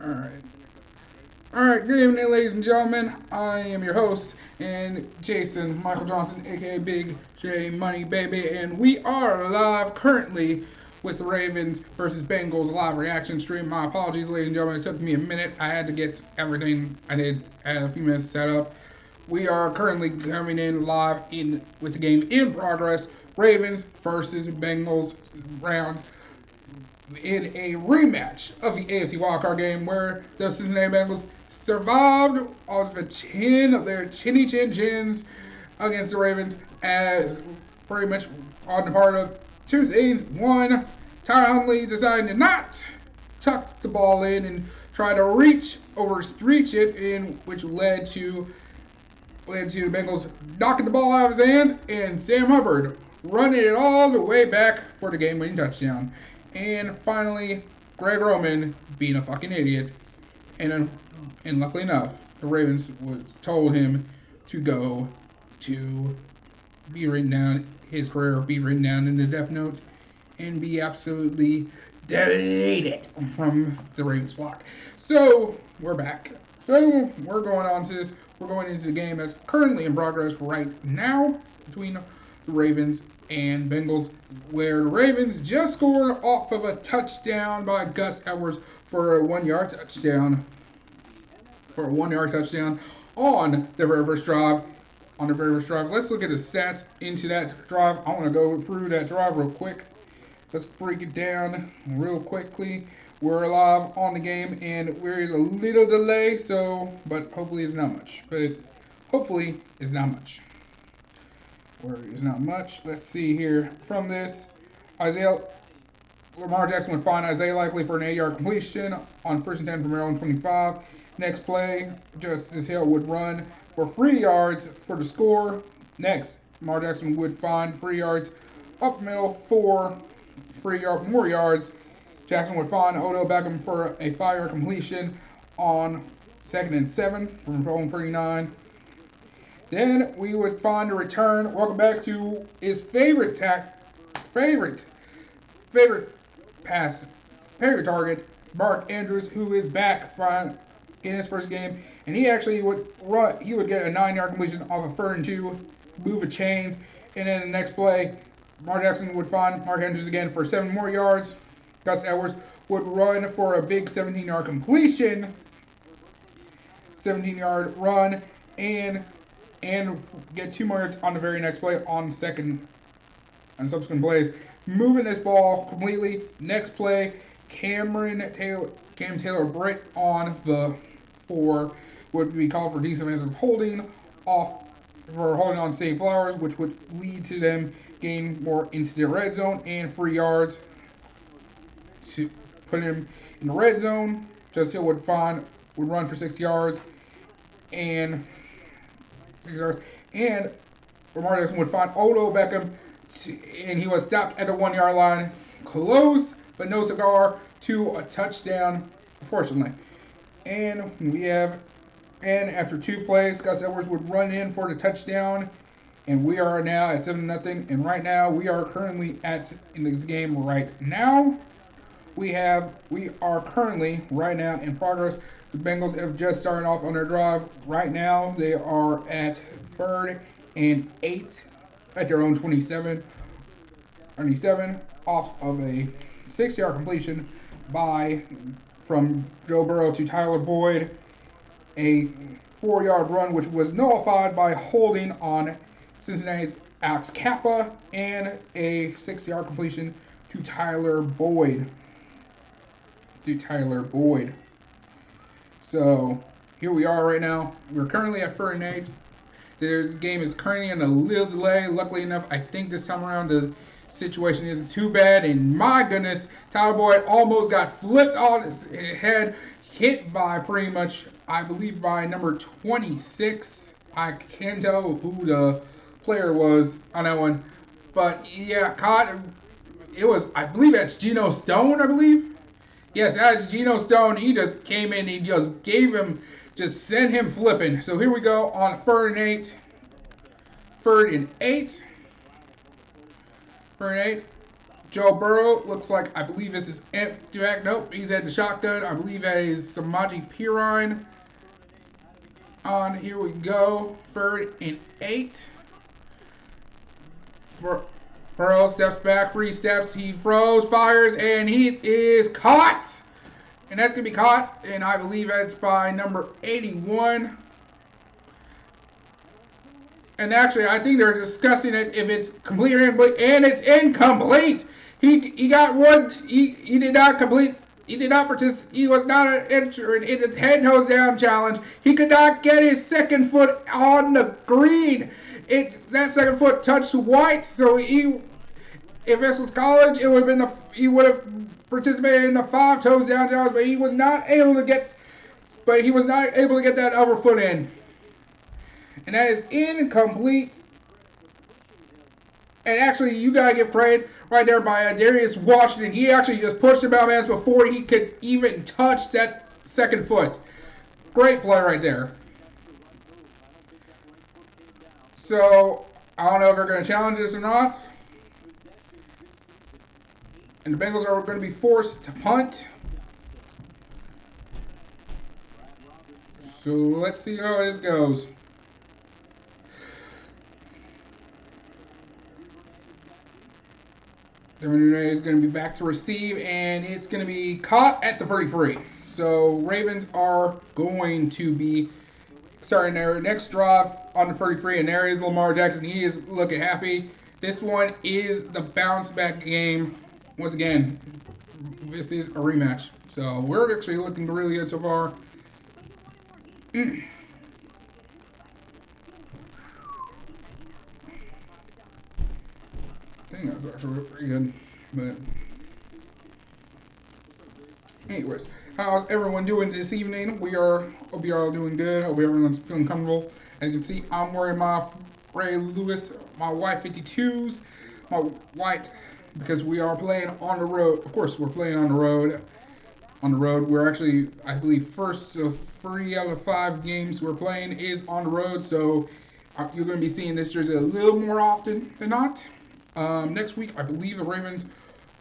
Alright. Alright, good evening, ladies and gentlemen. I am your host, and Jason Michael Johnson, aka Big J Money Baby, and we are live currently with the Ravens versus Bengals live reaction stream. My apologies, ladies and gentlemen. It took me a minute. I had to get everything I had a few minutes set up. We are currently coming in live in with the game in progress. Ravens versus Bengals round in a rematch of the AFC wildcard game where the Cincinnati Bengals survived off the chin of their chinny chin chins against the Ravens as pretty much on the part of two things. One, Tyler Huntley decided to not tuck the ball in and try to reach it, in which led to the Bengals knocking the ball out of his hands and Sam Hubbard running it all the way back for the game-winning touchdown. And finally, Greg Roman being a fucking idiot. And luckily enough, the Ravens told him to go to be written down, his career be written down in the Death Note, and be absolutely deleted from the Ravens flock. So, we're back. So, we're going on to this. We're going into the game that's currently in progress right now between the Ravens and Bengals, where the Ravens just scored off of a touchdown by Gus Edwards for a 1-yard touchdown. On the very first drive. Let's look at the stats into that drive. I want to go through that drive real quick. Let's break it down real quickly. We're live on the game, and there is a little delay, but hopefully it's not much. Where is not much. Let's see here. From this, Lamar Jackson would find Isaiah Likely for an 8-yard completion on 1st and 10 from Maryland 25. Next play, Justice Hill would run for 3 yards for the score. Next, Lamar Jackson would find 3 yards up middle for 3 more yards. Jackson would find Odell Beckham for a 5-yard completion on 2nd and 7 from home 39. Then we would find a return. Welcome back to his favorite target, Mark Andrews, who is back in his first game, and he actually would run. He would get a 9-yard completion off of 3rd and 2, move of chains, and then the next play, Mark Jackson would find Mark Andrews again for 7 more yards. Gus Edwards would run for a big 17-yard completion, 17-yard run, and get 2 more yards on the very next play on subsequent plays, moving this ball completely. Next play, Cam Taylor Britt on the 4 would be called for defensive holding on St. Flowers, which would lead to them getting more into the red zone and 3 yards to put him in the red zone. Justice Hill would run for 6 yards and Lamar Jackson would find Odell Beckham, and he was stopped at the 1-yard line, close but no cigar to a touchdown, unfortunately. And after 2 plays, Gus Edwards would run in for the touchdown, and we are now at 7-0. And right now, we are currently in this game right now. We are currently right now in progress. The Bengals have just started off on their drive. Right now, they are at 3rd and 8 at their own 27 off of a 6-yard completion from Joe Burrow to Tyler Boyd, a 4-yard run which was nullified by holding on Cincinnati's Alex Kappa, and a 6-yard completion to Tyler Boyd. So here we are right now. We're currently at 3rd and 8. This game is currently in a little delay. Luckily enough, I think this time around the situation isn't too bad. And my goodness, Tyler Boyd almost got flipped on his head, hit by pretty much, I believe, by number 26. I can't tell who the player was on that one. But yeah, it was, I believe that's Geno Stone, I believe. Yes, that's Geno Stone. He just came in, he just sent him flipping. So here we go on 3rd and 8. 3rd and 8. Joe Burrow looks like, I believe this is empty back. Nope, he's at the shotgun. I believe that is Samaji Piran. On, here we go. 3rd and 8. Burrow steps back, 3 steps, he throws, fires, and he is caught. And that's going to be caught, and I believe that's by number 81. And actually, I think they're discussing it if it's complete or incomplete, and it's incomplete. He got one. He did not complete. He did not participate. He was not entered in the head nose down challenge. He could not get his second foot on the green. That second foot touched white, so if this was college, it would have been he would have participated in the 5 toes down challenge, but he was not able to get. But he was not able to get that other foot in. And that is incomplete. And actually, you gotta give credit right there by Darius Washington. He actually just pushed him out of bounds before he could even touch that second foot. Great play right there. So, I don't know if they're going to challenge this or not. And the Bengals are going to be forced to punt. So, let's see how this goes. Derwin Nunez is going to be back to receive, and it's going to be caught at the 33. So Ravens are going to be starting their next drive on the 33, and there is Lamar Jackson. He is looking happy. This one is the bounce back game. Once again, this is a rematch. So we're actually looking really good so far. I think that's actually pretty good. But anyways, how's everyone doing this evening? Hope you're all doing good. Hope everyone's feeling comfortable. As you can see, I'm wearing my Ray Lewis, my white 52s, my white, because we are playing on the road. Of course, we're playing on the road. We're actually, I believe, first of 3 out of 5 games we're playing is on the road. So you're going to be seeing this jersey a little more often than not. Next week, I believe the Ravens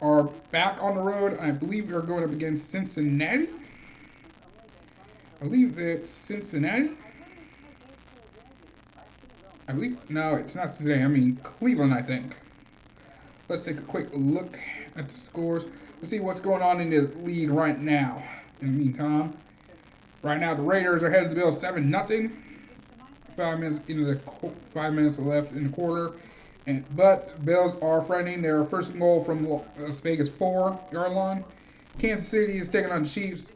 are back on the road. I believe they're going up against Cincinnati. I believe that's Cincinnati. No, it's not Cincinnati. I mean Cleveland, I think. Let's take a quick look at the scores. Let's see what's going on in the league right now. In the meantime, right now the Raiders are ahead of the Bills 7-0. 5 minutes left in the quarter. But the Bills are threatening their first goal from Las Vegas 4-yard line. Kansas City is taking on the Chiefs.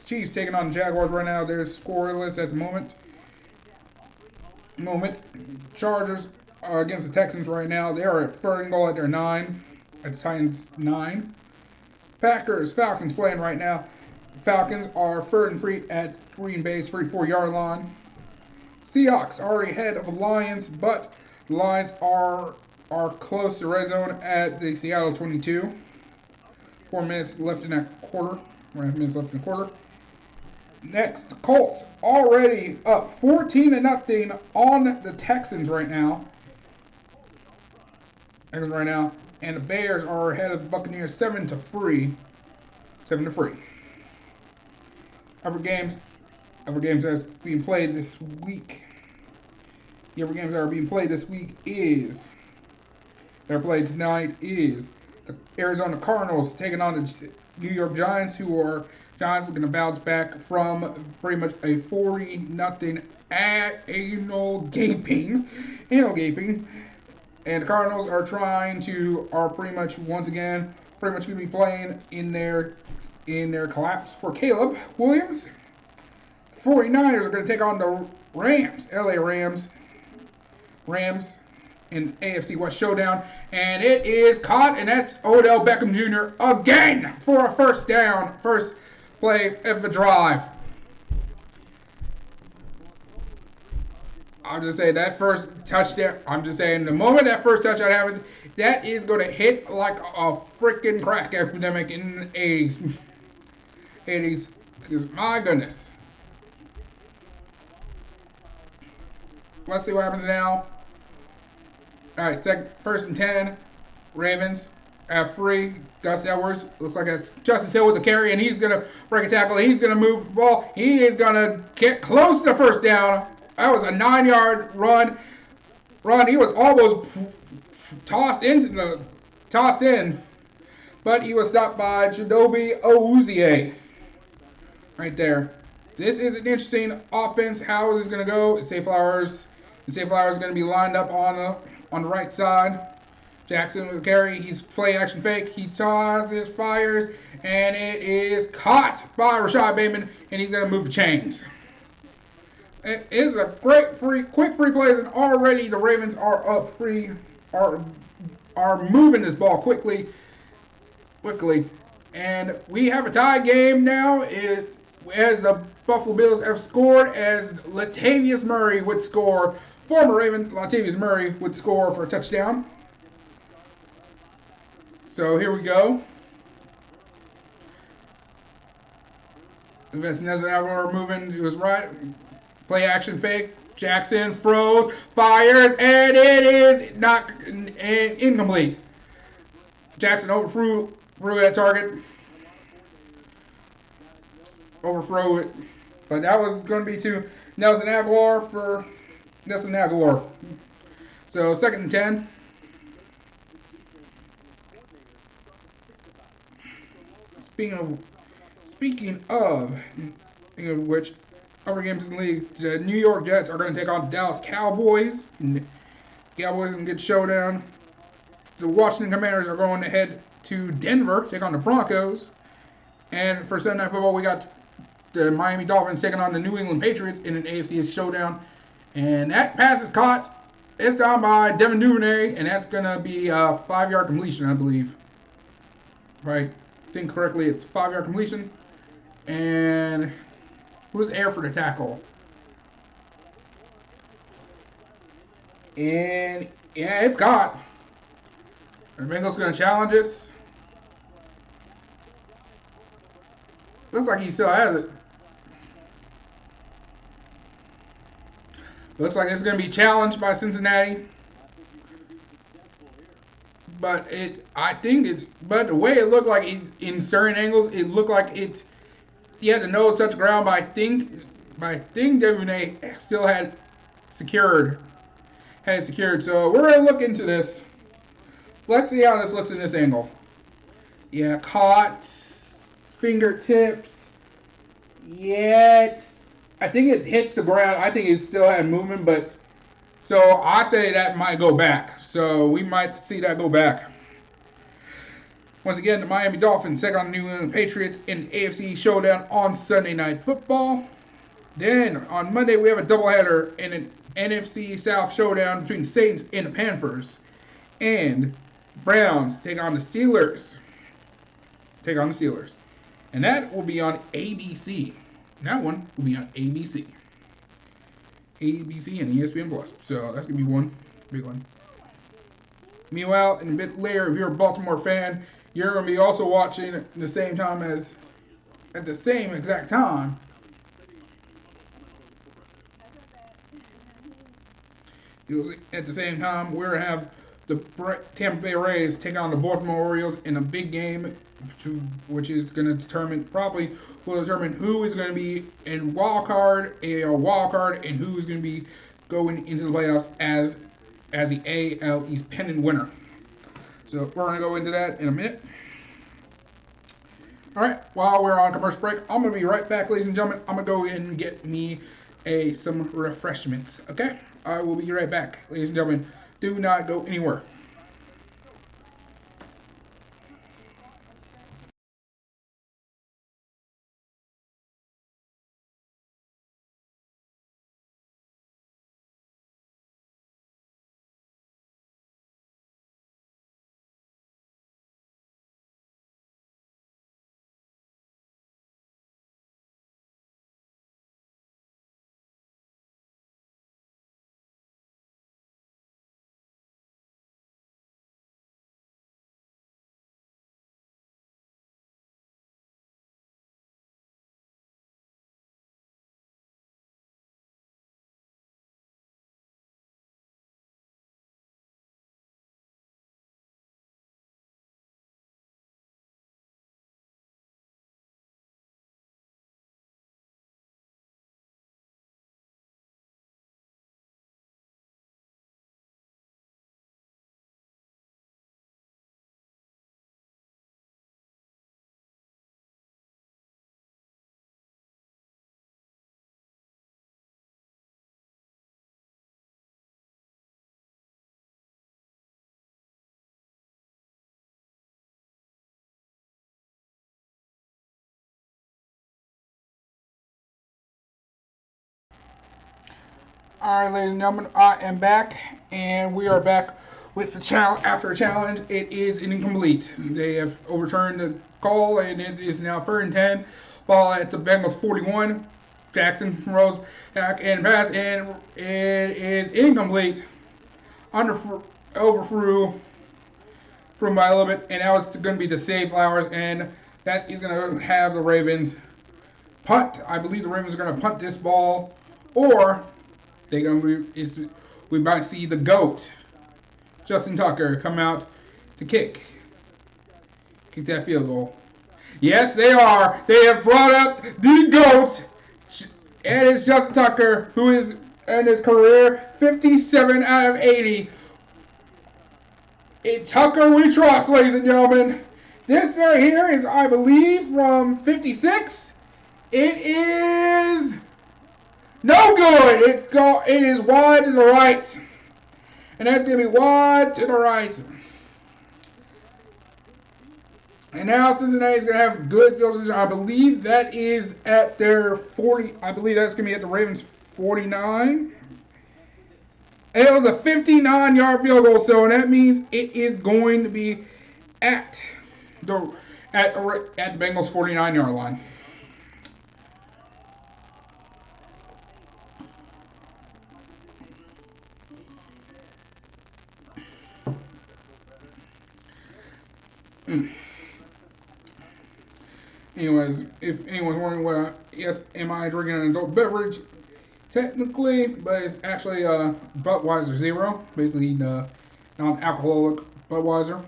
Chiefs taking on the Jaguars right now. They're scoreless at the moment. Chargers are against the Texans right now. They are at third and goal at their 9. At the Titans 9. Falcons playing right now. Falcons are 3rd and 3 at Green Bay's 34-yard line. Seahawks are ahead of the Lions, but the Lions are close to red zone at the Seattle 22. 4 minutes left in that quarter. 4.5 minutes left in the quarter. Next, the Colts already up 14-0 on the Texans right now. And the Bears are ahead of the Buccaneers 7-3. Other games that's being played this week. The other games that are being played this week played tonight is the Arizona Cardinals taking on the New York Giants, Giants looking to bounce back from pretty much a 40-0 anal gaping. And the Cardinals are pretty much going to be playing in their collapse for Caleb Williams. The 49ers are going to take on the LA Rams in AFC West showdown, and it is caught, and that's Odell Beckham Jr. again for a first down, first play of the drive. I'm just saying that first touchdown. The moment that first touchdown happens, that is going to hit like a freaking crack epidemic in the 80s. Because my goodness. Let's see what happens now. All right, first and 10, Ravens. at free. Gus Edwards looks like it's Justice Hill with the carry, and he's gonna break a tackle. He's gonna move the ball. He is gonna get close to the first down. That was a 9-yard run. He was almost tossed in, but he was stopped by Chidobe Awuzie right there. This is an interesting offense. How is this going to go? Say Flowers. And Say Flowers is going to be lined up on the right side. Jackson with the carry. He's play action fake. He tosses, fires, and it is caught by Rashad Bateman, and he's going to move the chains. It is a great quick free plays, and already the Ravens are up free, are moving this ball quickly, and we have a tie game now. As the Buffalo Bills have scored, as Latavius Murray would score, former Raven Latavius Murray would score for a touchdown. So here we go. Vince Nezenauer moving to his right. Play action fake. Jackson froze, fires, and it is not incomplete. Jackson overthrew that target. Overthrow it. But that was going to be to Nelson Aguilar. So 2nd and 10. Speaking of which, other games in the league, the New York Jets are going to take on the Dallas Cowboys. Cowboys in a good showdown. The Washington Commanders are going to head to Denver, take on the Broncos. And for Sunday Night Football, we got the Miami Dolphins taking on the New England Patriots in an AFC showdown. And that pass is caught. It's down by Devin Duvernay, and that's going to be a 5-yard completion, I believe. If I think correctly, it's 5-yard completion. And who's air for the tackle? And yeah, it's caught. The Bengals going to challenge it. Looks like he still has it. Looks like it's going to be challenged by Cincinnati. But but the way it looked like in certain angles, it looked like he had the nose touch the ground. But I think Duvernay still had it secured. So we're going to look into this. Let's see how this looks in this angle. Yeah, caught, fingertips. Yeah, I think it hits the ground. I think it still had movement, but so I say that might go back. So we might see that go back. Once again, the Miami Dolphins take on the New England Patriots in AFC showdown on Sunday Night Football. Then on Monday we have a doubleheader in an NFC South showdown between the Saints and the Panthers. And Browns take on the Steelers. And that will be on ABC. That one will be on ABC. ABC and ESPN Plus. So that's going to be one big one. Meanwhile, in a bit later, if you're a Baltimore fan, you're going to be also watching at the same exact time. At the same time, we're going to have the Tampa Bay Rays take on the Baltimore Orioles in a big game, which is going to determine who is going to be in AL wild card, and who is going to be going into the playoffs as the AL East pennant winner. So we're going to go into that in a minute. All right, while we're on commercial break, I'm going to be right back, ladies and gentlemen. I'm going to go in and get me some refreshments, okay? I will be right back, ladies and gentlemen. Do not go anywhere. All right, ladies and gentlemen, I am back, and we are back with the challenge. After a challenge, it is incomplete. They have overturned the call, and it is now 3rd and 10. Ball at the Bengals 41. Jackson throws back and pass, and it is incomplete. Under overthrew from by a little bit, and now it's going to be the save Flowers, and that is going to have the Ravens punt. I believe the Ravens are going to punt this ball, or they're going to be. We might see the GOAT, Justin Tucker, come out to kick that field goal. Yes, they are. They have brought up the GOAT, and it's Justin Tucker, who is in his career 57 out of 80. In Tucker we trust, ladies and gentlemen. This right here is, I believe, from 56. It is no good. It is wide to the right. And that's going to be wide to the right. And now Cincinnati is going to have good field position. I believe that is at their 40. I believe that's going to be at the Ravens 49. And it was a 59-yard field goal, so that means it is going to be at the Bengals 49-yard line. Anyways, if anyone's wondering am I drinking an adult beverage? Technically, but it's actually Budweiser Zero, basically the non-alcoholic Budweiser.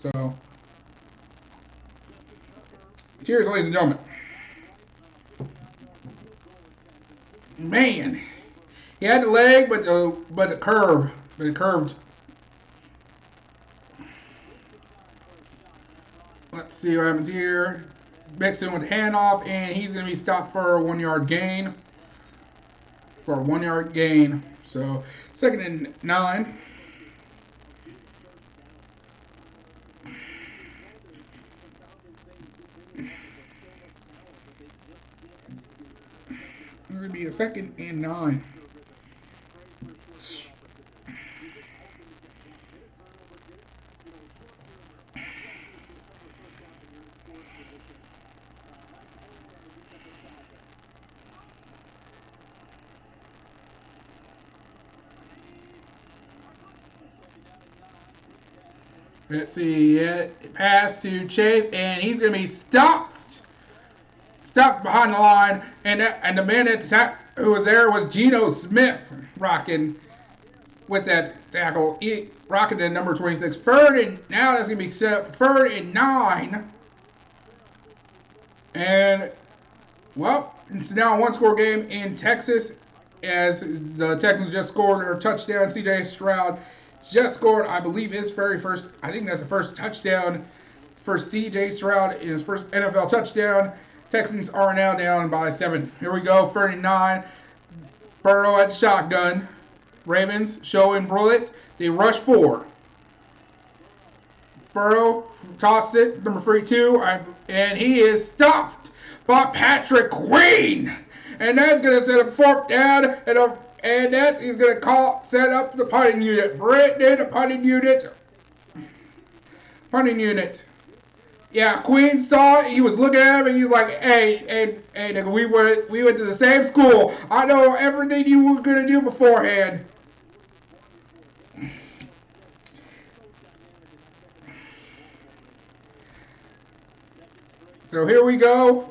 So, cheers, ladies and gentlemen. Man, he had the leg, but it curved. Let's see what happens here. Mixon with the handoff, and he's going to be stopped for a 1-yard gain. So 2nd and 9. It's going to be a 2nd and 9. Let's see, pass to Chase, and he's going to be stopped behind the line, and the man at the top who was there was Geno Smith rocking with that tackle, rocking the number 26. Now that's going to be 3rd and 9. And, well, it's now a one-score game in Texas as the Texans just scored their touchdown. C.J. Stroud just scored, I believe, his very first, I think that's the first touchdown for C.J. Stroud in his first NFL touchdown. Texans are now down by 7. Here we go, 39. Burrow at the shotgun. Ravens showing bullets. They rush 4. Burrow tosses it, number 32, and he is stopped by Patrick Queen. And that's going to set up 4th down, and that is going to set up the punting unit. Brittany, punting unit. Yeah, Queen saw it. He was looking at him, and he's like, hey, nigga, we went to the same school. I know everything you were going to do beforehand. So here we go.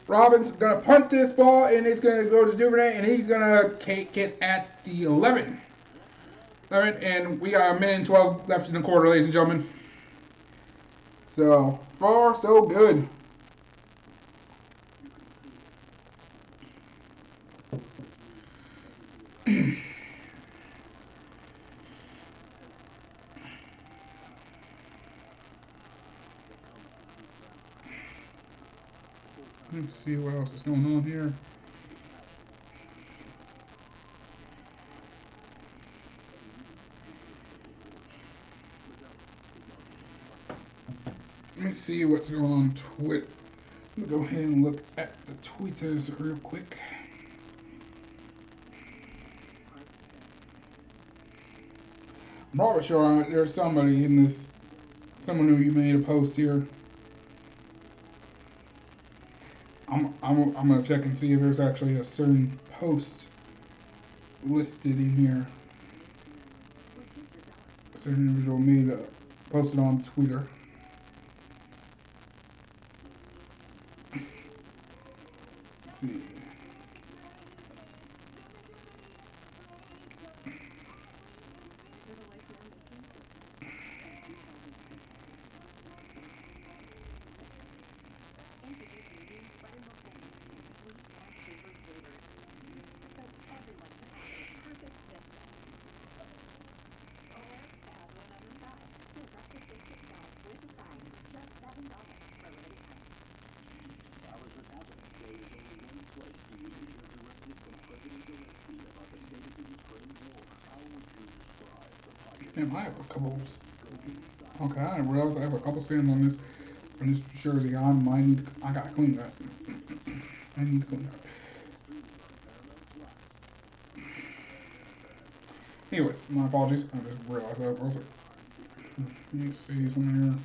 Robbins is going to punt this ball, and it's going to go to Duvernay, and he's going to kick it at the 11. And we got 1:12 left in the quarter, ladies and gentlemen. So far, so good. Let's see what else is going on here. Let me see what's going on Twitter. Let me go ahead and look at the tweeters real quick. I'm probably sure there's somebody in this, someone who you made a post here. I'm gonna check and see if there's actually a certain post listed in here. A certain individual made posted on Twitter. Let's see. Damn, I have a couple. Okay, I didn't realize I have a couple stands on this jersey. I gotta clean that. I need to clean that. Anyways, my apologies. I just realized that. I was like, let me see something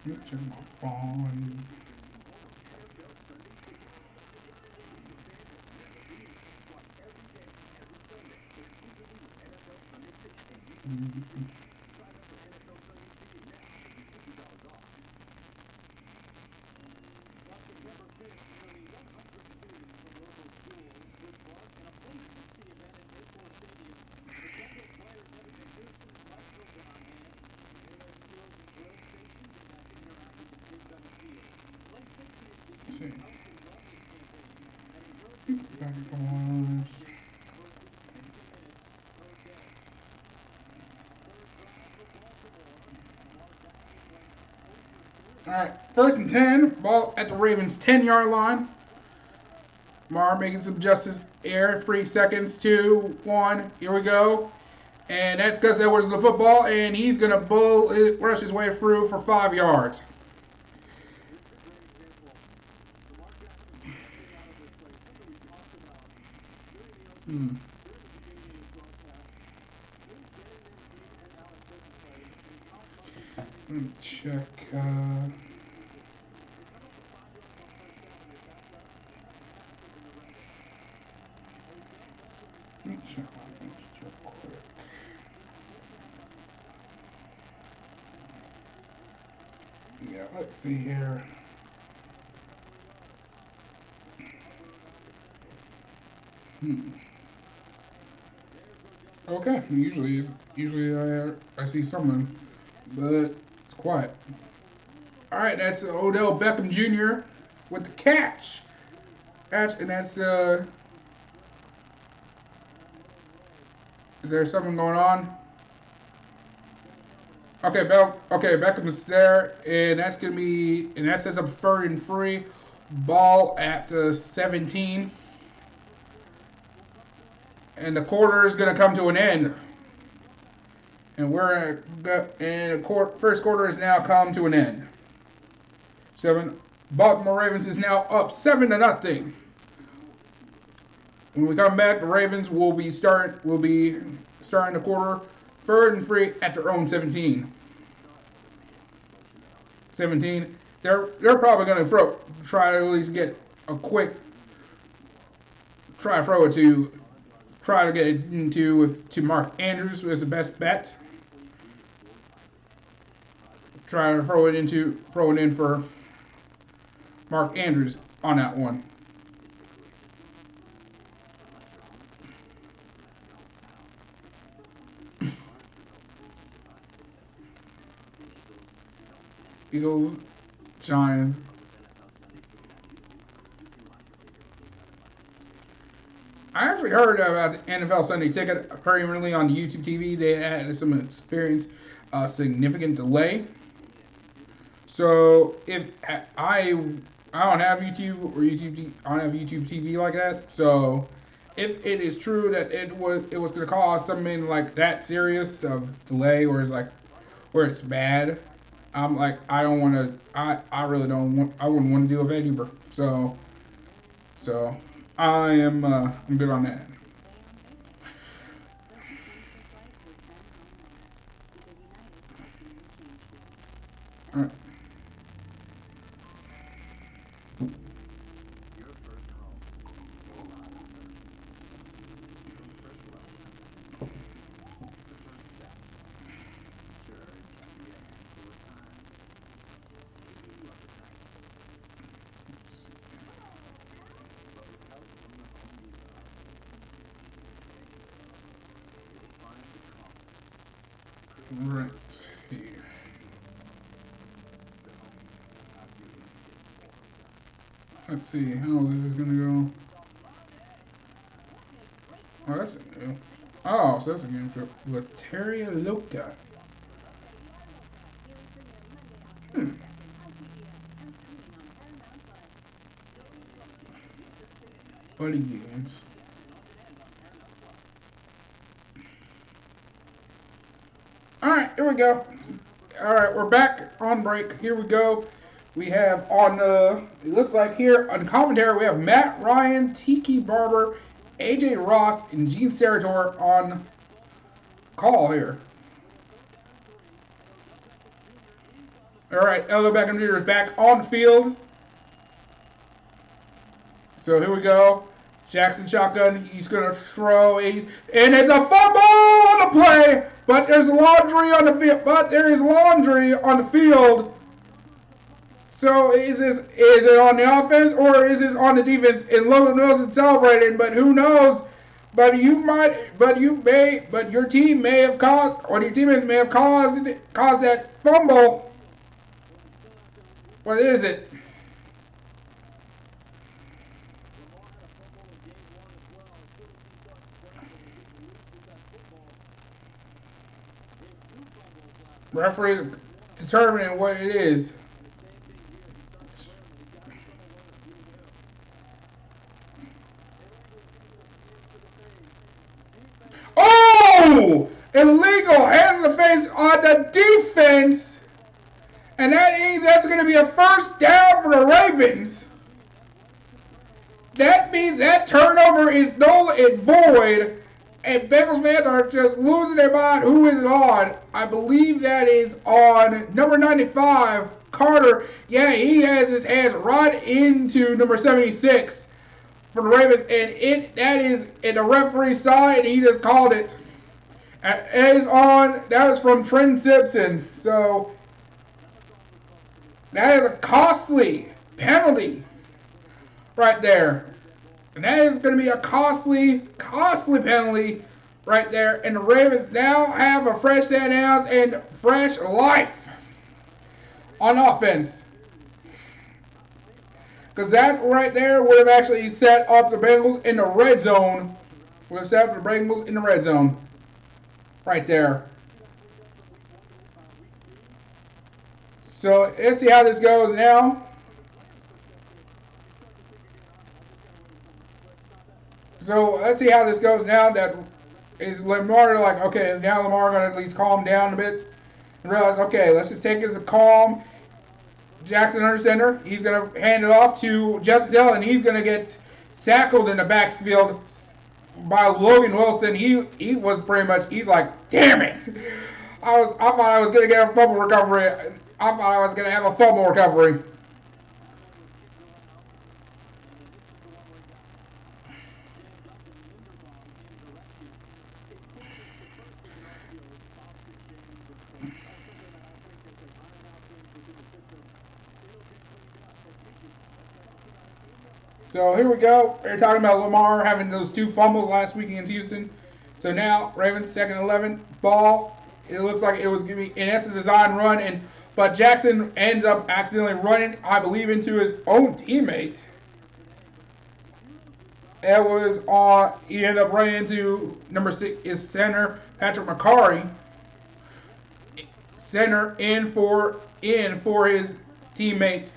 here. Let me check my phone. Let's see. Back on. All right, 1st and 10. Ball at the Ravens' 10-yard line. Mar making some justice. Air, 3 seconds, 2, 1. Here we go. And that's Gus Edwards with the football, and he's going to rush his way through for 5 yards. Hmm. Let me check. Let me check. Quick. Yeah, let's see here. Hmm. Okay, usually I see someone, but it's quiet. All right, that's Odell Beckham Jr. with the catch, and that's is there something going on? Okay, Beckham is there, and that sets up 3rd and 3. Ball at the 17, and the quarter is going to come to an end. And the first quarter has now come to an end. Baltimore Ravens is now up 7-0. When we come back, the Ravens will be starting the quarter 3rd and 3 at their own 17. 17. They're probably going to try to at least get a quick try to get it to Mark Andrews as the best bet. Try to throw it in for Mark Andrews on that one. Eagles, Giants. I actually heard about the NFL Sunday Ticket. Apparently on YouTube TV, they had some experience significant delay. So if I don't have I don't have YouTube TV like that. So if it is true that it was going to cause something like that serious of delay, where it's bad, I'm like I don't want to. I really don't want. I wouldn't want to do it either. So I'm good on that. All right. Right here. Let's see how this is gonna go. Oh, that's a new. Oh, so that's a game for Lateria Loca. Hmm. Buddy games. All right, here we go. All right, we're back on break. Here we go. We have on it looks like here on commentary we have Matt Ryan, Tiki Barber, AJ Ross, and Gene Steratore on call here. All right, Elder Beckham Jr. is back on the field. So here we go. Jackson shotgun. He's gonna throw. And it's a fumble on the play. But there's laundry on the field. So is it on the offense or is this on the defense? And Logan Wilson celebrating, but who knows? But your team may have caused, or your teammates may have caused that fumble. What is it? Referee determining what it is. Oh! Illegal hands in the face on the defense. And that means that's going to be a first down for the Ravens. That means that turnover is null and void. And Bengals fans are just losing their mind. Who is it on? I believe that is on number 95, Carter. Yeah, he has his hands right into number 76 for the Ravens. And that is in the referee's side, and he just called it. That is from Trent Simpson. So that is a costly penalty right there. And that is going to be a costly penalty right there. And the Ravens now have a fresh set downs and fresh life on offense. Because that right there would have actually set up the Bengals in the red zone. Would have set up the Bengals in the red zone. Right there. So let's see how this goes now. So let's see how this goes now. That is Lamar like, okay, now Lamar gonna at least calm down a bit and realize, okay, let's just take this a calm. Jackson under center. He's gonna hand it off to Justice Hill, and he's gonna get tackled in the backfield by Logan Wilson. He was pretty much. He's like, damn it! I thought I was gonna get a fumble recovery. I thought I was gonna have a fumble recovery. So here we go. We're talking about Lamar having those two fumbles last week against Houston. So now Ravens second 11 ball. It looks like it was going to be in essence a design run, but Jackson ends up accidentally running, I believe, into his own teammate. It was he ended up running into number 6 is center Patrick McCarry. Center in for his teammate.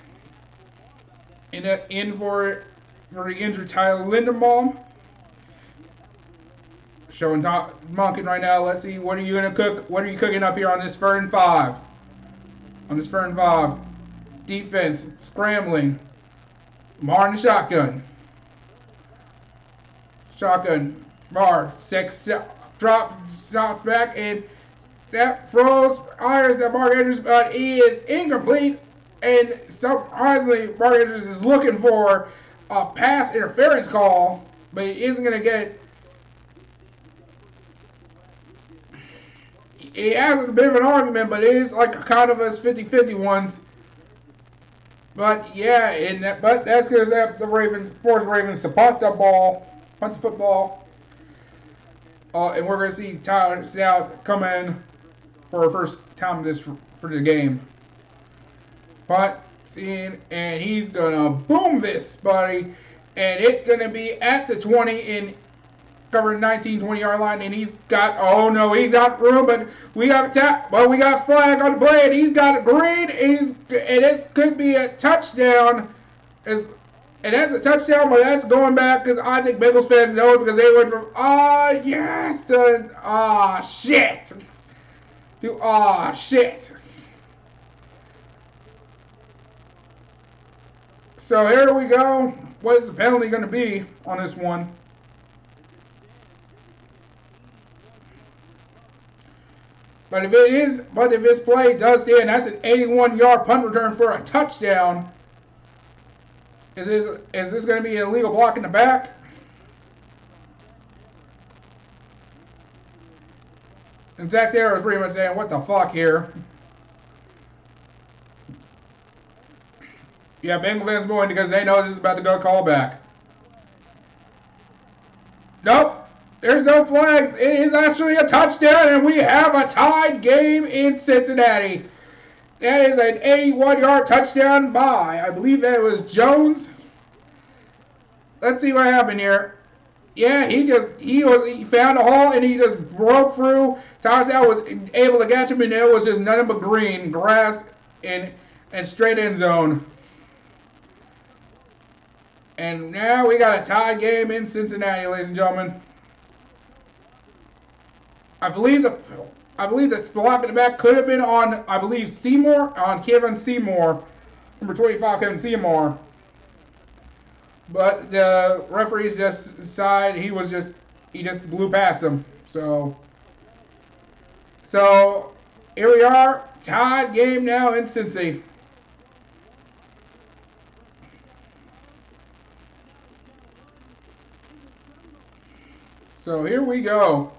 In for the injured Tyler Linderbaum. Showing Monken right now. Let's see, what are you gonna cook? What are you cooking up here on this 3rd and 5? On this 3rd and 5. Defense scrambling. Mar in the shotgun. Shotgun. Mar stops back and That throws fires that Mark Andrews, but he is incomplete. And surprisingly, Mark Andrews is looking for a pass interference call, but he isn't going to get it. He has a bit of an argument, but it is like kind of his 50-50 ones. But yeah, but that's going to set the Ravens, force Ravens to punt the ball, punt the football. And we're going to see Tyler Stout come in for our first time for the game. Punt, scene, and he's going to boom this, buddy. And it's going to be at the 20 in covering 19, 20-yard line, and he's got, oh no, he's got room, but we got we got flag on the play, and he's got a green, and this could be a touchdown, and that's a touchdown, but that's going back, because I think Bengals fans know it, because they went from, yes, to, shit, to, shit. So here we go. What is the penalty going to be on this one? But if this play does stand, that's an 81-yard punt return for a touchdown. Is this going to be an illegal block in the back? And Zach Taylor was pretty much saying, what the fuck here? Yeah, Bengal fans going because they know this is about to go callback. Nope. There's no flags. It is actually a touchdown, and we have a tied game in Cincinnati. That is an 81-yard touchdown by, I believe that was Jones. Let's see what happened here. Yeah, he found a hole and he just broke through. Tarzan was able to catch him, and it was just nothing but green grass and straight end zone. And now we got a tied game in Cincinnati, ladies and gentlemen. I believe the block in the back could have been on, I believe, Seymour, on Kevin Seymour, number 25, Kevin Seymour. But the referees just decided he just blew past him. So here we are, tied game now in Cincy. So here we go.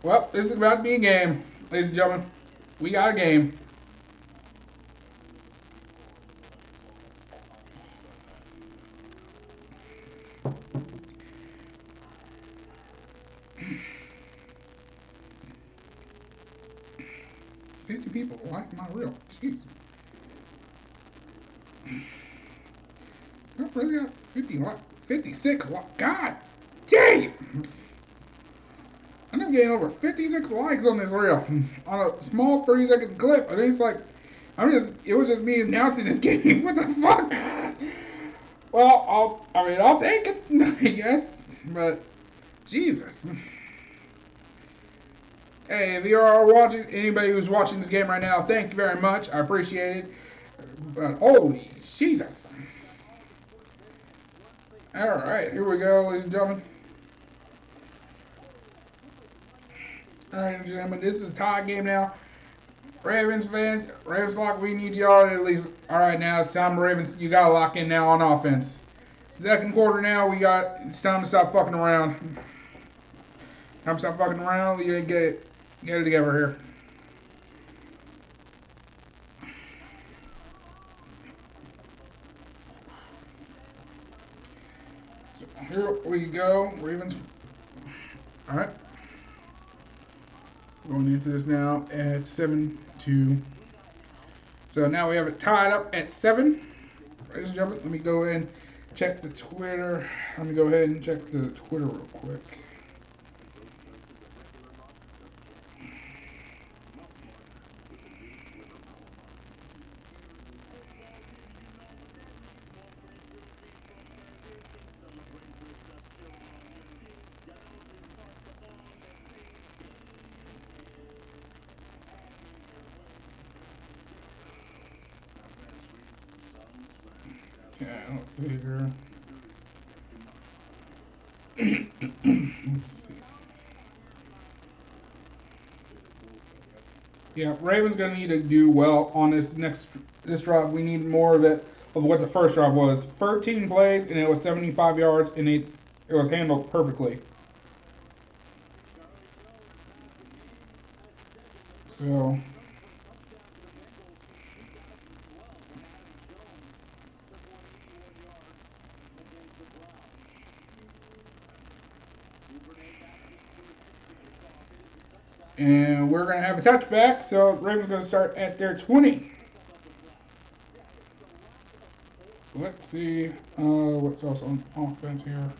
Well, this is about to be a game, ladies and gentlemen. We got a game. $50 people like my reel. Jeez. I really got 56 likes. God dang! I'm getting over 56 likes on this reel on a small 30-second clip. I mean, it's like it was just me announcing this game. What the fuck? Well, I'll take it, I guess. But Jesus. Hey, if you are watching, anybody who's watching this game right now, thank you very much. I appreciate it. But holy Jesus. Alright, here we go, ladies and gentlemen. Alright, gentlemen, this is a tie game now. Ravens fans, Ravens lock, we need y'all to at least. Alright, now it's time, Ravens, you gotta lock in now on offense. Second quarter now, it's time to stop fucking around. Time to stop fucking around, you get it together here. So here we go, Ravens. Alright. Going into this now at 7-2. So now we have it tied up at 7. Ladies and gentlemen, let me go ahead and check the Twitter. Let me go ahead and check the Twitter real quick. Yeah, let's see here. Let's see. Yeah, Ravens gonna need to do well on this drive. We need more of it of what the first drive was. 13 plays and it was 75 yards and it was handled perfectly. So and we're gonna have a touchback. So Ravens gonna start at their 20. Let's see what's else on offense here.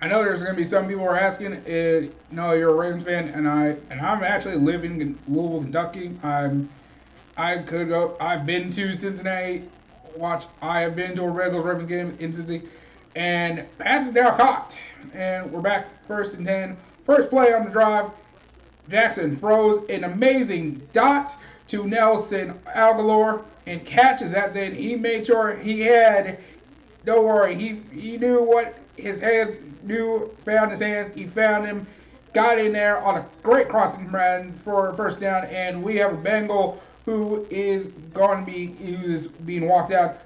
I know there's going to be some people who are asking, no, you're a Ravens fan, and I'm actually living in Louisville, Kentucky. I could go. I've been to Cincinnati. I have been to a Ravens game in Cincinnati, and pass is now caught, and we're back 1st and 10. First play on the drive, Jackson throws an amazing dot to Nelson Aguilar and catches that thing. He made sure he had. Don't worry, he knew what his hands knew. Found his hands. He found him. Got in there on a great crossing run for first down, and we have a Bengal who is going to be being walked out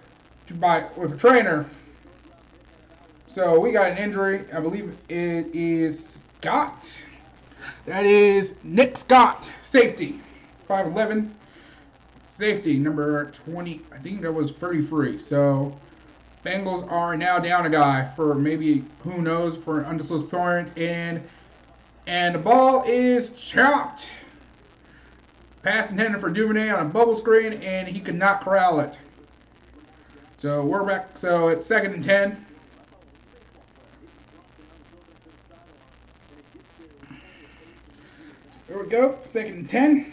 with a trainer. So we got an injury. I believe it is Scott. That is Nick Scott, safety, 5'11", safety number 20. I think that was 33. So Bengals are now down a guy for maybe who knows for an undisclosed point, and the ball is chopped. Pass intended for Duvernay on a bubble screen, and he could not corral it. So we're back. So it's 2nd and 10. There we go. 2nd and 10.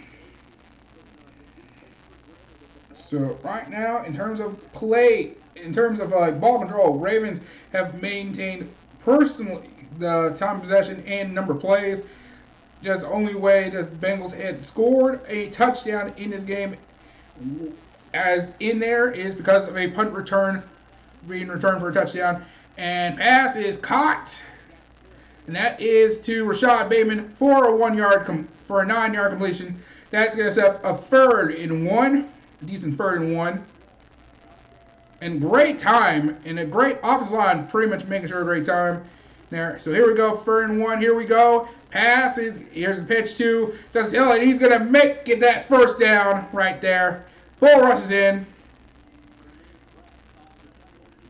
So right now, in terms of play, in terms of ball control, Ravens have maintained personally the time possession and number of plays. Just the only way the Bengals had scored a touchdown in this game as in there is because of a punt return being returned for a touchdown. And pass is caught. And that is to Rashad Bateman for a 9-yard completion. That's going to set up a 3rd and 1. Decent 3rd and 1. And great time. And a great offensive line pretty much making sure a great time there. So here we go. 3rd and 1. Here we go. Passes. Here's the pitch to Justice Hill. And he's going to get that first down right there. Bull rushes in.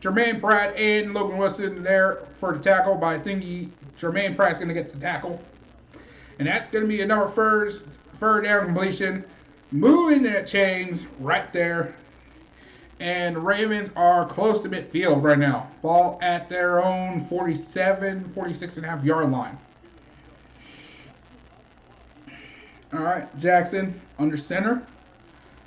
Jermaine Pratt and Logan Wilson there for the tackle. But I think Jermaine Pratt's going to get the tackle. And that's going to be another third down completion. Moving the chains right there. And Ravens are close to midfield right now. Ball at their own 46.5 yard line. All right, Jackson under center.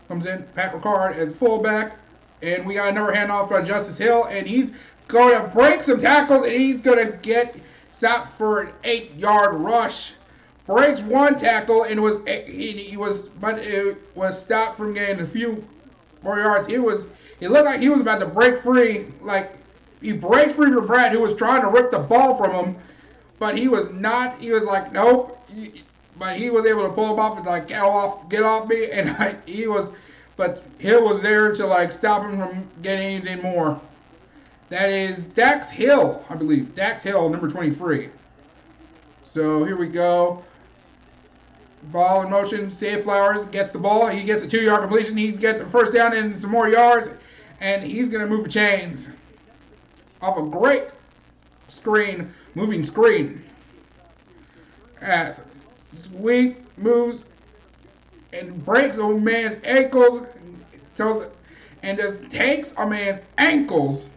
Comes in, Pat Ricard as fullback. And we got another handoff from Justice Hill. And he's going to break some tackles. And he's going to get stopped for an 8-yard rush. Breaks one tackle and it was stopped from getting a few more yards. It looked like he was about to break free. Like he breaks free from Brad, who was trying to rip the ball from him, but he was not. He was like, nope. But he was able to pull him off and like get off me. And but Hill was there to stop him from getting anything more. That is Dax Hill, I believe. Dax Hill, number 23. So here we go. Ball in motion. Save Flowers gets the ball. He gets a 2-yard completion. He's getting the first down and some more yards. And he's going to move the chains. Off a great moving screen. As Sweet moves and breaks a man's ankles. And just takes a man's ankles.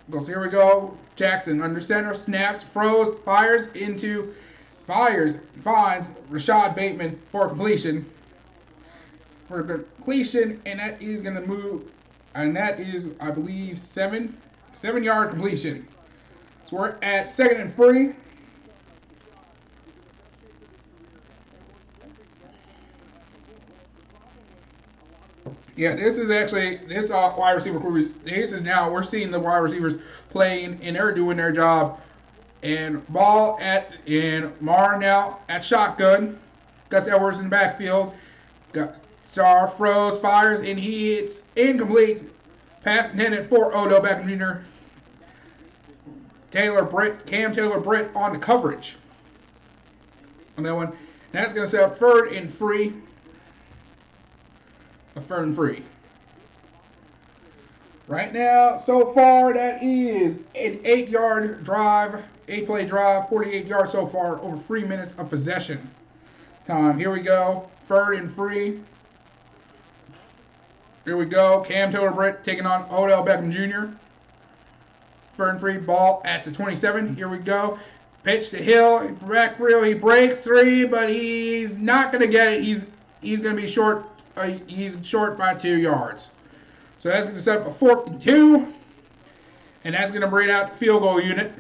So here we go. Jackson under center, snaps, throws, fires into finds Rashad Bateman for completion. And that is going to move, and that is, I believe, 7-yard completion. So we're at 2nd and 3. Yeah, this is actually this wide receiver crew. This is now we're seeing the wide receivers playing and they're doing their job. And ball at in Mar now at shotgun. Gus Edwards in the backfield. Star throws, fires, and he hits incomplete. Pass intended for Odell Beckham Jr. Cam Taylor Britt on the coverage on that one. And that's going to set up 3rd and 3. A 3rd and 3. Right now, so far, that is an 8-yard drive, 8-play drive, 48 yards so far, over 3 minutes of possession time. Here we go, 3rd and 3. Here we go, Cam Taylor Britt taking on Odell Beckham Jr. 3rd and 3, ball at the 27. Here we go. Pitch to Hill, backfield, he breaks 3, but he's not going to get it. He's going to be short. He's short by 2 yards. So that's going to set up a 4th and 2. And that's going to bring out the field goal unit.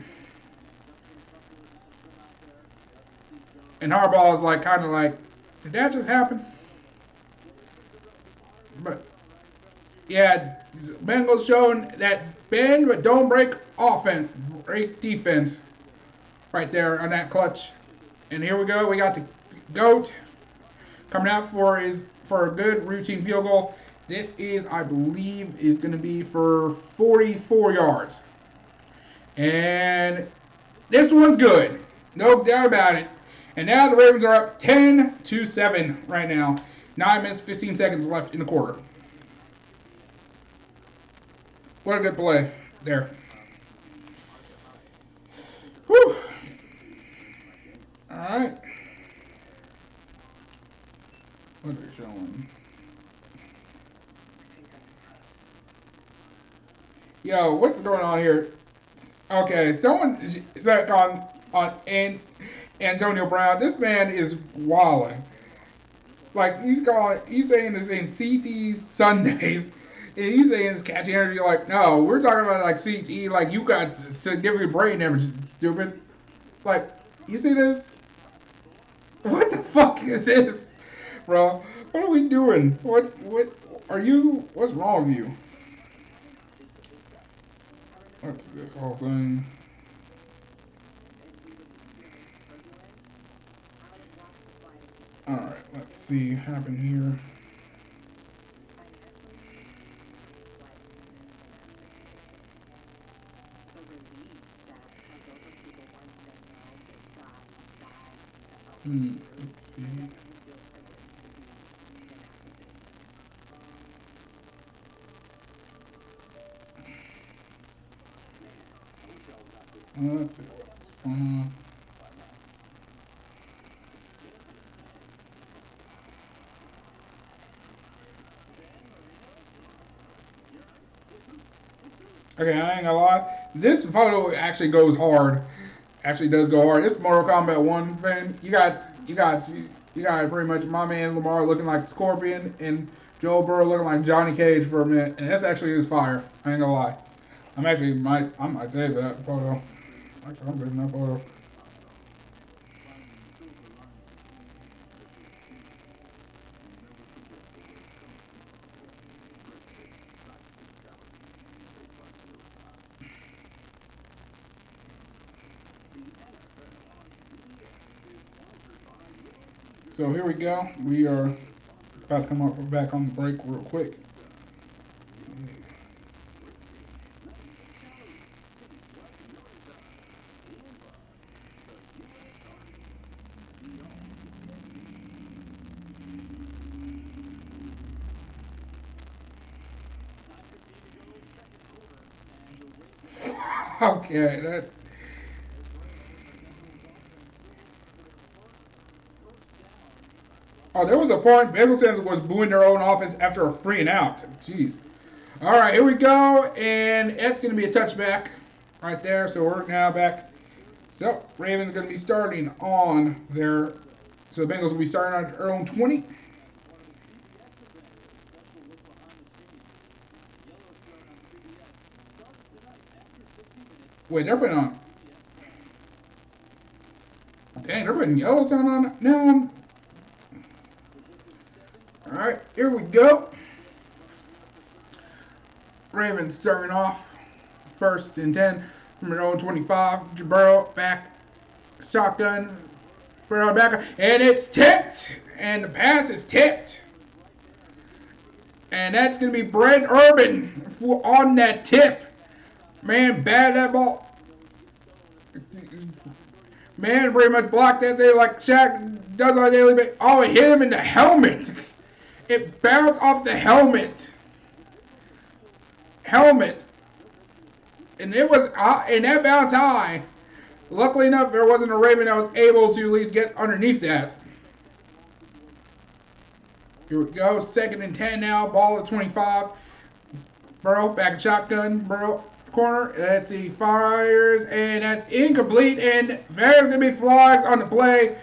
And Harbaugh is like, kind of like, did that just happen? But, yeah, Bengals showing that bend but don't break offense, break defense right there on that clutch. And here we go. We got the GOAT coming out for a good routine field goal. This is, I believe, is going to be for 44 yards. And this one's good. No doubt about it. And now the Ravens are up 10-7 right now. 9 minutes, 15 seconds left in the quarter. What a good play there. Whew. All right. What are they showing? Yo, what's going on here? Okay, someone said on Antonio Brown. This man is wilding. Like he's saying this in CT Sundays, and he's saying it's catchy energy. Like, no, we're talking about like CT. Like you got significant brain damage, stupid. Like, you see this? What the fuck is this, bro? What are we doing? What are you? What's wrong with you? What's this whole thing? Alright, let's see what happened here. Let's see. Let's see what's going on. Okay, I ain't gonna lie. This photo actually goes hard. Actually does go hard. This Mortal Kombat 1 fan. You got pretty much my man Lamar looking like Scorpion and Joe Burrow looking like Johnny Cage for a minute. And that's actually his fire. I ain't gonna lie. I might save that photo. Actually, I'm saving that photo. So here we go. We are about to come up back on the break real quick. Okay, that's. Oh, there was a point Bengals fans was booing their own offense after a 3 and out. Jeez. All right, here we go, and it's going to be a touchback right there. So we're now back. So Ravens going to be starting on their. So the Bengals will be starting on their own 20. Wait, they're putting on. Dang, they're putting Yellowstone on now. All right, here we go. Ravens starting off first and 10 from their own 25. Burrow back, shotgun. Burrow back, and it's tipped, and the pass is tipped. And that's going to be Brent Urban on that tip. Man, bad that ball. Man, pretty much blocked that thing like Shaq does on a daily basis. Oh, it hit him in the helmet. It bounced off the helmet. And it was, and that bounced high. Luckily enough, there wasn't a Raven that was able to at least get underneath that. Here we go. 2nd and 10 now. Ball at 25. Burrow back in shotgun. Burrow corner. Let's see. Fires. And that's incomplete. And there's going to be flags on the play.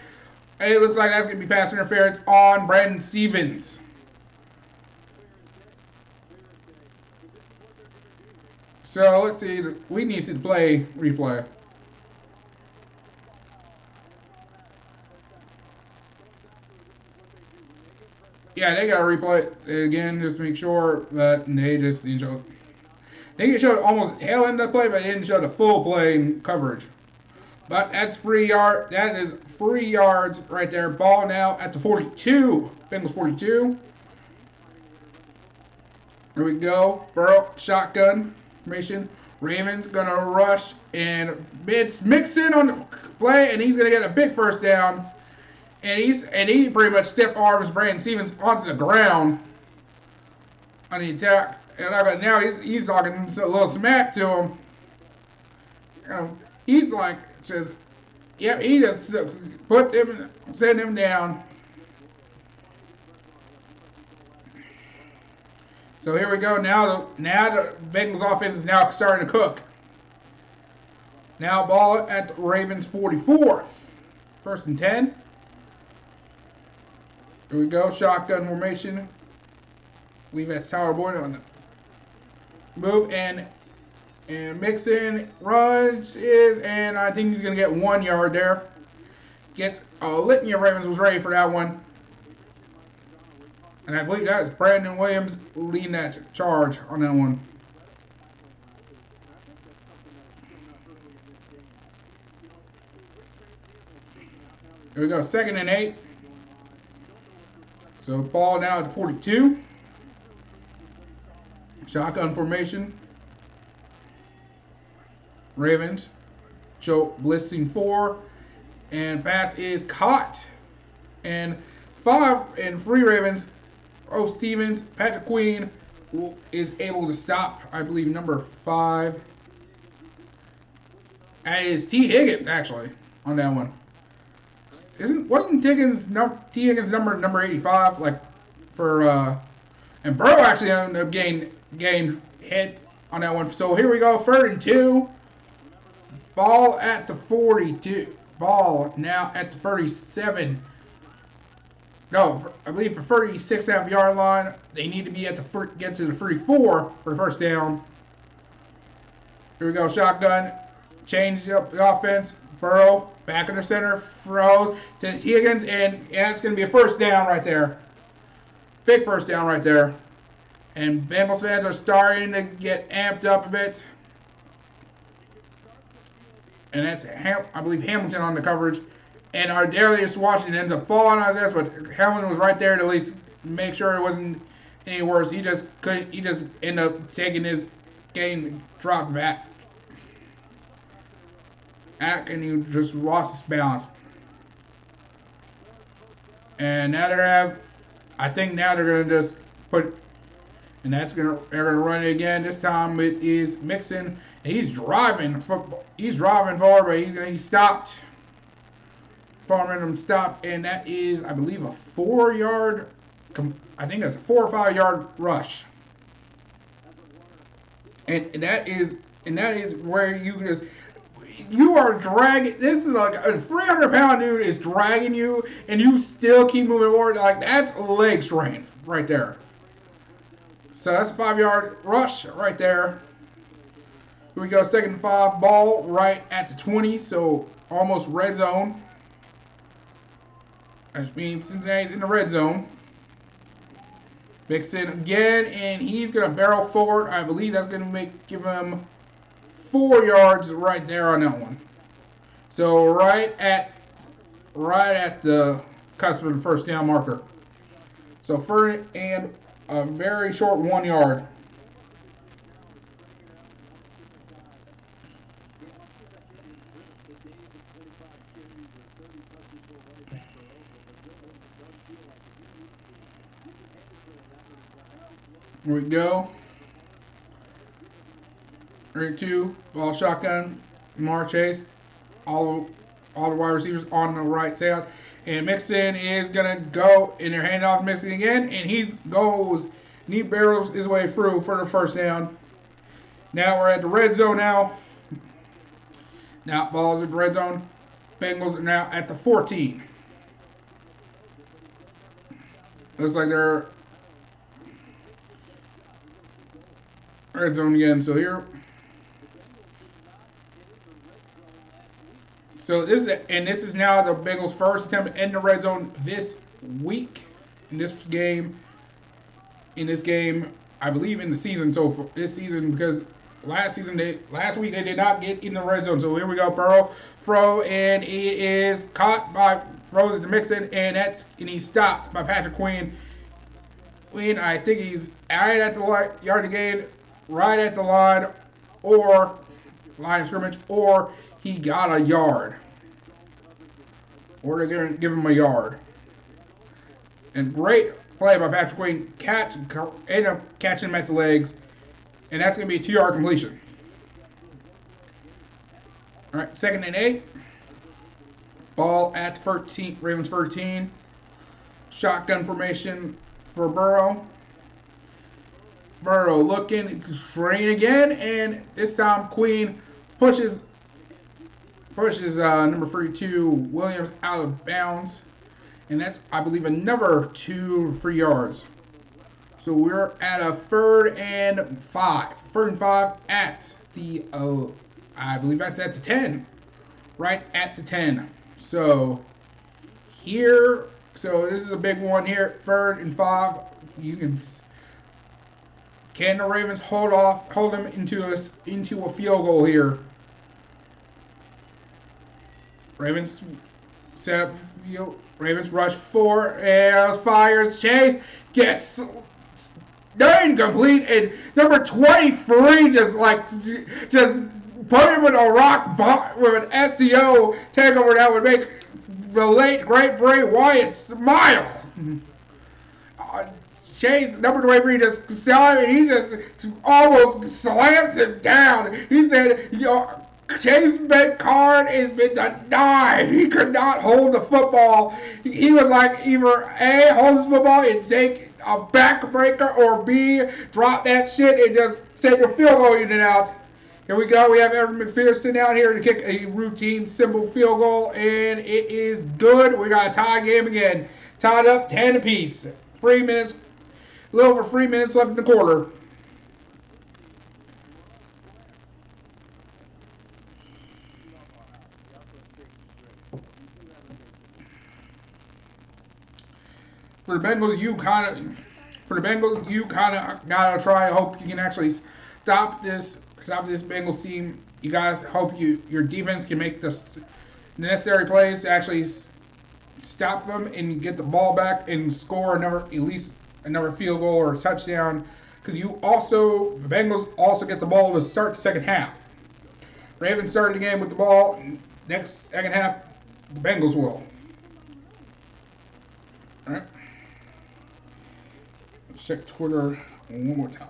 And it looks like that's going to be pass interference on Brandon Stevens. So let's see. We need to see the play replay. Yeah, they got to replay it again just to make sure that they just didn't show. They can show almost the tail end of the play, but they didn't show the full play and coverage. But that's free yard. That is free yards right there. Ball now at the 42. Bengals 42. Here we go. Burrow shotgun formation. Ravens gonna rush and it's Mixon on the play, and he's gonna get a big first down. And he pretty much stiff arms Brandon Stevens onto the ground on the attack. And now he's talking a little smack to him. He's like just, yep, he just sent him down. So here we go. Now the Bengals offense is now starting to cook. Now ball at the Ravens 44. 1st and 10. Here we go. Shotgun formation. I believe that's Tyler Boyd on the move, and Mixon runs and I think he's gonna get 1 yard there. Gets a litany of Ravens was ready for that one. And I believe that was Brandon Williams leading that charge on that one. Here we go, 2nd and 8. So ball now at 42. Shotgun formation. Ravens show blitzing 4. And pass is caught. And 5 and 3 Ravens. Oh, Stevens, Patrick Queen is able to stop, I believe, number 5. And it's T. Higgins, actually, on that one. Wasn't T. Higgins number 85, like, for, and Burrow actually ended up getting hit on that one. So here we go, 3rd and 2. Ball at the 42. Ball now at the 37. No, I believe for 36.5 yard line. They need to be at the get to the 34 for the first down. Here we go, shotgun. Change up the offense. Burrow back in the center, throws to Higgins, and it's going to be a first down right there. Big first down right there. And Bengals fans are starting to get amped up a bit. And that's, I believe, Hamilton on the coverage. And our Darius Washington ends up falling on his ass, but Hamilton was right there to at least make sure it wasn't any worse. He just ended up taking his game dropped back. And he just lost his balance. And now I think now they're gonna just put, and they're gonna run it again. This time it is Mixon, and he's driving football. He's driving forward, but he stopped. Farman stopped, and that is, I believe, a 4 yard. I think that's a 4 or 5 yard rush. And that is where you just. you are dragging. This is like a 300-pound dude is dragging you, and you still keep moving forward. Like that's leg strength right there. So that's a 5-yard rush right there. Here we go, 2nd and 5, ball right at the 20, so almost red zone. That means Cincinnati's in the red zone. Mixon again, and he's going to barrel forward. I believe that's going to give him 4 yards right there on that one. So right at the cusp of the first down marker. So first and a very short 1 yard. Here we go. 3-2, ball shotgun, Jamar Chase, all the wide receivers on the right side. And Mixon is going to go in their handoff, Mixon again, and he barrels his way through for the first down. Now we're at the red zone now. Now ball's at the red zone. Bengals are now at the 14. Looks like they're red zone again. So here. So this is now the Bengals' first attempt in the red zone this week. In this game, I believe in the season. So for this season, because last week they did not get in the red zone. So here we go, Burrow throw, and it is caught by throws to Mixon, and he's stopped by Patrick Queen. I think he's right at the yard to gain, right at the line, or line of scrimmage, or he got a yard. Or they're going to give him a yard. And great play by Patrick Queen. End up catching him at the legs. And that's going to be a 2-yard completion. All right, 2nd and 8. Ball at 13, Ravens 13. Shotgun formation for Burrow. Burrow looking, straight again, and this time Queen pushes number 32 Williams out of bounds, and that's, I believe, another 2 free yards. So we're at a 3rd and 5. 3rd and 5 at the I believe that's at the 10, right at the 10. So this is a big one here. 3rd and 5. Can the Ravens hold them into a field goal here? Ravens set up field. Ravens rush 4. And fires. Chase gets incomplete, and number 23 just put him with a rock with an SEO takeover that would make the late great Bray Wyatt smile. Chase, number 23, just saw him, and he just almost slams him down. He said, Chase card has been denied. He could not hold the football. He was like, either A, hold this football and take a backbreaker, or B, drop that shit and just send your field goal unit out. Here we go. We have Evan McPherson out here to kick a routine, simple field goal, and it is good. We got a tie game again. Tied up 10 apiece. 3 minutes, a little over 3 minutes left in the quarter. For the Bengals, you kind of gotta try. I hope you can actually stop this Bengals team. You guys hope your defense can make the necessary plays to actually stop them and get the ball back and score at least another field goal or a touchdown. Because the Bengals also get the ball to start the second half. Ravens started the game with the ball. Next second half, the Bengals will. All right. Check Twitter one more time.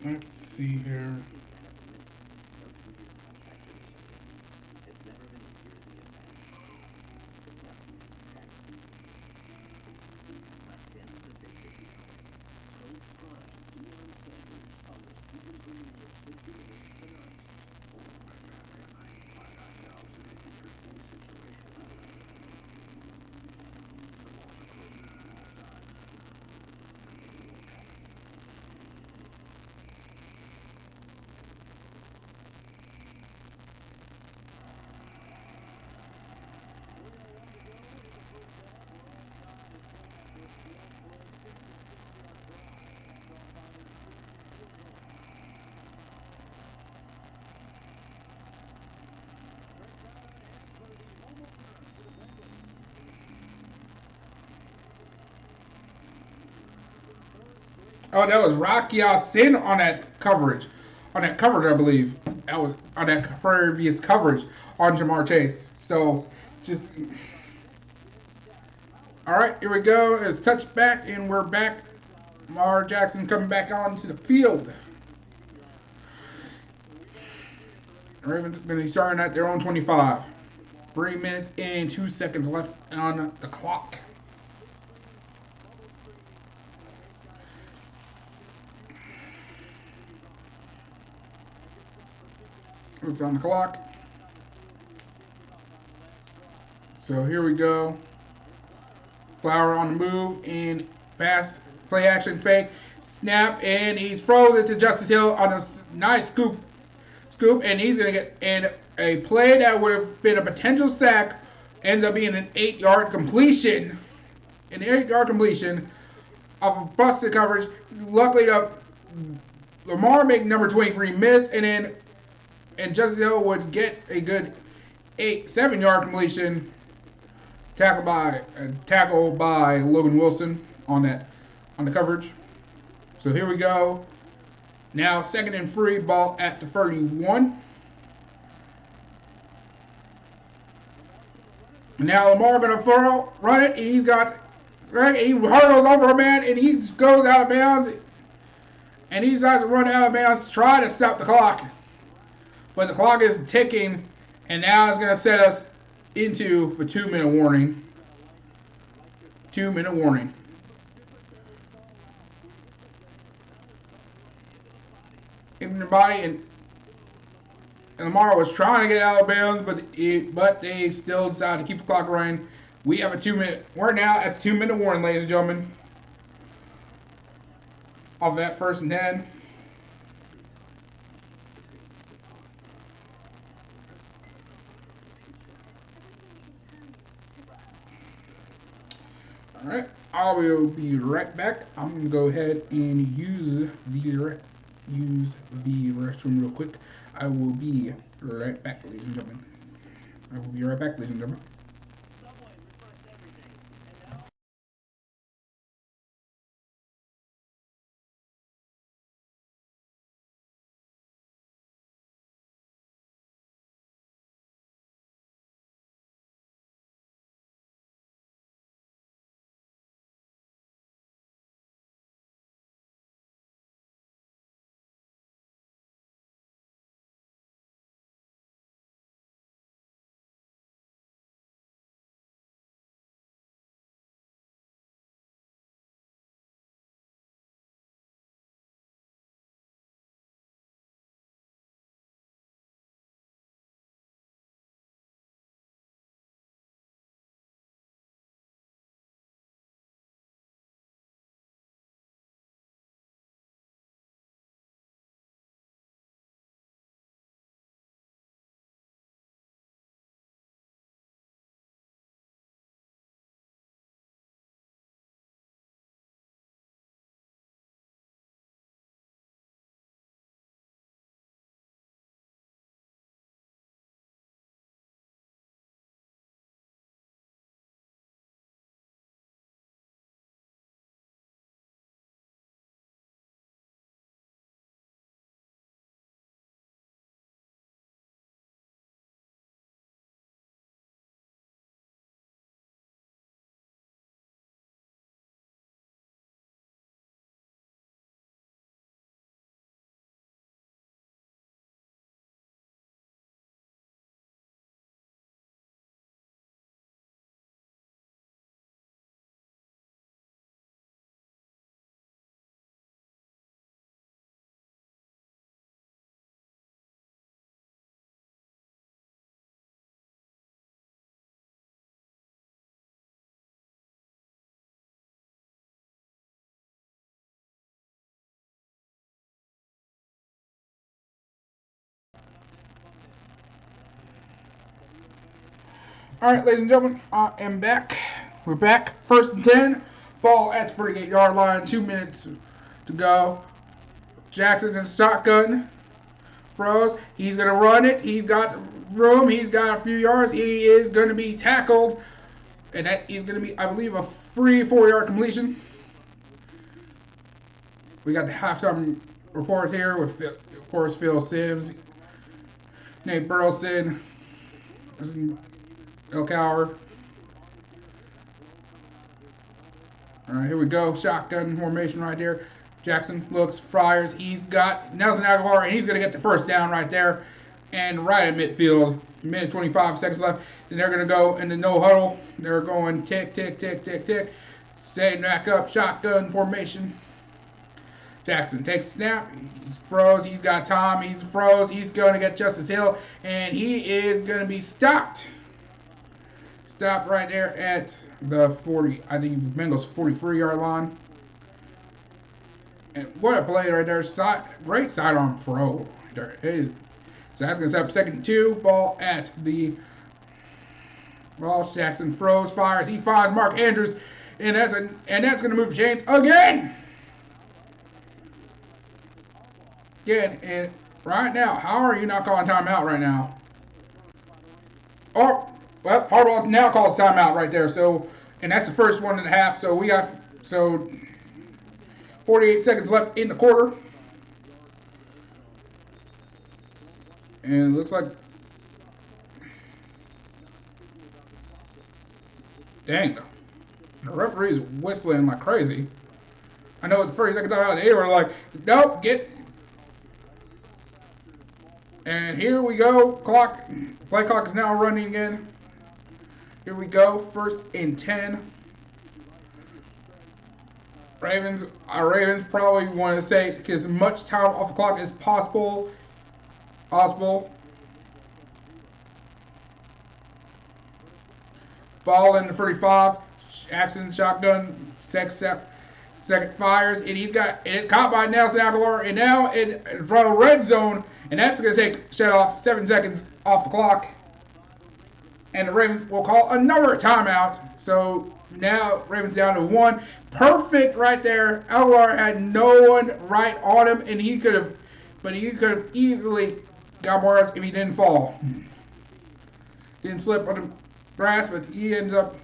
Let's see here. Oh, that was Rocky Sin on that coverage. On that coverage, I believe. That was on that previous coverage on Jamar Chase. So, just. All right, here we go. It's touched back, and we're back. Lamar Jackson coming back onto the field. The Ravens going to be starting at their own 25. 3 minutes and 2 seconds left on the clock. It's on the clock. So here we go. Flower on the move and pass, play action fake, snap, and he's frozen to Justice Hill on a nice scoop, and he's gonna get in a play that would have been a potential sack, ends up being an 8-yard completion, of a busted coverage. Luckily, Lamar make number 23 miss, and Justice Hill would get a good 7-yard completion. Tackle by Logan Wilson on the coverage. So here we go. Now second and free, ball at the 31. Now Lamar gonna run it. He's got right. He hurdles over a man and he goes out of bounds. And he decides to run out of bounds, try to stop the clock, but the clock is ticking, and now it's gonna set us into the 2-minute warning. 2-minute warning. In the body, and Lamar was trying to get out of bounds, but they still decided to keep the clock running. We have a 2-minute. We're now at 2-minute warning, ladies and gentlemen, of that 1st and 10. All right, I will be right back. I'm gonna go ahead and use the restroom real quick. I will be right back, ladies and gentlemen. I will be right back, ladies and gentlemen. All right, ladies and gentlemen, I am back. We're back. 1st and 10. Ball at the 48-yard line. 2 minutes to go. Jackson in shotgun. Throws. He's going to run it. He's got room. He's got a few yards. He is going to be tackled. And that is going to be, I believe, a free 4-yard completion. We got the halftime report here with, of course, Phil Simms, Nate Burleson, El Coward. All right, here we go. Shotgun formation right there. Jackson looks, fires. He's got Nelson Aguilar, and he's going to get the first down right there. And right at midfield, minute 25 seconds left. And they're going to go into no huddle. They're going tick, tick, tick, tick, tick. Setting back up, shotgun formation. Jackson takes a snap. He froze. He's got Tom. He's froze. He's going to get Justice Hill. And he is going to be stopped. Stopped right there at the 40, I think Bengals 43-yard line. And what a play right there. Great sidearm throw. There it is. So that's going to set up 2nd and 2. Ball at the Ross. Jackson throws, fires. He finds Mark Andrews. And that's going to move the chains again. Again. And right now, how are you not calling timeout right now? Oh, well, Harbaugh now calls timeout right there. So, and that's the first 1.5. So we got 48 seconds left in the quarter. And it looks like, dang, the referee's whistling like crazy. I know it's the 30-second timeout. They were like, nope, and here we go. Play clock is now running again. Here we go. 1st and 10. Ravens probably want to say as much time off the clock as possible. Ball in the 35. Jackson shotgun. Second fires, and it's caught by Nelson Aguilar, and now in front of red zone, and that's going to shut off 7 seconds off the clock. And the Ravens will call another timeout. So now Ravens down to 1. Perfect right there. Aguilar had no one right on him, and he could have easily got more yards if he didn't fall. Didn't slip on the grass, but he ends up.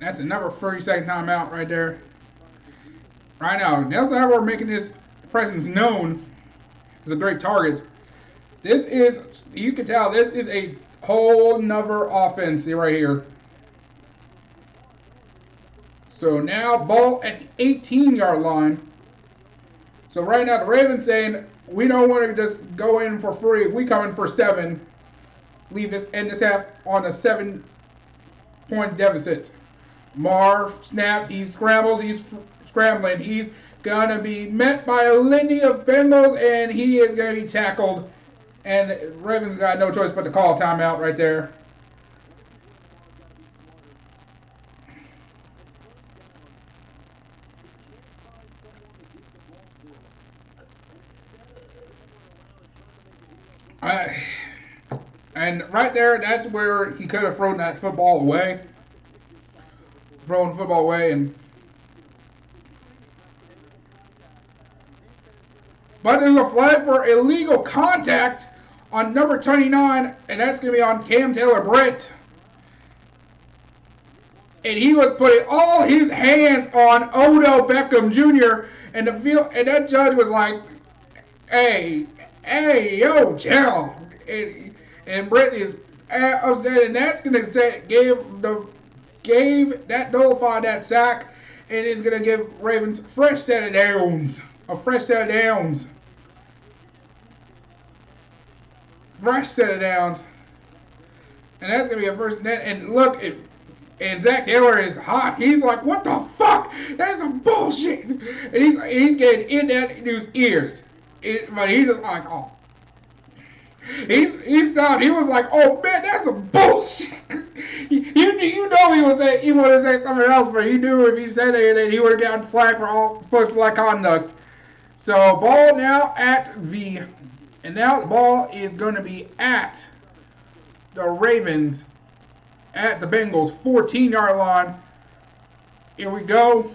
That's another 30-second timeout right there. Right now, Nelson Aguilar making his presence known as a great target. This is, you can tell, this is a whole nother offense right here. So now ball at the 18-yard line. So right now the Ravens saying, we don't want to just go in for free. We come in for 7. End this half on a 7-point deficit. Marv snaps, he scrambles, he's scrambling. He's going to be met by a litany of Bengals, and he is going to be tackled. And Ravens got no choice but to call timeout right there. And right there, that's where he could have thrown that football away. But there's a flag for illegal contact on number 29, and that's going to be on Cam Taylor-Britt. And he was putting all his hands on Odell Beckham Jr. and that judge was like, "Hey, yo, chill." And Britt is upset, and that's going to nullify that sack, and is going to give Ravens a fresh set of downs. And that's going to be a first net. And look, and Zach Taylor is hot. He's like, what the fuck? That's some bullshit. And he's getting in that dude's ears. But he's just like, oh. He stopped. He was like, oh man, that's some bullshit. You know he wanted to say something else, but he knew if he said anything, he would have gotten flagged for all sportsmanlike conduct. So ball now at the And now the ball is going to be at the Ravens, at the Bengals 14-yard line. Here we go.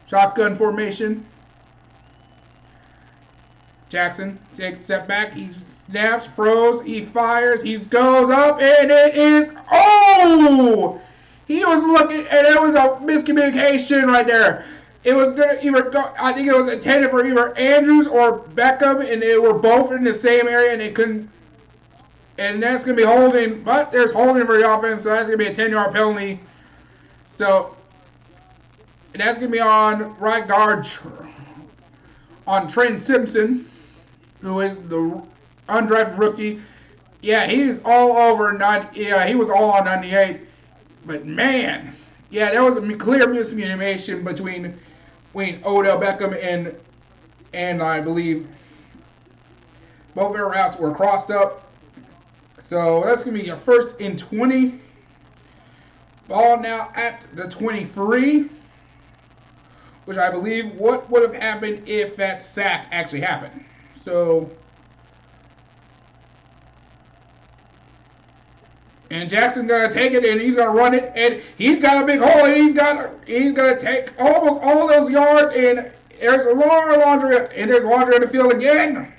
Shotgun formation. Jackson takes a step back. He snaps, throws, he fires, he goes up, and it is, oh! He was looking, and it was a miscommunication right there. It was going to either go, I think it was intended for either Andrews or Beckham, and they were both in the same area, and they couldn't, and that's going to be holding, but there's holding for the offense, so that's going to be a 10-yard penalty. So, and that's going to be on right guard, on Trent Simpson, who is the undrafted rookie. Yeah, he's all over 90. Yeah, he was all on 98. But man, yeah, there was a clear miscommunication between Odell Beckham and I believe both their routes were crossed up. So that's gonna be a 1st and 20. Ball now at the 23, which I believe what would have happened if that sack actually happened. So, and Jackson's gonna take it and he's gonna run it, and he's got a big hole, and he's gonna take almost all those yards, and there's a laundry, and there's laundry in the field again.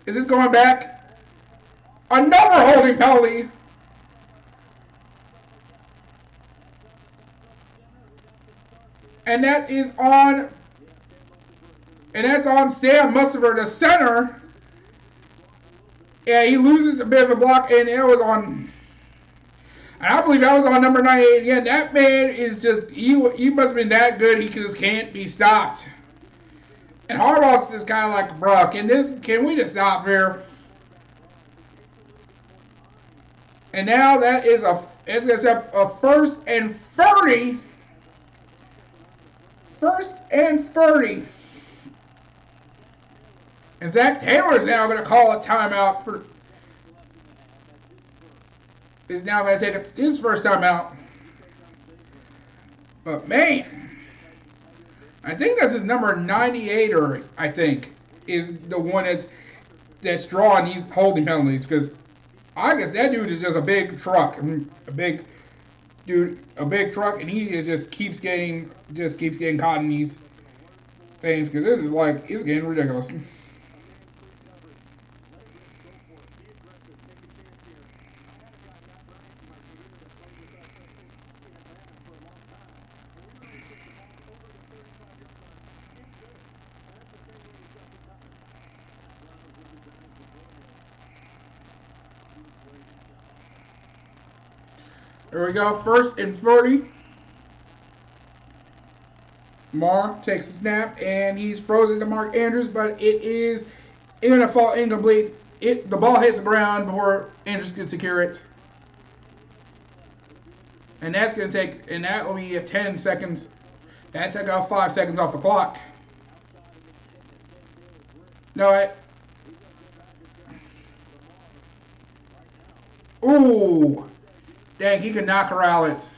Is this going back? Another holding penalty. And that is on, and that's on Sam Mustipher, the center. Yeah, he loses a bit of a block, and it was on, and I believe that was on number 98 again. That man is just, he must have been that good, he just can't be stopped. And Harbaugh's just kind of like, bro, can we just stop here? And now that is it's going to set a 1st and 30. 1st and 30. And Zach Taylor's now going to call a timeout for. Is now going to take his first timeout. But man, I think that's his number 98, or I think is the one that's drawing these holding penalties, because I guess that dude is just a big truck, a big truck, and he just keeps getting caught in these things, because this is like, it's getting ridiculous. There we go, 1st and 30. Mark takes a snap, and he's frozen to Mark Andrews, but it is going to fall incomplete. The ball hits the ground before Andrews can secure it. And that's going to take, and that will be 10 seconds. That took out 5 seconds off the clock. No, ooh. Dang, he could not corral it.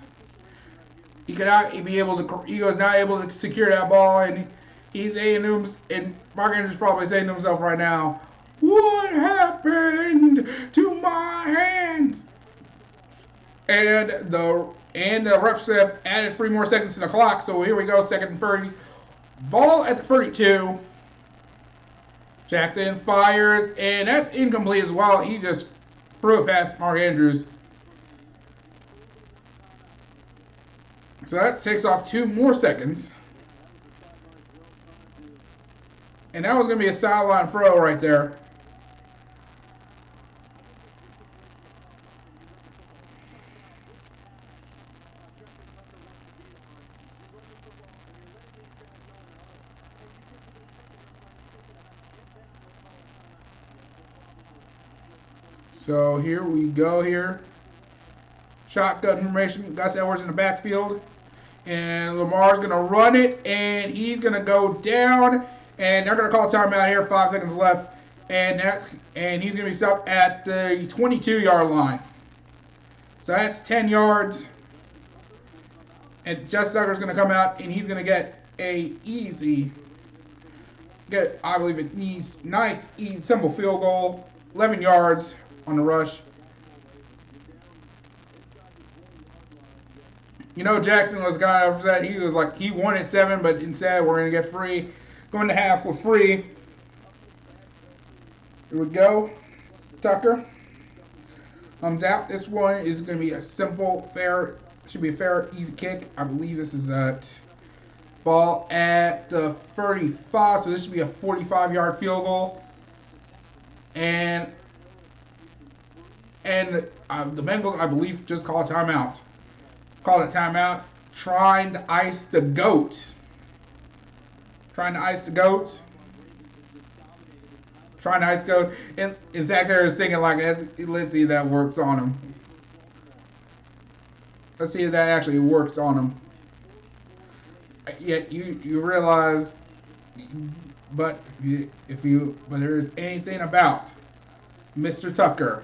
He was not able to secure that ball, and he's saying to himself, and Mark Andrews probably saying to himself right now, what happened to my hands? And the refs have added 3 more seconds to the clock, so here we go, 2nd and 30. Ball at the 32. Jackson fires, and that's incomplete as well. He just threw it past Mark Andrews. So that takes off 2 more seconds. And that was going to be a sideline throw right there. So here we go here. Shotgun formation. Gus Edwards in the backfield. And Lamar's going to run it. And he's going to go down. And they're going to call a timeout here. 5 seconds left. And he's going to be stopped at the 22-yard line. So that's 10 yards. And Jess Duggar's going to come out. And he's going to get a easy get, I believe it needs nice, easy, simple field goal, 11 yards on the rush. You know, Jackson was kind of upset. He was like, he wanted 7, but instead we're going to get free. Going to half for free. Here we go. Tucker comes out. This one is going to be a simple, fair, should be a fair, easy kick. I believe this is a ball at the 35, so this should be a 45-yard field goal. And the Bengals, I believe, just called a timeout. Called a timeout, trying to ice the GOAT. Trying to ice the GOAT. Trying to ice the GOAT. And Zach there is thinking, like, let's see if that works on him. Let's see if that actually works on him. Yet you realize, but if there is anything about Mr. Tucker,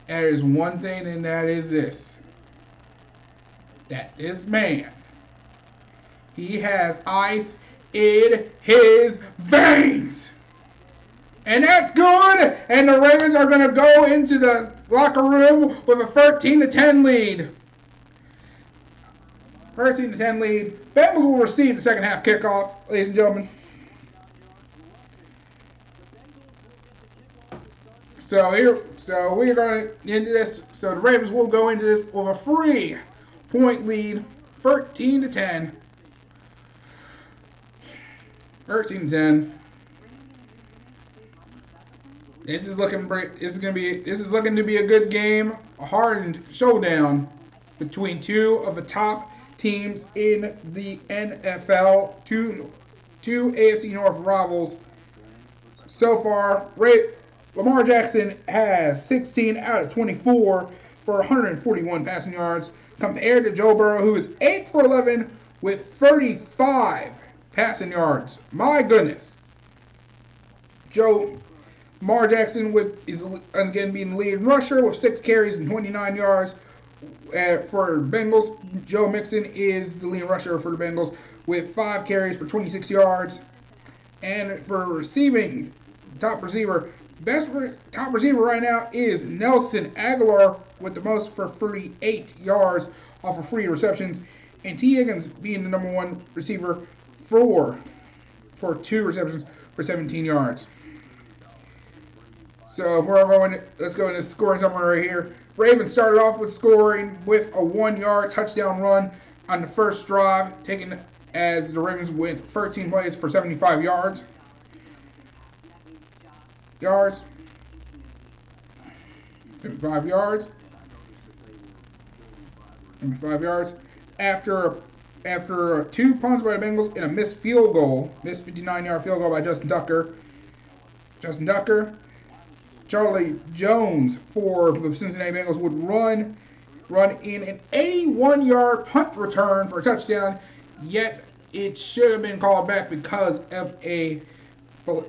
there is one thing, and that is this. That this man, he has ice in his veins. And that's good. And the Ravens are going to go into the locker room with a 13-10 lead. 13-10 lead. Bengals will receive the second half kickoff, ladies and gentlemen. So we're going to into this. So the Ravens will go into this with a 3-point lead, 13-10. 13-10. This is looking to be a good game, a hardened showdown between two of the top teams in the NFL, two AFC North rivals. So far, Lamar Jackson has 16 out of 24 for 141 passing yards, compared to Joe Burrow, who is 8 for 11 with 35 passing yards. My goodness. Lamar Jackson is going to be in the lead rusher with 6 carries and 29 yards. For Bengals, Joe Mixon is the lead rusher for the Bengals with 5 carries for 26 yards. And for receiving, top receiver right now is Nelson Aguilar with the most for 38 yards off of 3 receptions. And T. Higgins being the number 1 receiver for 2 receptions for 17 yards. So if we're going, let's go into scoring summary right here. Ravens started off with scoring with a 1-yard touchdown run on the first drive, taken as the Ravens went 13 plays for 75 yards. 75 yards. 75 yards. After 2 punts by the Bengals and a missed 59-yard field goal by Justin Tucker. Charlie Jones for the Cincinnati Bengals would run in an 81-yard punt return for a touchdown, yet it should have been called back because of a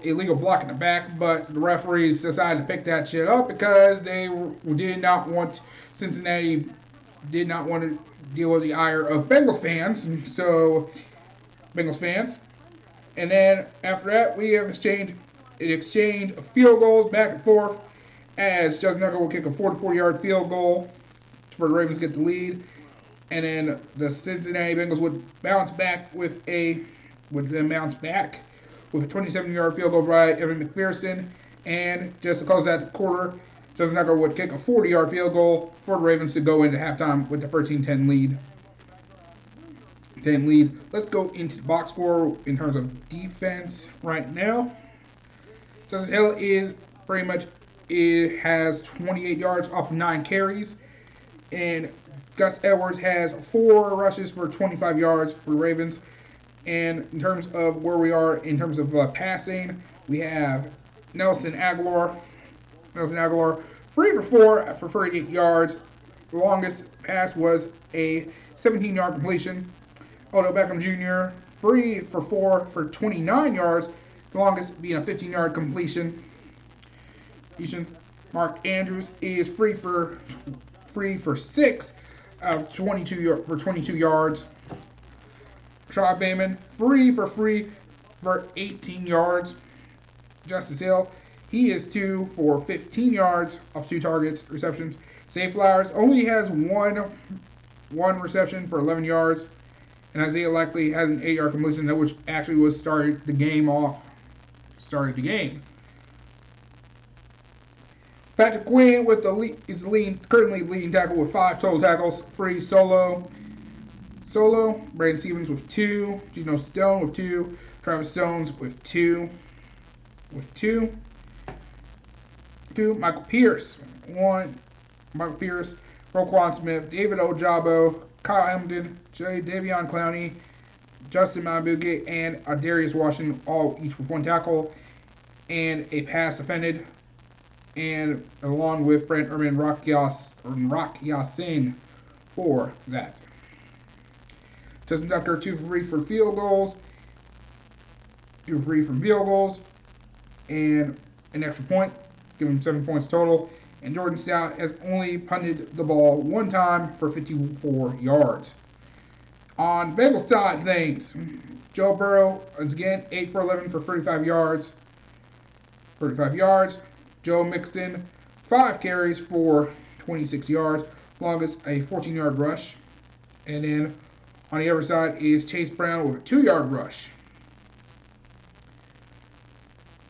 illegal block in the back, but the referees decided to pick that shit up because Cincinnati did not want to deal with the ire of Bengals fans. And then after that, we have exchanged of field goals back and forth as Justin Tucker will kick a 44-yard field goal for the Ravens to get the lead. And then the Cincinnati Bengals would bounce back with a 27-yard field goal by Evan McPherson. And just to close out the quarter, Justin Tucker would kick a 40-yard field goal for the Ravens to go into halftime with the 13-10 lead. Let's go into the box score in terms of defense right now. Justin Hill has 28 yards off of 9 carries. And Gus Edwards has 4 rushes for 25 yards for the Ravens. And in terms of where we are in terms of passing, we have Nelson Aguilar, 3 for 4 for 38 yards. The longest pass was a 17-yard completion. Odell Beckham Jr., 3 for 4 for 29 yards. The longest being a 15-yard completion. Mark Andrews is free for 6 out of 22 yards. Rashad Bateman, 3 for for 18 yards. Justice Hill, he is 2 for 15 yards off 2 targets, receptions. Zay Flowers only has one reception for 11 yards. And Isaiah Likely has an 8-yard completion, which actually was started the game. Patrick Quinn with is currently leading tackle with 5 total tackles. Free solo. Brandon Stevens with 2. Geno Stone with 2. Travis Stones with 2. Michael Pierce 1. Michael Pierce, Roquan Smith, David Ojabo, Kyle Hamilton, Davion Clowney, Justin Mabuke, and Darius Washington, all each with 1 tackle and a pass defended, and along with Brent Urban Rock Yassin for that. Justin Tucker 2 for 3 for field goals, 2 for 3 from field goals, and an extra point, giving him 7 points total. And Jordan Stout has only punted the ball 1 time for 54 yards. On Bengals side of things, Joe Burrow, once again, 8 for 11 for 35 yards. Joe Mixon, 5 carries for 26 yards, longest a 14-yard rush. And then on the other side is Chase Brown with a 2-yard rush.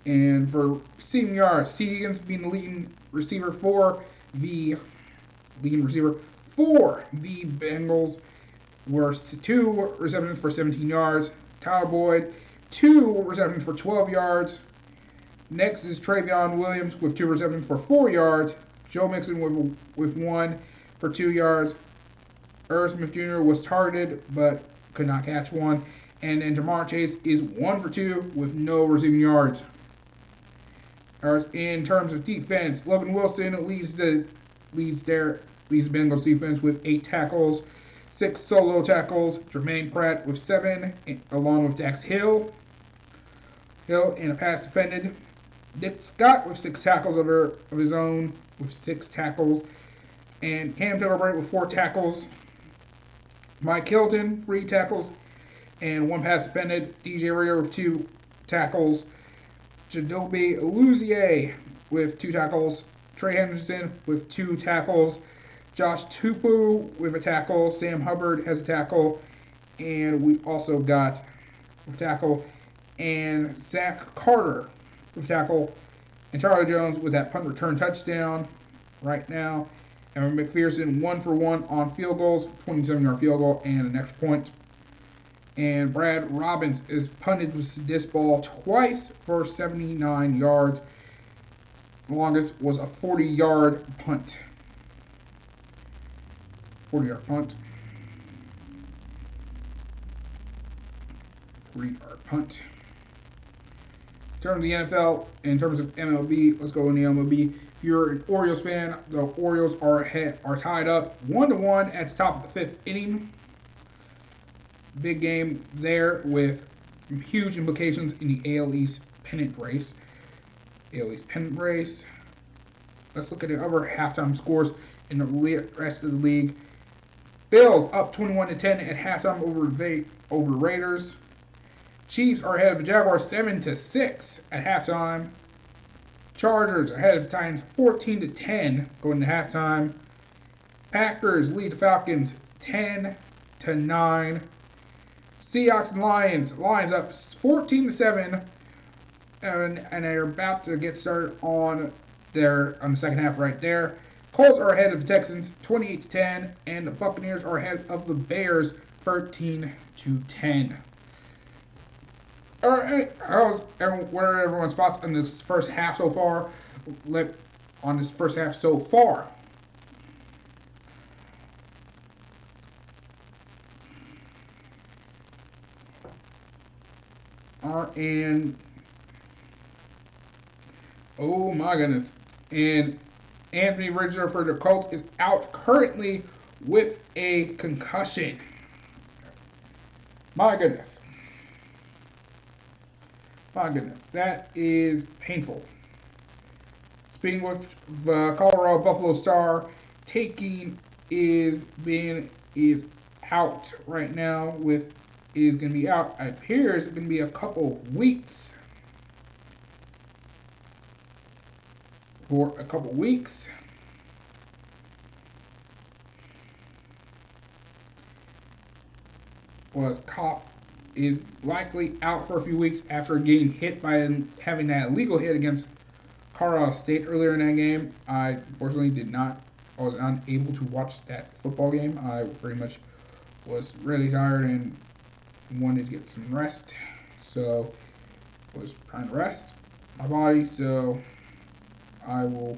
And for receiving yards, T. Higgins being the leading receiver for the Bengals, were 2 receptions for 17 yards. Tyler Boyd, 2 receptions for 12 yards. Next is Travion Williams with 2 receptions for 4 yards. Joe Mixon with 1 for 2 yards. Irv Smith Jr. was targeted but could not catch one. And then Jamar Chase is 1 for 2 with no receiving yards. In terms of defense, Logan Wilson leads the Bengals defense with 8 tackles, 6 solo tackles. Jermaine Pratt with 7, along with Dax Hill in a pass defended. Nick Scott with 6 tackles of his own, with 6 tackles, and Cam Taylor-Bright with 4 tackles. Mike Hilton 3 tackles and 1 pass defended. DJ Reader with 2 tackles. Jadobe Luzier with 2 tackles. Trey Henderson with 2 tackles. Josh Tupu with a tackle. Sam Hubbard has a tackle. And we also got a tackle. And Zach Carter with a tackle. And Charlie Jones with that punt return touchdown right now. And McPherson 1 for 1 on field goals. 27-yard field goal and an extra point. And Brad Robbins is punted this ball twice for 79 yards. The longest was a 40-yard punt. 40-yard punt. 40-yard punt. In terms of the NFL, in terms of MLB, let's go in the MLB. If you're an Orioles fan, the Orioles are tied up 1-1 at the top of the 5th inning. Big game there with huge implications in the AL East pennant race. Let's look at the other halftime scores in the rest of the league. Bills up 21-10 at halftime over Raiders. Chiefs are ahead of the Jaguars 7-6 at halftime. Chargers ahead of the Titans 14-10 going to halftime. Packers lead the Falcons 10-9. Seahawks and Lions. Lions up 14-7, and they're about to get started on the second half right there. Colts are ahead of the Texans 28-10, and the Buccaneers are ahead of the Bears 13-10. All right, what are everyone's thoughts on this first half so far? And oh my goodness. And Anthony Ridger for the Colts is out currently with a concussion. My goodness. That is painful. Speaking with the Colorado Buffalo Star, is out right now with is going to be out. It appears it's going to be a couple of weeks. For a couple of weeks. Was Kopp is likely out for a few weeks after getting hit by having that illegal hit against Colorado State earlier in that game. I unfortunately did not. I was unable to watch that football game. I pretty much was really tired and wanted to get some rest. So was trying to rest my body. So I will.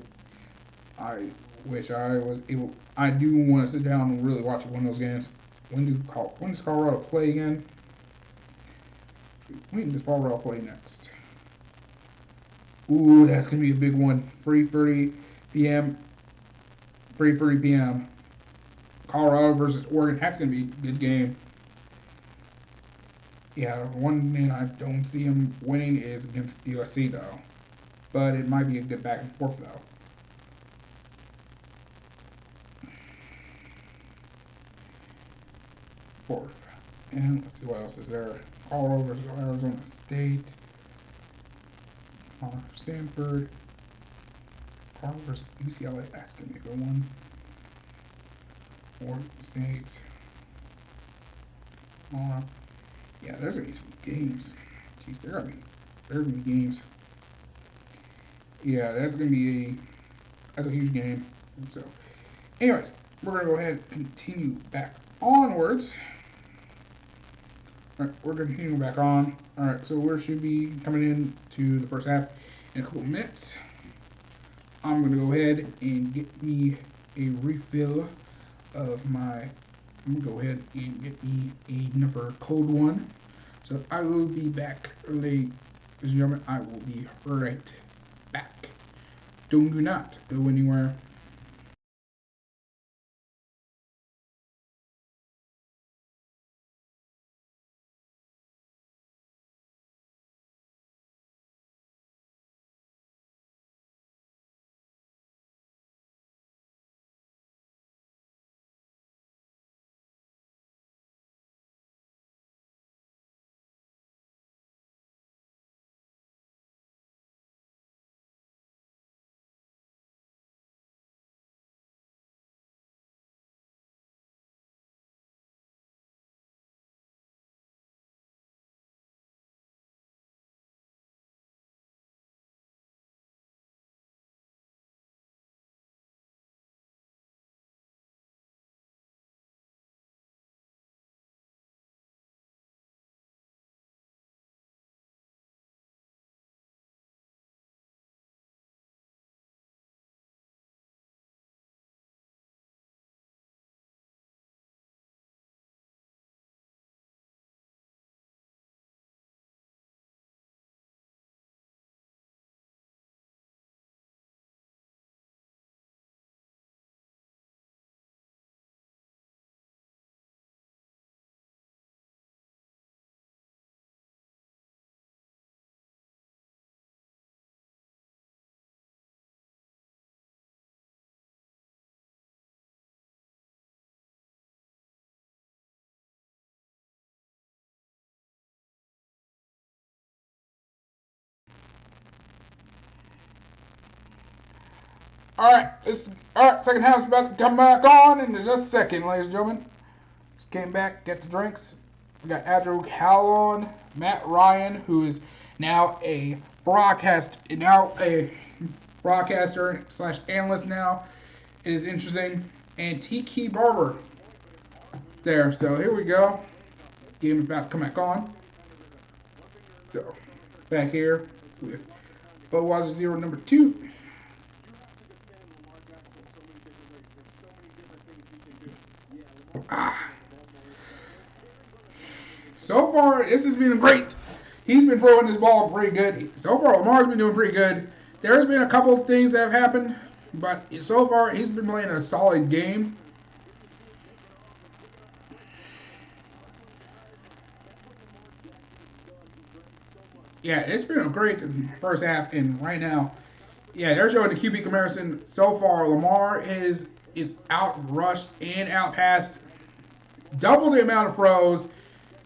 I wish I was able. I do want to sit down and really watch one of those games. When does Colorado play again? When does Colorado play next? Ooh, that's gonna be a big one. 3:30 p.m. 3:30 p.m. Colorado versus Oregon. That's gonna be a good game. Yeah, one thing I don't see them winning is against USC though, but it might be a good back and forth though. Fourth, and let's see what else is there. Colorado versus Arizona State. Stanford. Colorado versus UCLA. That's gonna be a good one. Oregon State. Yeah, there's gonna be some games. Jeez, there's gonna be games. Yeah, that's a huge game. So, anyways, we're gonna go ahead and continue back onwards. All right, we're gonna continue back on. All right, so we should be coming in to the first half in a couple of minutes. I'm gonna go ahead and get me a refill of my. I'm gonna go ahead and get me another cold one. So I will be back, ladies and gentlemen. I will be right back. Do not go anywhere. All right. Second half's about to come back on in just a second, ladies and gentlemen. Just came back, get the drinks. We got Andrew Callon, Matt Ryan, who is now a broadcaster slash analyst now. It is interesting. And Tiki Barber there. So here we go. Game about to come back on. So back here with Budweiser Zero number 2. Ah. So far, this has been great. He's been throwing this ball pretty good. So far, Lamar's been doing pretty good. There's been a couple of things that have happened, but so far, he's been playing a solid game. Yeah, it's been a great first half, and right now, yeah, they're showing the QB comparison. So far, Lamar is out rushed and out passed double the amount of throws.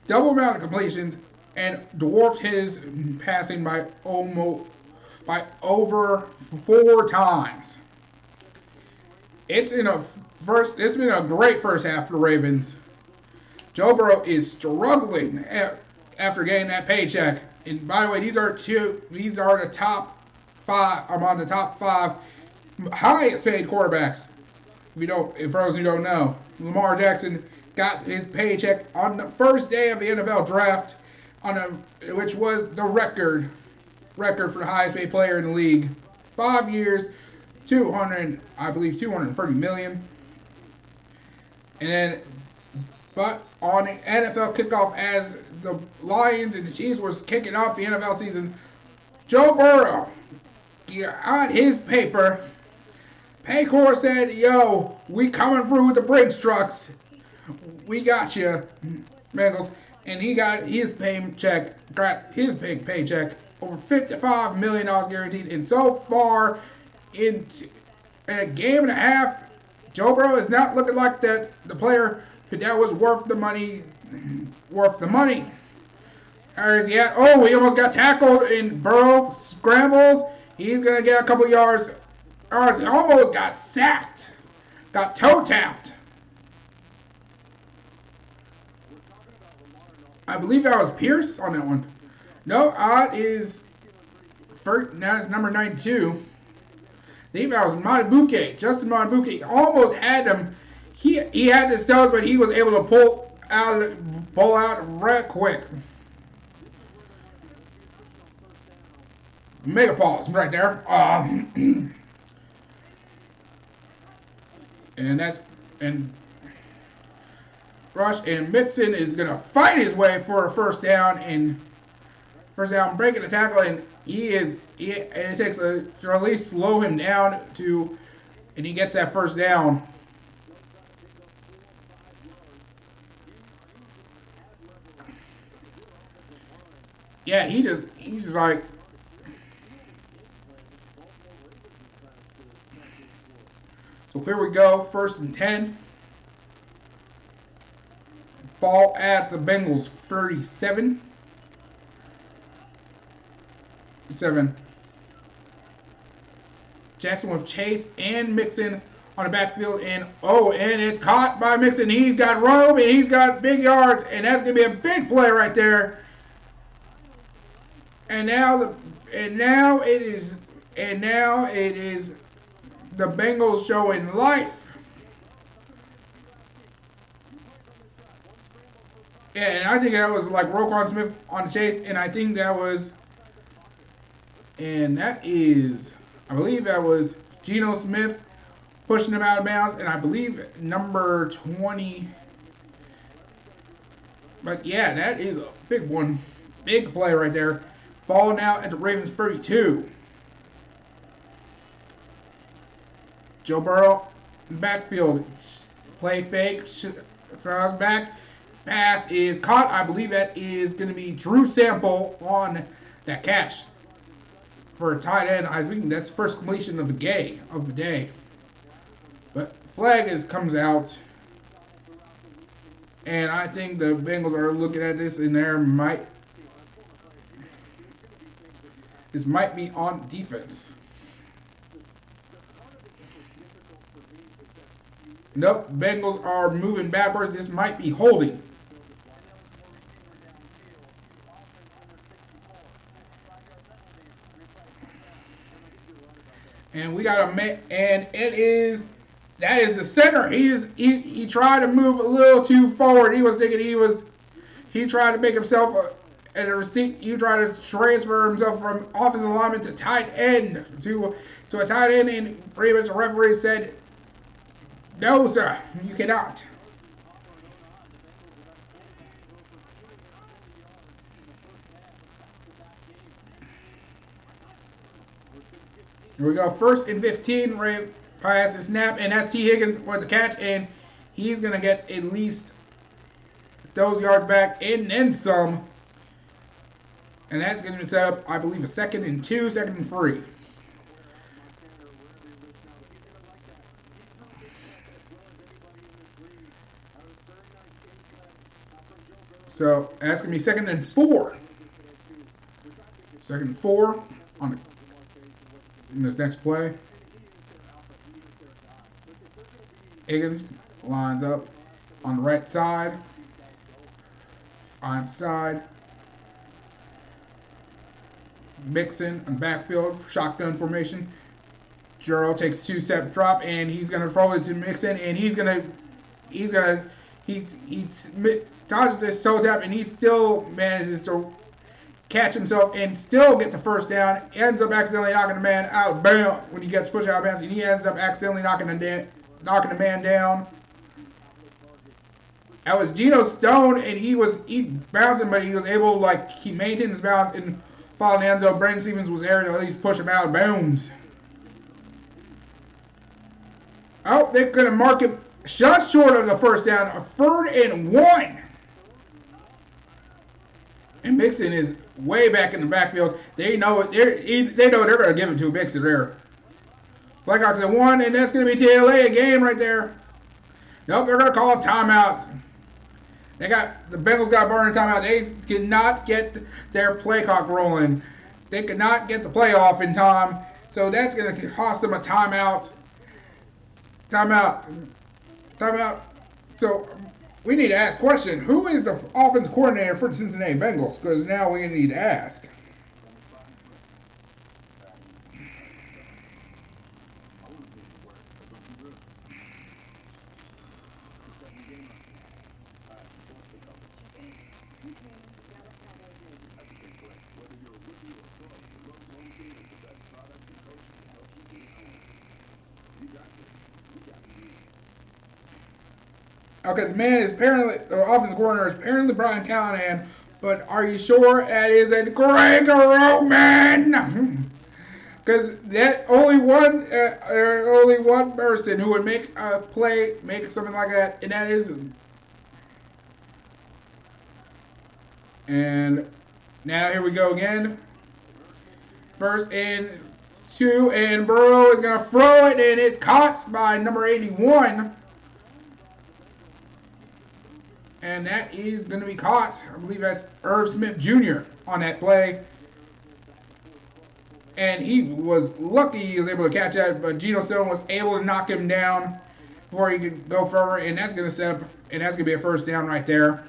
double amount of completions and dwarfed his passing by over 4 times. It's been a great first half for the Ravens. Joe Burrow is struggling after getting that paycheck. And by the way, these are the top five, among the top five highest paid quarterbacks. For those who don't know, Lamar Jackson got his paycheck on the first day of the NFL draft, which was the record for the highest paid player in the league. 5 years, 230 million. And then, but on the NFL kickoff, as the Lions and the Chiefs was kicking off the NFL season, Joe Burrow got his paper. Paycor said, "Yo, we coming through with the Brinks trucks. We got you, Bengals." And he got his paycheck, big paycheck, over $55 million guaranteed. And so far, in a game and a half, Joe Burrow is not looking like the player that was worth the money. Where is he at? Oh, he almost got tackled, and Burrow scrambles. He's going to get a couple yards. He almost got sacked. Got toe tapped. I believe that was Pierce on that one. No, is now it's number 92. I think that was Matabuke. Justin Matabuke almost had him. He had the stealth, but he was able to pull out right quick. Mega pause right there. And Rush and Mixon is gonna fight his way for a first down, breaking the tackle, and it takes to at least slow him down and he gets that first down. Yeah, he's just like. So here we go, 1st and 10. Ball at the Bengals 37. Jackson with Chase and Mixon on the backfield, and it's caught by Mixon. He's got room and he's got big yards, and that's gonna be a big play right there. And now it is the Bengals showing life. Yeah, and I think that was like Roquan Smith on the chase, and I believe that was Geno Smith pushing him out of bounds, and I believe number 20. But yeah, that is a big one. Big play right there. Ball now at the Ravens 32. Joe Burrow, backfield. Play fake. Throws back. Pass is caught. I believe that is going to be Drew Sample on that catch for a tight end. I think that's first completion of the day. But flag comes out. And I think the Bengals are looking at this, and this might be on defense. Nope, Bengals are moving backwards. This might be holding. And that is the center. He tried to move a little too forward. He was thinking he tried to make himself a receipt. He tried to transfer himself from offensive lineman to tight end to a tight end, and pretty much the referee said, "No, sir, you cannot." Here we go. 1st and 15. Ray pass and snap, and that's T. Higgins with the catch, and he's gonna get at least those yards back and then some. And that's gonna be set up, I believe, a 2nd and 2, 2nd and 3. So that's going to be 2nd and 4. 2nd and 4 in this next play. Higgins lines up on the right side. Onside. Mixon on the backfield, shotgun formation. Juro takes 2-step drop, and he's gonna throw it to Mixon, and he dodges this toe tap, and he still manages to catch himself and still get the first down. Ends up accidentally knocking the man out. Bam! When he gets pushed out of bounds, and he ends up accidentally knocking the man down. That was Geno Stone, and he bouncing, but he was able to he maintained his balance and followed the end zone. Brandon Stevens was there to at least push him out of bounds. Oh, they're going to mark it just short of the first down. A 3rd and 1. And Mixon is way back in the backfield. They know it. They know they're going to give it to Mixon there. Blackhawks at 1, and that's going to be TLA again right there. Nope, they're going to call a timeout. The Bengals got burned in timeout. They could not get their play clock rolling. They could not get the play off in time. So that's going to cost them a timeout. Timeout. So we need to ask a question. Who is the offense coordinator for the Cincinnati Bengals? Because now we need to ask. Okay, the offensive coordinator is apparently Brian Callahan, but are you sure that isn't Greg Roman? Because that only one person who would make a play, make something like that, and that is. And now here we go again. 1st and 2, and Burrow is going to throw it, and it's caught by number 81. And that is going to be caught. I believe that's Irv Smith Jr. on that play. And he was lucky he was able to catch that, but Geno Stone was able to knock him down before he could go further, and that's going to be a first down right there.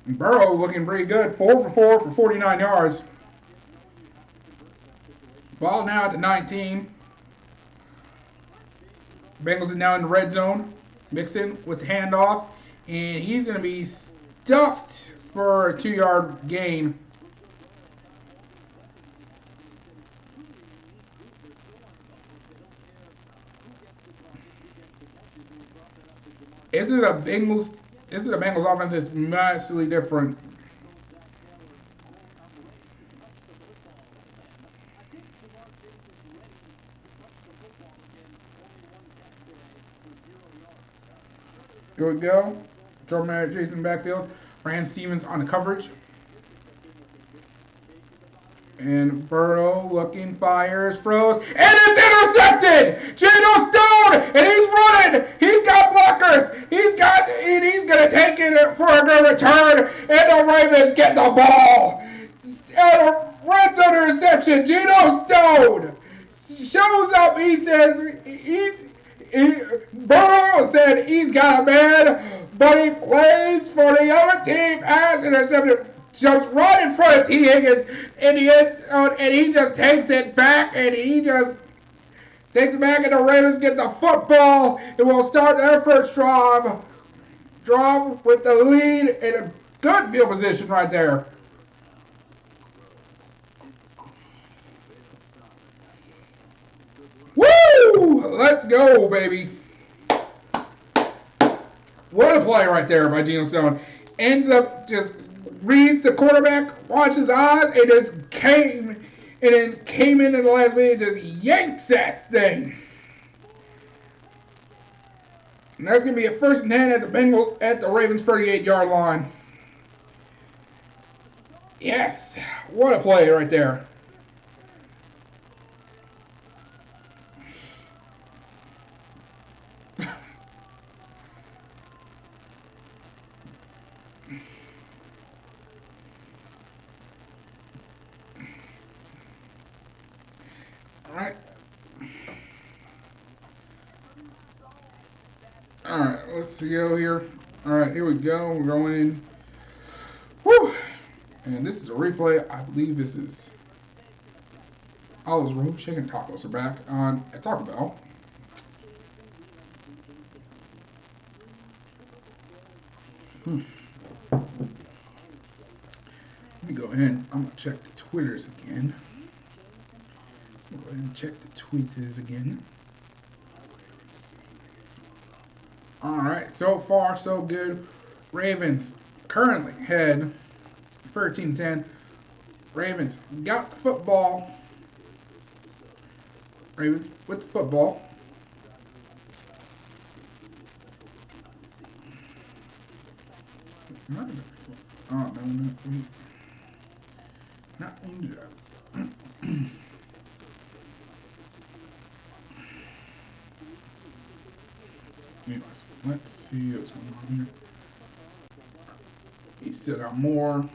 And Burrow looking pretty good, 4 for 4 for 49 yards. Ball now at the 19. Bengals are now in the red zone. Mixon with the handoff. And he's going to be stuffed for a 2-yard gain. This is a Bengals offense that's massively different. Here we go. Jordan Jason in the backfield. Brandon Stevens on the coverage. And Burrow looking, fires, throws, and it's intercepted! Geno Stone! And he's running! He's got blockers! He's gonna take it for a good return, and the Ravens get the ball! And a red zone interception, Geno Stone shows up, he says, Burrow said he's got a man, but he plays for the other team as intercepted. Jumps right in front of T. Higgins in the end zone, and he just takes it back, and and the Ravens get the football, and will start their first drive with the lead in a good field position right there. Woo! Let's go, baby. What a play right there by Geno Stone. Ends up just reads the quarterback, watches his eyes, and just came in the last minute and just yanks that thing. And that's gonna be a 1st and 10 at the Ravens 38-yard line. Yes, what a play right there. All right. All right. Let's see go here. All right. Here we go. We're going in. Whew. And this is a replay. I believe this is. All those room chicken tacos are back on at Taco Bell. Let me go ahead. I'm gonna check the Twitters again. Go ahead and check the tweets again. All right, so far so good. Ravens currently head 13-10. Ravens got the football. Ravens with the football. Oh, no, not injured. Anyways, let's see what's going on here. He still got more.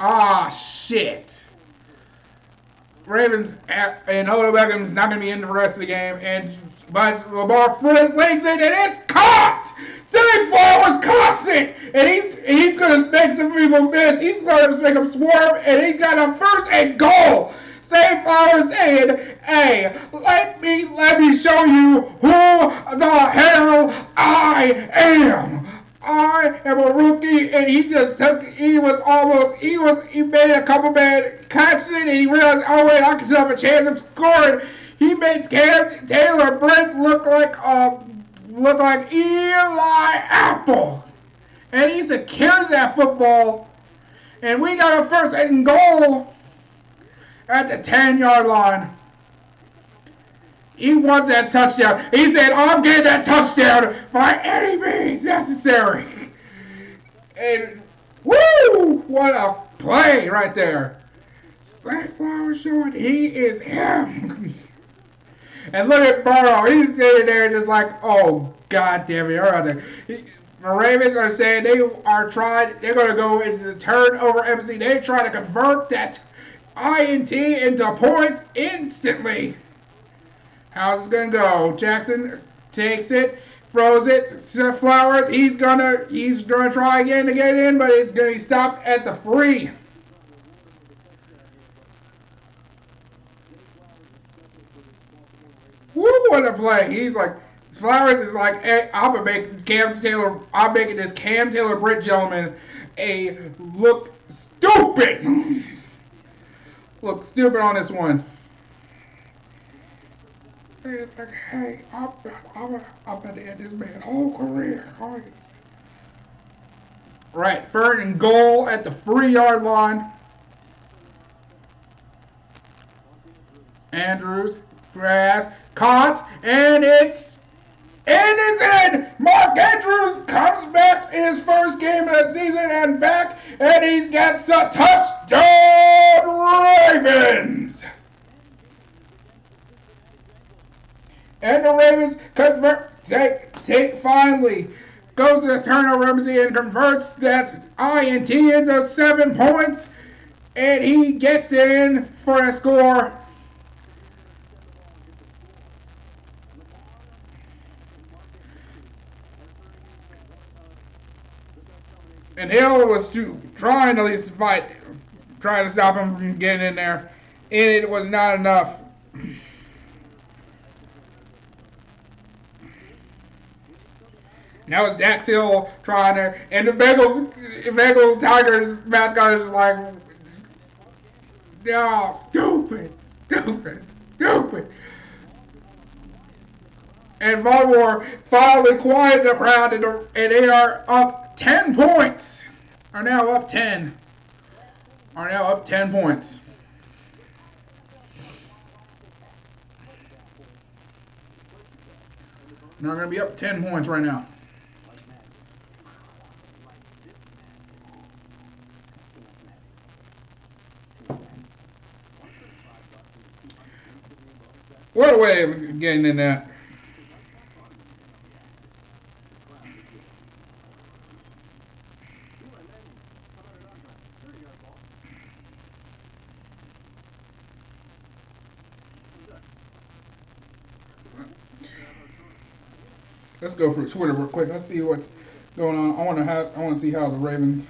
Ah, shit. Ravens and Odell Beckham's not going to be in the rest of the game, but Lamar Fritz lays it, and it's caught! Zay Flowers caught it! And he's going to make some people miss. He's going to make them swerve, and he's got a first and goal! Zay Flowers saying, hey, let me show you who the hell I am! I am a rookie, and he made a couple bad catches, and he realized, oh wait, I can still have a chance of scoring. He made Taylor Britt look like Eli Apple, and he secures that football, and we got a first and goal at the 10-yard line. He wants that touchdown. He said, I'm getting that touchdown by any means necessary. And, woo! What a play right there. Sunflower showing he is him. And look at Burrow. He's sitting there just like, oh, God damn it. The Ravens are saying they're going to go into the turnover embassy. They try to convert that INT into points instantly. How's this gonna go? Jackson takes it, throws it. Flowers, he's gonna try again to get in, but it's gonna be stopped at the 3. Woo! What a play! He's like, Flowers is like, hey, I'm making this Cam Taylor Britt gentleman look stupid. Look stupid on this one. Hey, I'm about to end this man's whole career. Right, third and goal at the 3-yard line. Andrews, grass, caught, and it's in! Mark Andrews comes back in his first game of the season and he's got a touchdown, Ravens! And the Ravens finally goes to the turnover embassy and converts that INT into 7 points. And he gets it in for a score. And Hill was trying to at least trying to stop him from getting in there. And it was not enough. Now it's Dax Hill trying to, and the Bengals Tigers mascot is just like, oh, stupid. And Baltimore finally quieted the crowd, and they are up 10 points. Are now up 10. are now up 10 points. Now going to be up 10 points right now. What a way of getting in that. Let's go for Twitter real quick. Let's see what's going on. I want to see how the Ravens,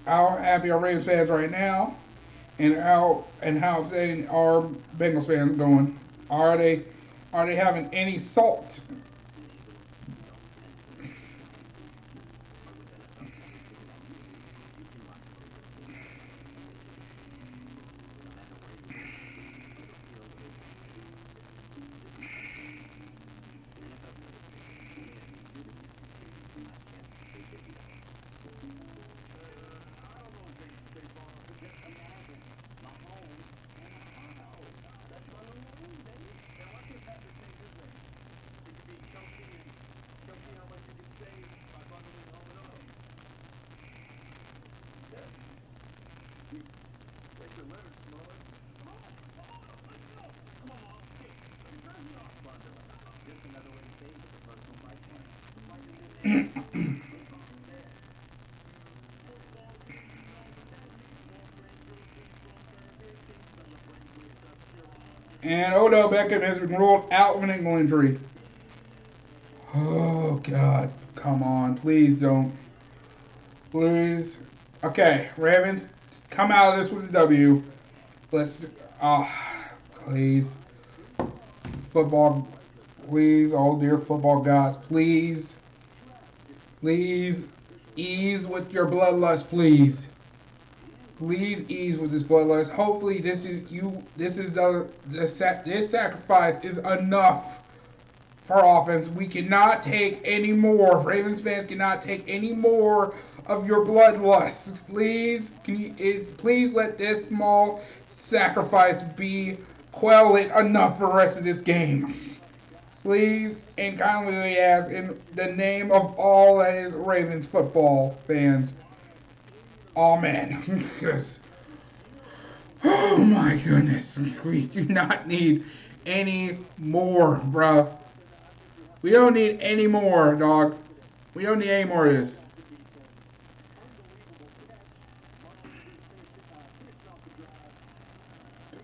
how happy our Ravens fans right now, and how upsetting our Bengals fans going. Are they having any salt? And Odell Beckham has been ruled out with an ankle injury. Oh God, come on, please don't, please. Okay, Ravens, just come out of this with a W. Let's, please, football, please, oh dear football gods, please, please, ease with your bloodlust, please. Please ease with this bloodlust. Hopefully, this is you. This is this sacrifice is enough for offense. We cannot take any more. Ravens fans cannot take any more of your bloodlust. Please, please let this small sacrifice be quell it enough for the rest of this game. Please, and kindly ask in the name of all that is Ravens football fans. Amen. Yes. Oh my goodness. We do not need any more, bro. We don't need any more, dog. We don't need any more of this.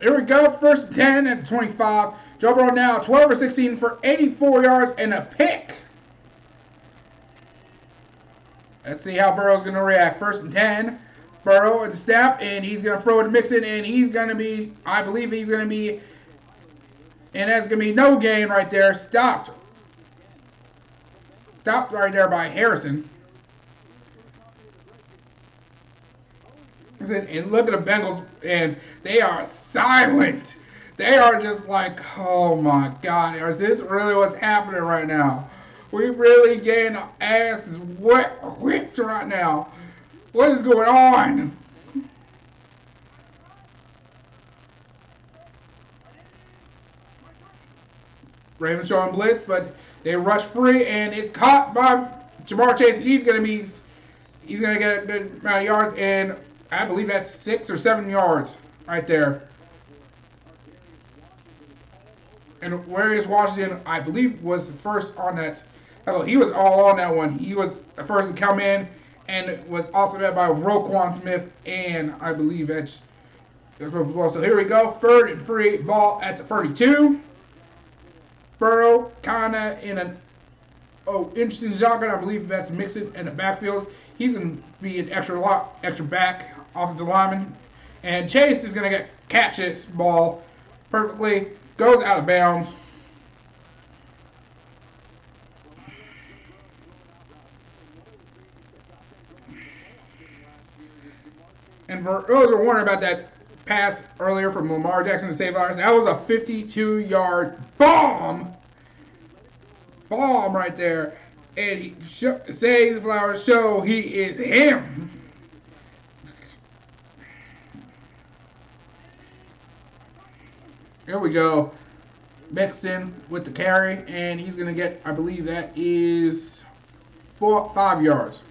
Here we go. First and 10 at the 25. Joe Burrow now 12 or 16 for 84 yards and a pick. Let's see how Burrow's going to react. First and 10. Burrow at the snap, and he's going to throw it to Mixon, and he's going to be, I believe he's going to be, and that's going to be no gain right there. Stopped. Stopped right there by Harrison. And look at the Bengals fans. They are silent. They are just like, oh my God, is this really what's happening right now? We really getting our asses whipped right now. What is going on? Ravens showing blitz, but they rush free, and it's caught by Jamar Chase. He's gonna get a good amount of yards, and I believe that's 6 or 7 yards right there. And Warius Washington, I believe, was first on that. He was all on that one. He was the first to come in, and was also met by Roquan Smith, and I believe that's well. So here we go, third and free, ball at the 32. Burrow kind of in an interesting shotgun. I believe that's Mixon in the backfield. He's going to be an extra back offensive lineman, and Chase is going to catch this ball perfectly, goes out of bounds. And for those who are wondering about that pass earlier from Lamar Jackson to save ours, that was a 52-yard bomb right there. And he Save the Flowers show he is him. Here we go. Mixon with the carry, and he's going to get, I believe that is 5 yards.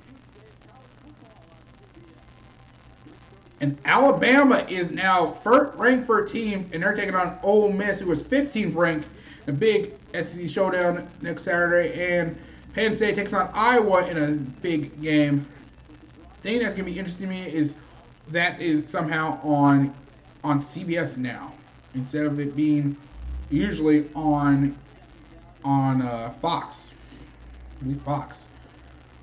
And Alabama is now ranked 13, and they're taking on Ole Miss, who was 15th ranked. A big SEC showdown next Saturday, and Penn State takes on Iowa in a big game. The thing that's going to be interesting to me is that is somehow on CBS now, instead of it being usually on Fox. I believe Fox.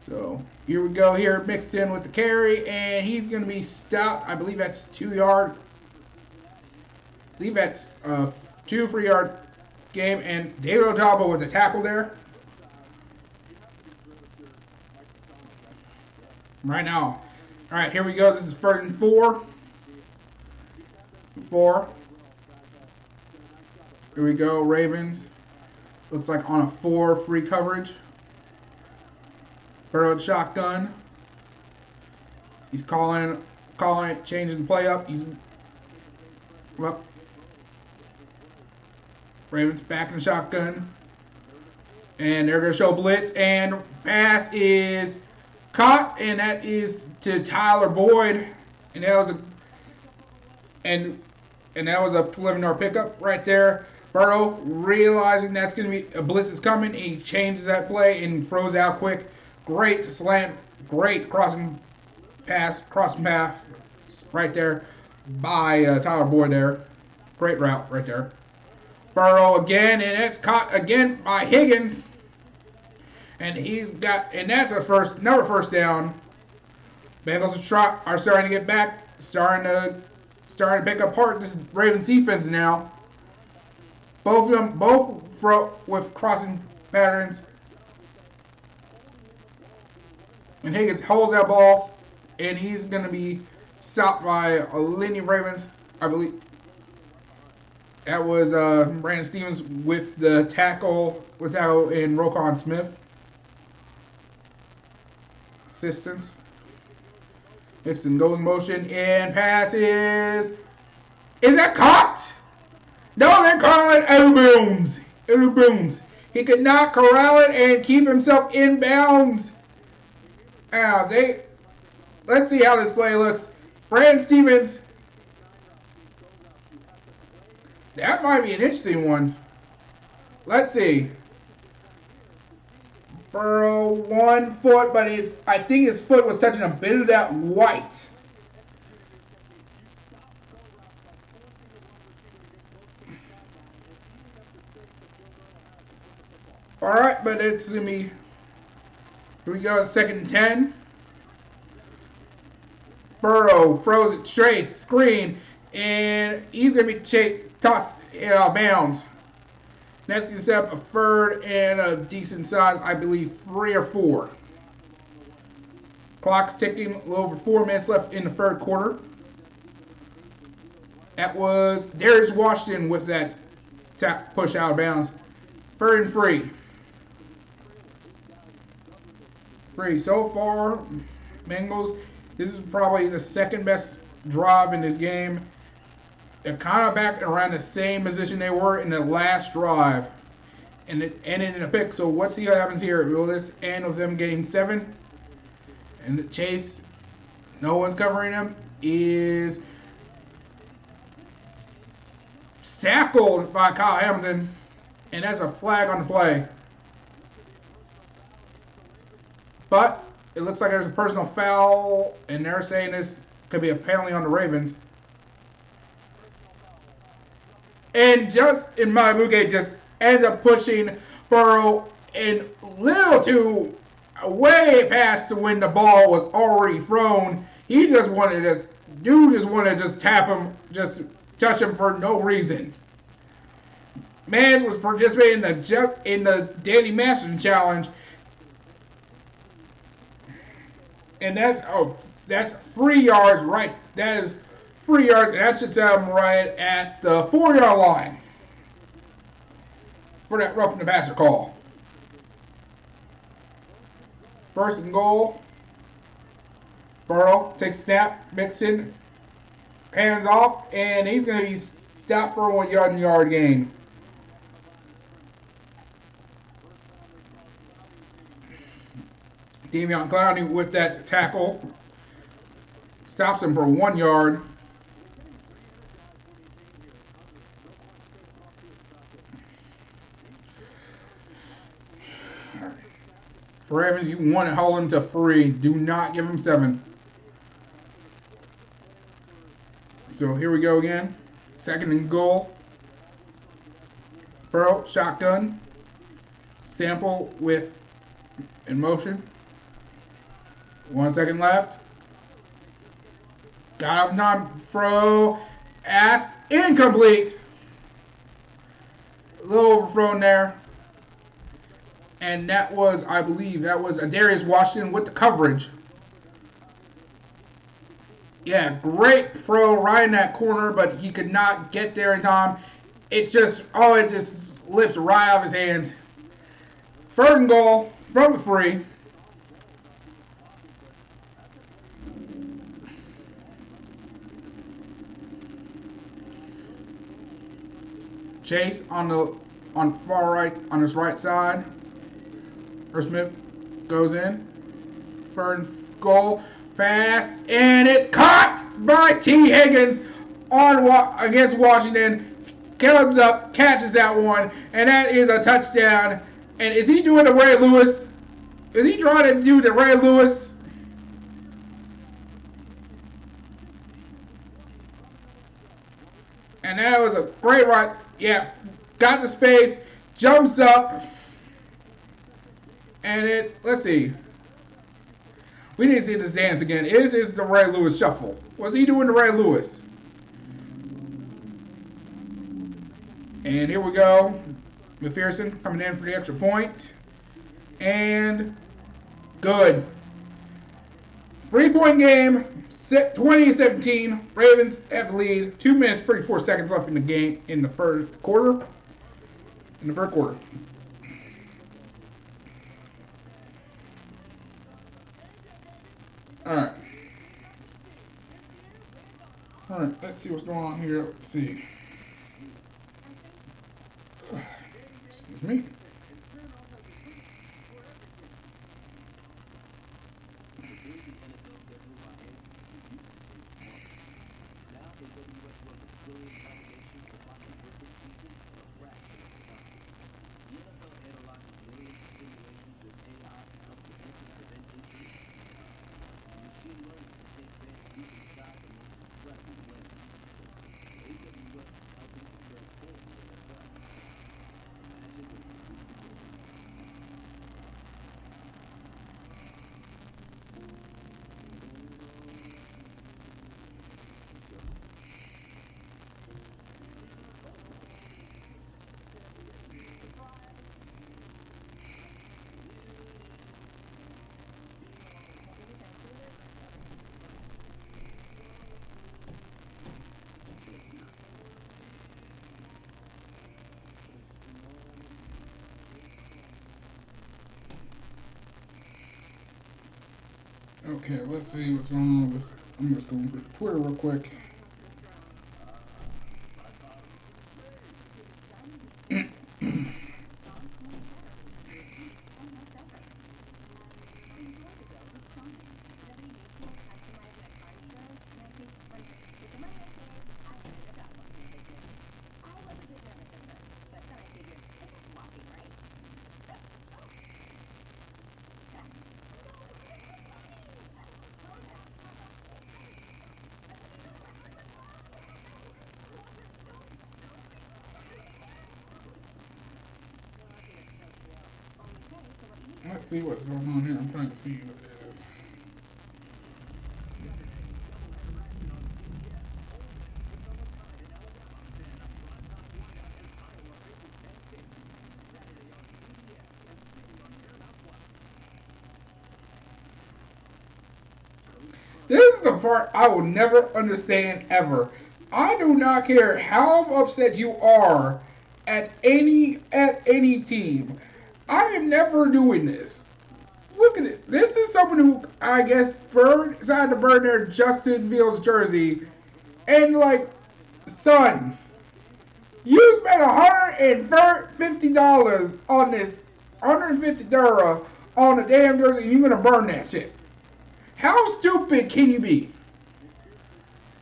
So here we go. Here mixed in with the carry, and he's going to be stopped. I believe that's 2 yard. I believe that's 2 3-yard game, and David Ojabo with the tackle there. Right now. All right, here we go. This is 3rd and 4. 4. Here we go. Ravens. Looks like on a 4 free coverage. Burrow shotgun. He's calling it, changing the play up. Well, Ravens back in the shotgun. And they're going to show blitz. And pass is caught. And that is to Tyler Boyd. And that was a preliminary pickup right there. Burrow realizing that's going to be a blitz is coming. He changes that play and throws out quick. Great slant. Great crossing path right there by Tyler Boyd there. Great route right there. Burrow again, and it's caught again by Higgins. And that's another first down. Bengals are starting to get back, starting to pick apart this Ravens defense now. Both of them, with crossing patterns. And Higgins holds that ball, and he's going to be stopped by Lenny Ravens, I believe. That was Brandon Stevens with the tackle in Roquan Smith. Assistance. Mixon goes in motion, and passes. Is that caught? No, they're calling it out of bounds. Out of bounds. He could not corral it and keep himself in bounds. Let's see how this play looks. Brandon Stevens. That might be an interesting one. Let's see. Burrow 1 foot, but I think his foot was touching a bit of that white. All right, but it's going to be, here we go, 2nd and 10. Burrow throws it straight, screen, and he's going to be tossed out of bounds. That's going to set up a 3rd and a decent size, I believe, 3 or 4. Clock's ticking, a little over 4 minutes left in the 3rd quarter. That was Darius Washington with that push out of bounds. 3rd and 3. So far, Bengals, this is probably the 2nd best drive in this game. They're kind of back around the same position they were in the last drive. And it ended in a pick. So let's see what happens here. Will this end with them getting 7? And the chase, no one's covering them, is tackled by Kyle Hamilton. And that's a flag on the play. But it looks like there's a personal foul. And they're saying this could be a penalty on the Ravens. And Justin Madubuike just ends up pushing Burrow in little too way past to when the ball was already thrown. He just wanted to just tap him, just touch him for no reason. Mans was participating in the Danny Masterson challenge. And that's 3 yards right. That is 3 yards, and that should set him right at the 4-yard line for that roughing the passer call. 1st and goal. Burrow takes snap, Mixon, hands off, and he's going to be stop for a 1 yard gain. Davion Clowney with that tackle stops him for 1 yard. For Evans, you want to hold him to 3. Do not give him 7. So here we go again. 2nd and goal. Burrow, shotgun. Sample with in motion. 1 second left. Got off time. Throw. Ass. Incomplete. A little overthrown there. And that was, I believe, that was Darius Washington with the coverage. Yeah, great throw right in that corner, but he could not get there in time. It just slips right off his hands. 3rd and goal from the 3. Chase on far right, on his right side. Smith goes in. 3rd and goal. Pass, and it's caught by T. Higgins against Washington. Comes up, catches that one, and that is a touchdown. And is he doing the Ray Lewis? Is he trying to do the Ray Lewis? And that was a great run. Yeah, got the space, jumps up, and it's, let's see. We need to see this dance again. Is the Ray Lewis shuffle? Was he doing the Ray Lewis? And here we go. McPherson coming in for the extra point. And good. 3-point game. 20-17. Ravens have the lead. 2 minutes, 34 seconds left in the game in the first quarter. Alright. Alright, let's see what's going on here. Let's see. Excuse me. Okay, let's see what's going on with. I'm just going for Twitter real quick. Let's see what's going on here. I'm trying to see what it is. This is the part I will never understand ever. I do not care how upset you are at any team. I am never doing this. Look at this. This is someone who, I guess, decided to burn their Justin Fields jersey. And, like, son, You spent $150 on this, 150 Dura on a damn jersey, and you're gonna burn that shit. How stupid can you be?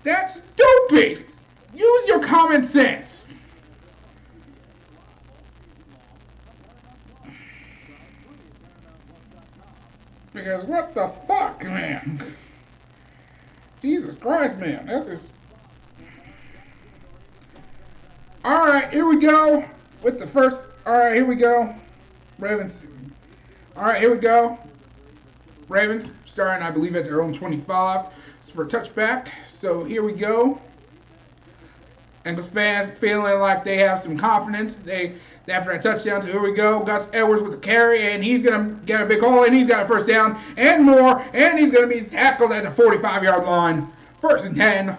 That's stupid. Use your common sense. Because what the fuck, man? Jesus Christ, man. That's just... Alright, here we go. With the first... Alright, here we go. Ravens. Alright, here we go. Ravens starting, I believe, at their own 25. It's for a touchback. So here we go. And the fans feeling like they have some confidence. After that touchdown, so here we go. Gus Edwards with the carry, and he's going to get a big hole, and he's got a first down and more, and he's going to be tackled at the 45-yard line. 1st and 10.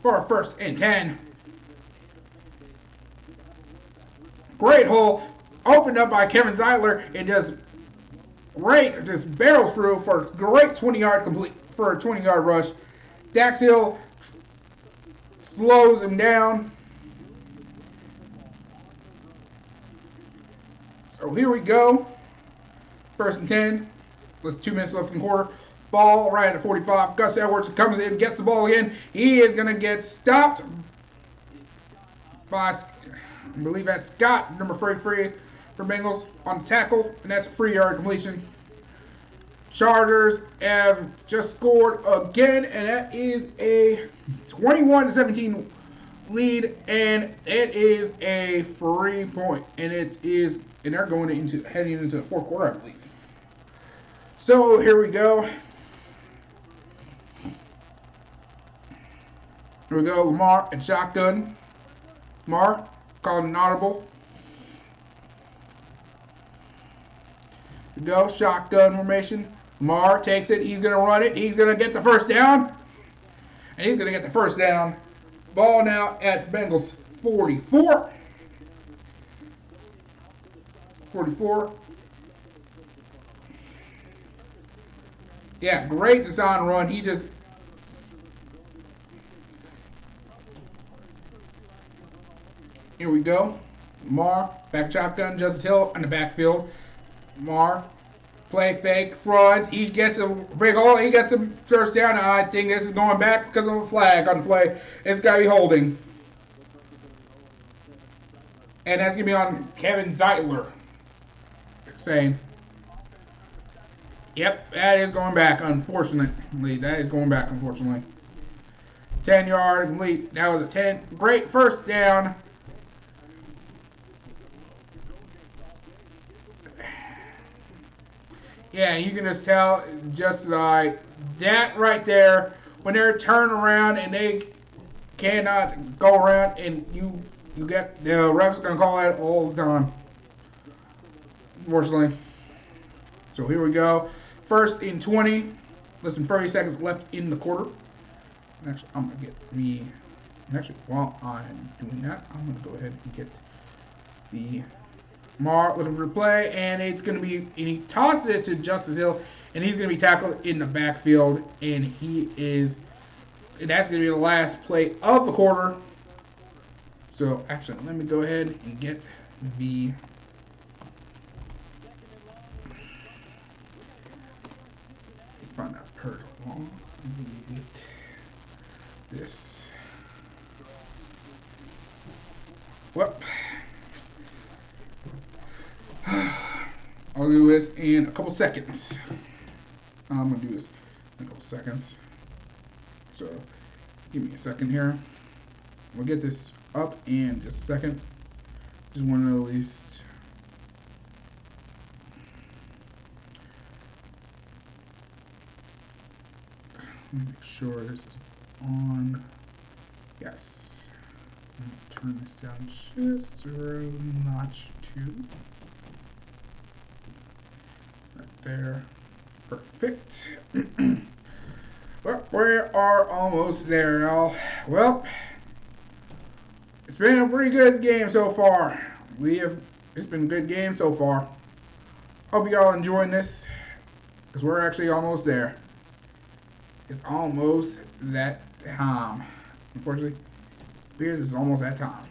For a 1st and 10. Great hole. Opened up by Kevin Zeitler, and just barrels through for a great 20-yard complete for a 20-yard rush. Dax Hill slows him down. So here we go. 1st and 10. With 2 minutes left in the quarter. Ball right at 45. Gus Edwards comes in, gets the ball again. He is going to get stopped by, I believe that's Scott, number 33 for Bengals, on the tackle. And that's a 3-yard completion. Chargers have just scored again, and that is a 21-17 lead, and it is a free point, and they're going heading into the 4th quarter, I believe. So here we go. Here we go. Lamar and shotgun. Lamar called an audible. Here we go. Shotgun formation. Lamar takes it. He's going to run it. He's going to get the first down. And he's going to get the first down. Ball now at Bengals 44. 44. Yeah, great design run. He just... Here we go. Lamar, back shotgun. Justice Hill in the backfield. Lamar, play fake, runs. He gets a big hole. He gets a first down. I think this is going back because of a flag on the play. It's got to be holding. And that's going to be on Kevin Zeitler. Saying, yep, that is going back, unfortunately. That is going back, unfortunately. 10-yard complete. That was a 10. Great first down. Yeah, you can just tell, just like that right there, when they're turning around and they cannot go around, and you get the refs are gonna call that all the time. Unfortunately. So here we go. 1st and 20. Less than 30 seconds left in the quarter. Actually, I'm gonna get me. Actually, while I'm doing that, I'm gonna go ahead and get the Mar looking for the play, and it's going to be, and he tosses it to Justice Hill, and he's going to be tackled in the backfield, and that's going to be the last play of the quarter. So, actually, let me go ahead and get the find out per long. Get this. Whoop. I'll do this in a couple seconds. I'm going to do this in a couple seconds. So, just give me a second here. We'll get this up in just a second. Just want to at least... make sure this is on. Yes. Turn this down just a notch two. Right there. Perfect. Well, we are almost there, y'all. Well, it's been a pretty good game so far. It's been a good game so far. Hope y'all enjoying this, because we're actually almost there. It's almost that time. Unfortunately, Beers is almost that time.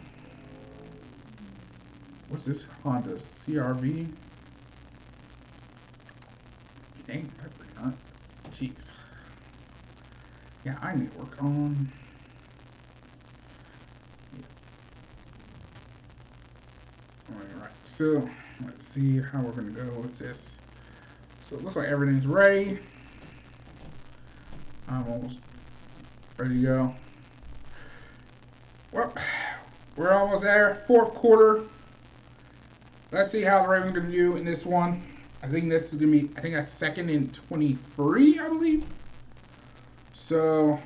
What's this Honda CRV? Dang, I forgot. Jeez. Yeah, I need to work on. Alright, so let's see how we're gonna go with this. So it looks like everything's ready. I'm almost ready to go. Well, we're almost there. Fourth quarter. Let's see how the Ravens are gonna do in this one. I think that's gonna be. I think that's 2nd and 23, I believe. So.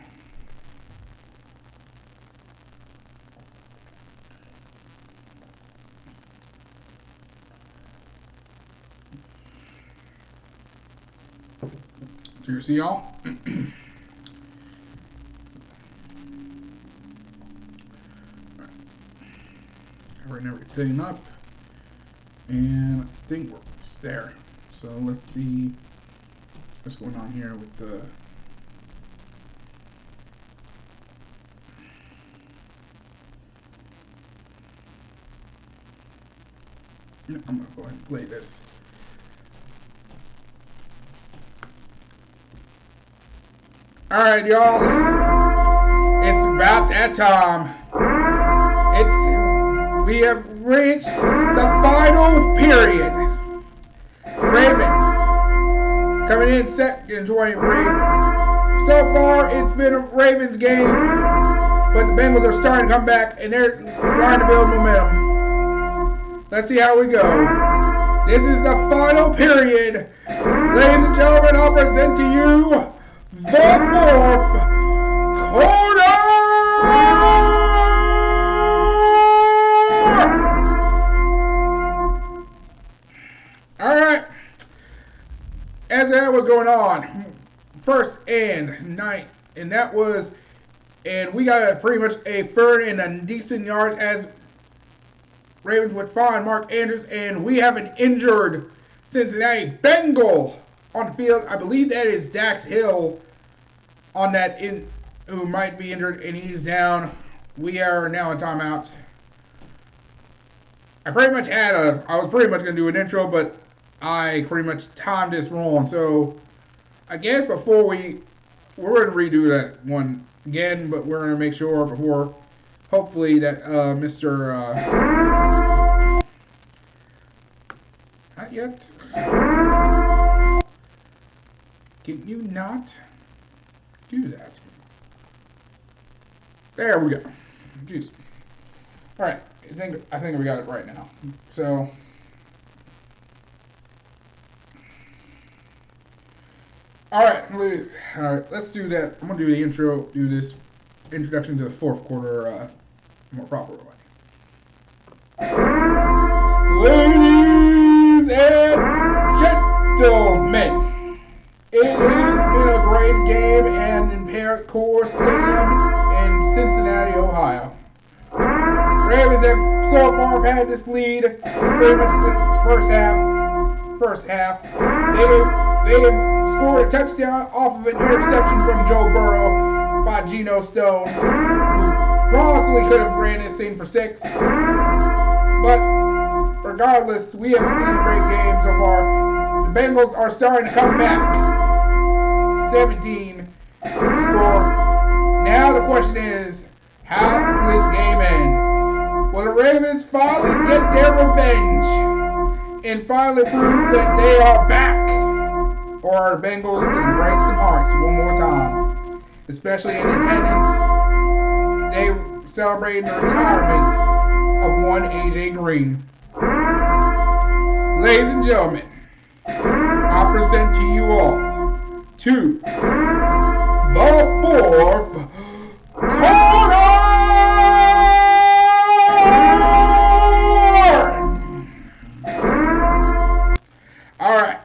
Do you see y'all? Covering everything up. And I think we're almost there. So let's see what's going on here with the. I'm going to go ahead and play this. Alright, y'all. It's about that time. We have reached the final period. Ravens coming in 2nd and 23. So far, it's been a Ravens game, but the Bengals are starting to come back, and they're trying to build momentum. Let's see how we go. This is the final period. Ladies and gentlemen, I'll present to you the 4th quarter. Alright, as that was going on, 1st and 9, and we got pretty much a 3rd and a decent yard as Ravens would find Mark Andrews, and we have an injured Cincinnati Bengal on the field. I believe that is Dax Hill on that who might be injured, and he's down. We are now in timeout. I was pretty much going to do an intro, but I pretty much timed this wrong. So I guess we're going to redo that one again, but we're going to make sure before, hopefully, that Mr. Not yet. Can you not do that? There we go. Jeez. All right. I think we got it right now. So. All right, please. All right, let's do that. I'm gonna do the intro. Do this introduction to the 4th quarter more proper way. Ladies and gentlemen, it has been a great game and in Parrot Core Stadium in Cincinnati, Ohio. Ravens have so far had this lead pretty much since first half. They have scored a touchdown off of an interception from Joe Burrow by Geno Stone, who possibly could have ran this thing for 6. But regardless, we have seen a great game so far. The Bengals are starting to come back. 17 score. Now the question is, how will this game end? Will the Ravens finally get their revenge and finally prove that they are back? Or are the Bengals going to break some hearts one more time? Especially in attendance, they celebrated the retirement of one A.J. Green. Ladies and gentlemen, I present to you all to the 4th quarter! Alright,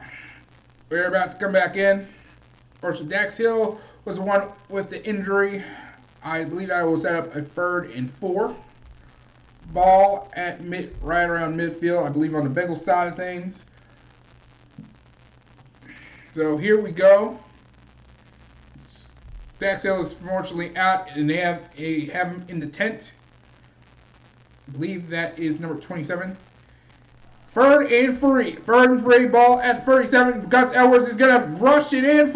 we're about to come back in. First, Dax Hill was the one with the injury. I believe I will set up a 3rd and 4. Ball at right around midfield, I believe on the Bengals side of things. So here we go. Dax Hill is fortunately out, and they have him in the tent. I believe that is number 27. Third and free. Third and free. Ball at 37. Gus Edwards is going to rush it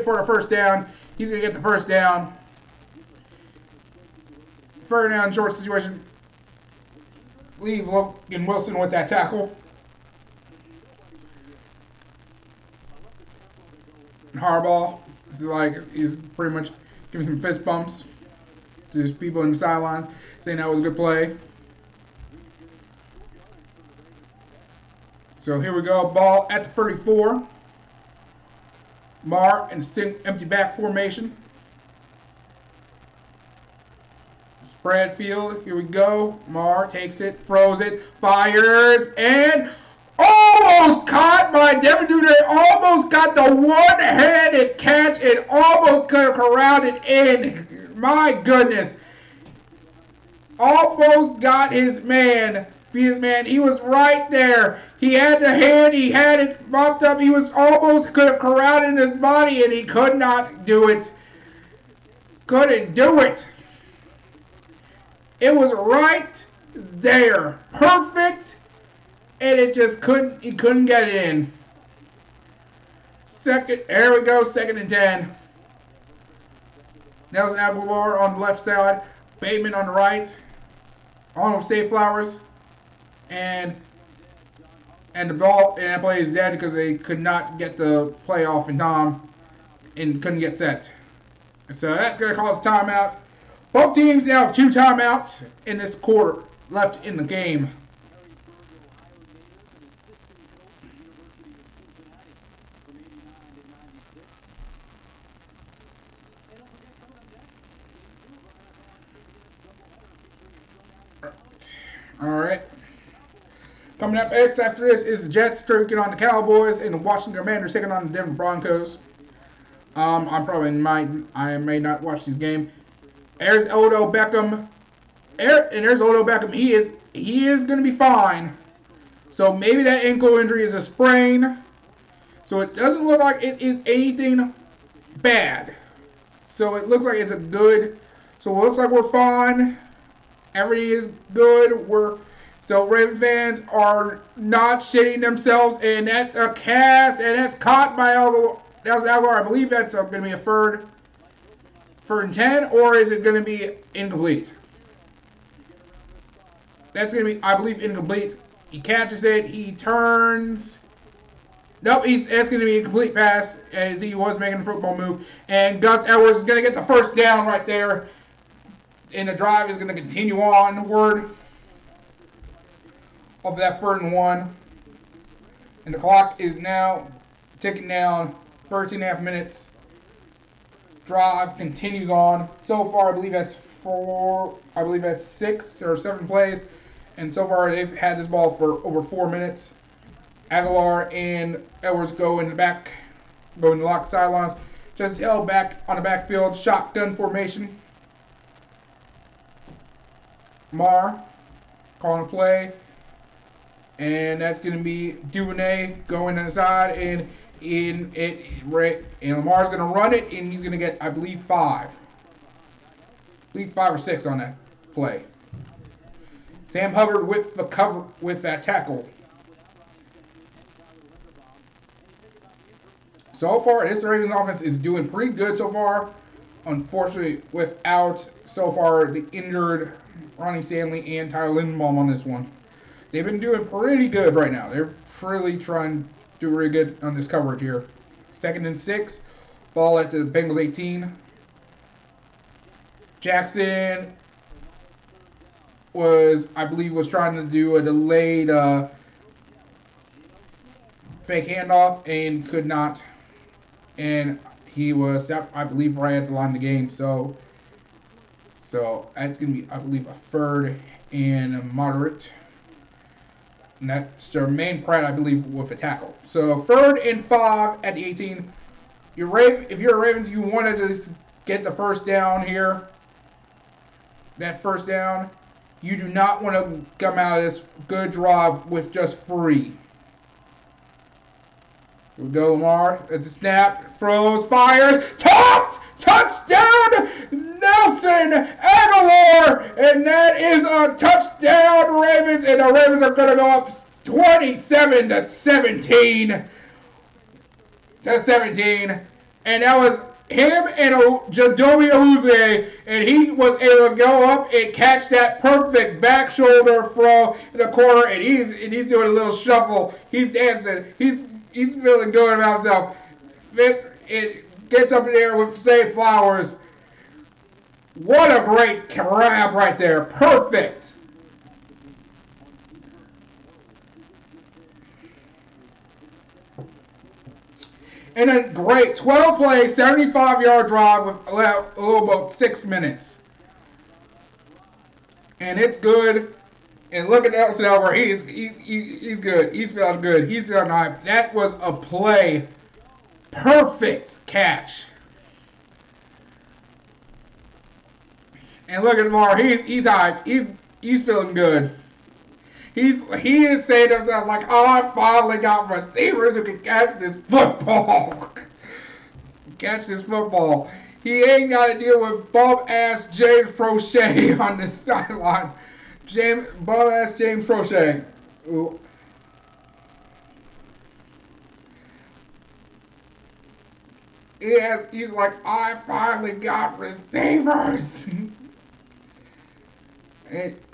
for a first down. He's going to get the first down. Third down short situation. Leave Logan Wilson with that tackle. Harbaugh he's pretty much giving some fist bumps to his people in the sideline, saying that was a good play. So here we go. Ball at the 34. Mar and empty back formation. Spread field. Here we go. Mar takes it, throws it, fires, and almost caught by Devin Duvernay. Almost got the one-handed catch. It almost could have corralled it in. My goodness. Almost got his man. He was right there. He had the hand. He had it mopped up. He was almost could have corralled in his body, and he could not do it. Couldn't do it. It was right there. Perfect. And it just he couldn't get it in. There we go, 2nd and 10. Nelson Aguilar on the left side. Bateman on the right. On with Safe Flowers. And the ball and that play is dead because they could not get the play off in time and couldn't get set. So that's going to cause timeout. Both teams now have 2 timeouts in this quarter left in the game. All right. Coming up next after this is the Jets taking on the Cowboys and the Washington Commanders taking on the Denver Broncos. I may not watch this game. There's Odell Beckham. There's Odell Beckham. He is going to be fine. So maybe that ankle injury is a sprain. So it doesn't look like it is anything bad. So it looks like it's a good. So it looks like we're fine. Everything is good. So Raven fans are not shitting themselves, and that's a cast, and that's caught by Aguilar. I believe that's going to be a third and 10, or is it going to be incomplete? That's going to be, I believe, incomplete. He catches it. He turns. Nope, that's going to be a complete pass as he was making a football move. And Gus Edwards is going to get the first down right there. And the drive is going to continue onward of that 3rd and 1. And the clock is now ticking down 13.5 minutes. Drive continues on. So far, I believe that's 6 or 7 plays. And so far, they've had this ball for over 4 minutes. Aguilar and Edwards go in the lock sidelines. Just held back on the backfield, shotgun formation. Mar calling a play. And that's going to be Duvernay going inside, and Lamar's going to run it, and he's going to get, I believe, 5. I believe 5 or 6 on that play. Sam Hubbard with the cover with that tackle. So far, this Ravens offense is doing pretty good so far. Unfortunately, without so far the injured Ronnie Stanley and Tyler Lindenbaum on this one. They've been doing pretty good right now. They're really trying to do really good on this coverage here. 2nd and 6. Ball at the Bengals 18. Jackson I believe, was trying to do a delayed fake handoff and could not. And he was, I believe, right at the line of the game. So that's going to be, I believe, a 3rd and a moderate. And that's their main pride, I believe, with a tackle. So 3rd and 5 at the 18. If you're a Ravens, you want to just get the first down here. That first down. You do not want to come out of this good drive with just 3. We'll go Lamar at the snap, throws, fires, topped, touchdown, Nelson Aguilar, and that is a touchdown, Ravens, and the Ravens are going to go up 27 to 17 to 17, and that was him and Jadomi Ouzé, and he was able to go up and catch that perfect back shoulder throw in the corner, and he's doing a little shuffle. He's dancing. He's feeling good about himself. It gets up in the air with Zay Flowers. What a great grab right there. Perfect. And a great 12 play, 75-yard drive with a little about 6 minutes. And it's good. And look at Nelson Elver. He's good. He's feeling good. He's feeling hype. That was a play. Perfect catch. And look at Lamar. He's hype. He's feeling good. He is saying to himself like, oh, I finally got receivers who can catch this football. Catch this football. He ain't got to deal with bum-ass James Prochet on the sideline. Bum-ass James Prochet. Ooh. He's like, I finally got receivers.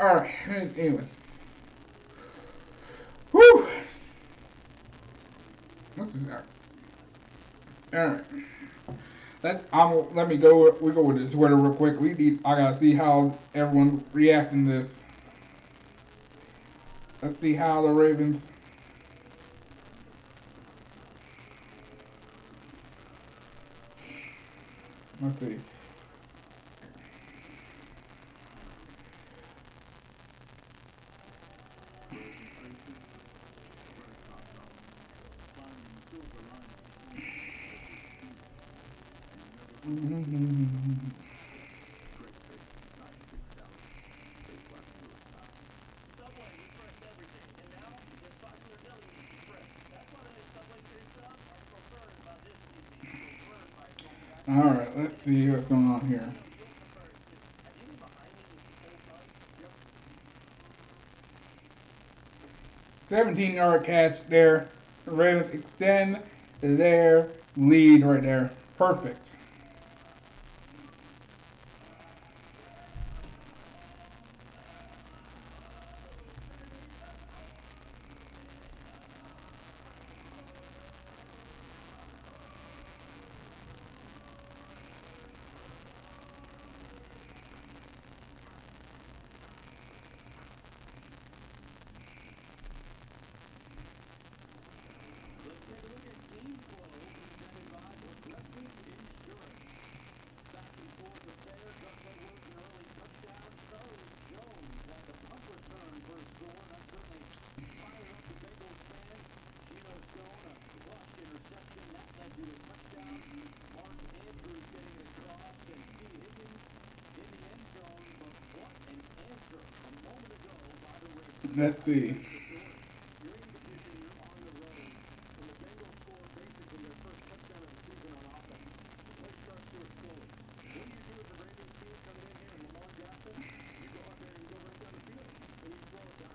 Alright, anyways. Whew. What's this? Alright. Let me go. We go with the Twitter real quick. I gotta see how everyone reacting to this. Let's see how the Ravens. Let's see. Alright, let's see what's going on here. $17-yard catch there. The Ravens extend their lead right there. Perfect. Let's see.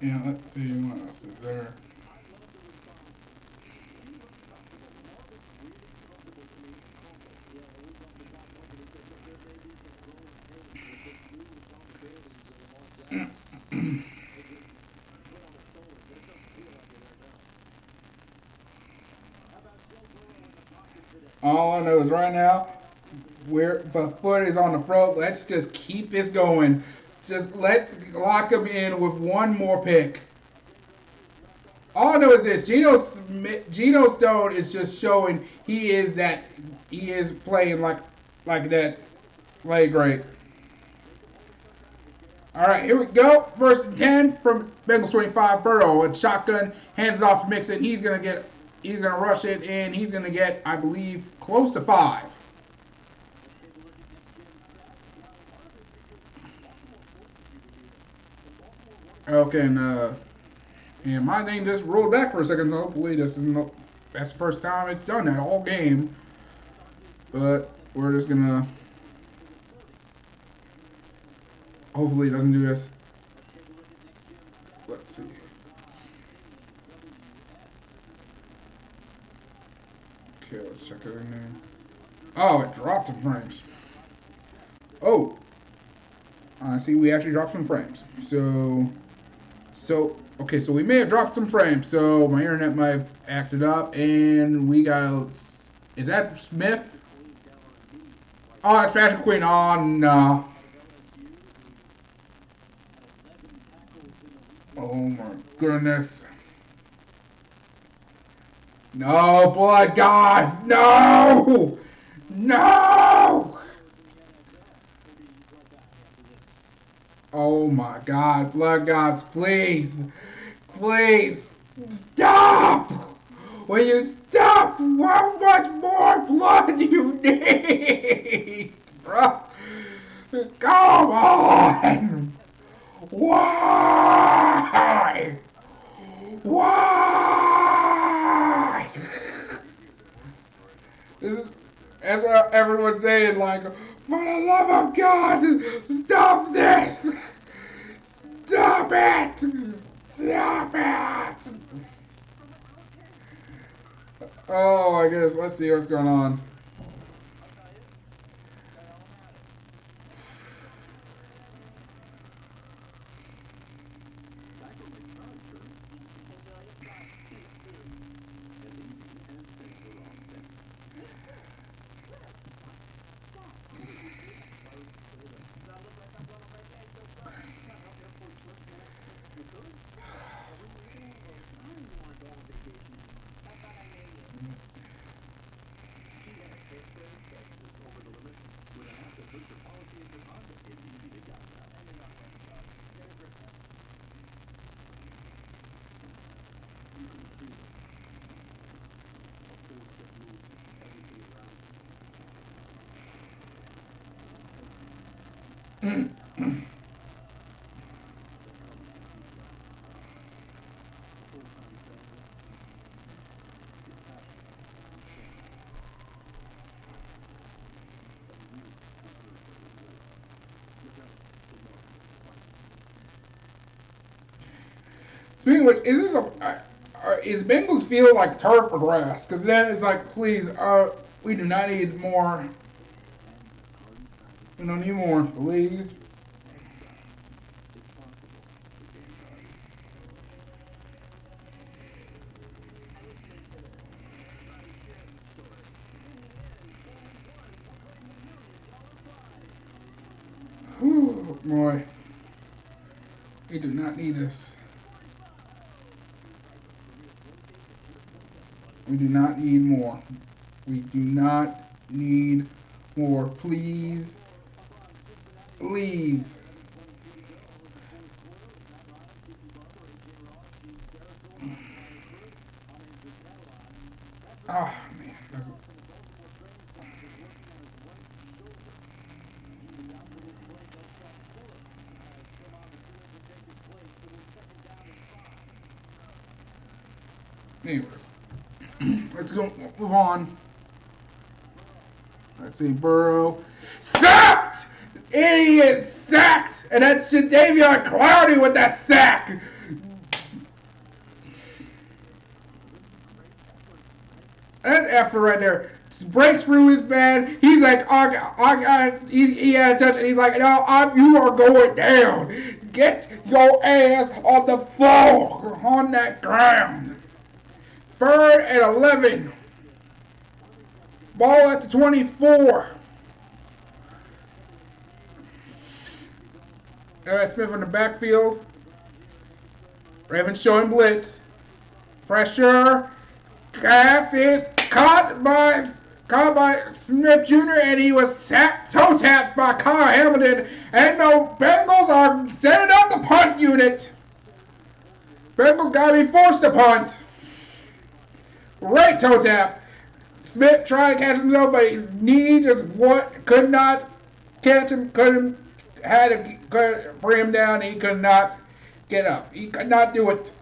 Yeah, let's see what else is there. All I know is right now, the foot is on the throat. Let's just keep this going. Just let's lock him in with one more pick. All I know is this: Geno Stone is just showing he is playing like that. Play great. All right, here we go. First and 10 from Bengals 25. Burrow with shotgun, hands it off to Mixon. He's gonna rush it, and he's gonna get, I believe, close to 5. Okay, and my name just rolled back for a second. Hopefully, that's the first time it's done that all game. But we're just gonna. Hopefully, it doesn't do this. Let's see. Okay, let's check it in. Oh, it dropped some frames. Oh, I see. We actually dropped some frames. Okay, so we may have dropped some frames. So my internet might have acted up, and we got. Is that Smith? Oh, that's Patrick Queen. Oh no. Oh my goodness. No, blood gods! No! No! Oh my god, blood gods, please! Please! Stop! Will you stop? How much more blood do you need? Bro! Come on! Why? Why? This is, as everyone's saying, like, for the love of God, stop this! Stop it! Stop it! Oh, I guess, let's see what's going on. Speaking of which, is this is Bengals field like turf or grass? Because then it's like, please, we do not need more. We don't need more, please. Whew, boy, we do not need this. We do not need more. We do not need more. Please. Please. Oh, man. Anyways. Let's go. Move on. Let's see. Burrow. Sacked! Idiot sacked! And that's Jadeveon Clowney with that sack! That effort right there. Just breaks through his bed. He's like, he had a touch, and he's like, no, you are going down. Get your ass on the floor, on that ground. 3rd and 11. Ball at the 24. Smith in the backfield. Ravens showing blitz. Pressure. Pass is caught by Smith Jr. and he was toe tapped by Kyle Hamilton. And the Bengals are setting up the punt unit. Bengals gotta be forced to punt. Great toe tap. Smith tried to catch himself, but his knee just could not catch him. Could bring him down. He could not get up. He could not do it.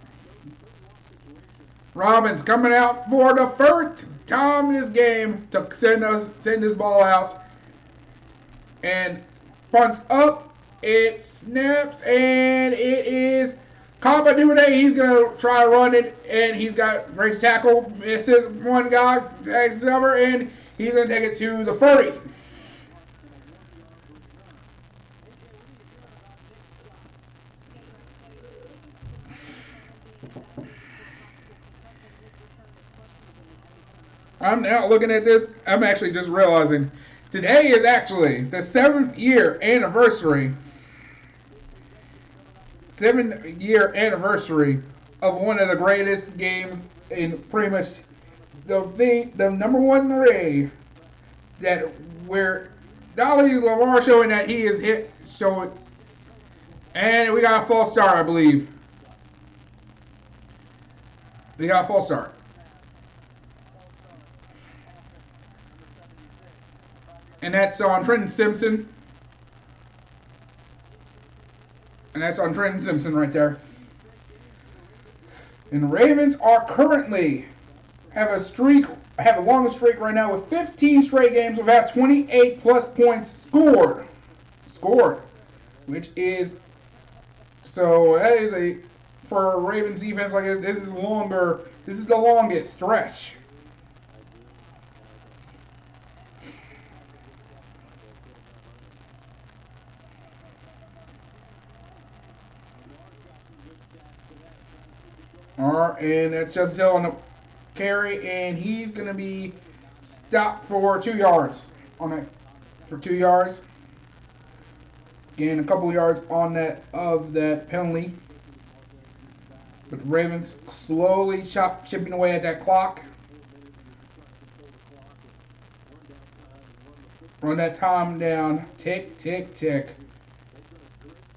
Robbins coming out for the first time in this game to send this ball out. And punts up. It snaps and it is Kaba Duvernay, he's going to try to run it, and he's got breaks tackle, misses one guy, drags over, and he's going to take it to the 30. I'm now looking at this. I'm actually just realizing today is actually the 7th-year anniversary. 7th-year anniversary of one of the greatest games in pretty much the number one ray that where not only Lamar showing that he is hit showing, and we got a false start, I believe. We got a false start. And that's on Trenton Simpson. And that's on Trenton Simpson right there. And the Ravens are currently have a long streak right now with 15 straight games without 28 plus points scored. Which is so that is a for a Ravens defense like this. This is the longest stretch. Alright, and that's Justice Hill on the carry, and he's going to be stopped for 2 yards on it. For 2 yards. Gain a couple yards on that penalty. But the Ravens slowly chipping away at that clock. Run that time down. Tick, tick, tick.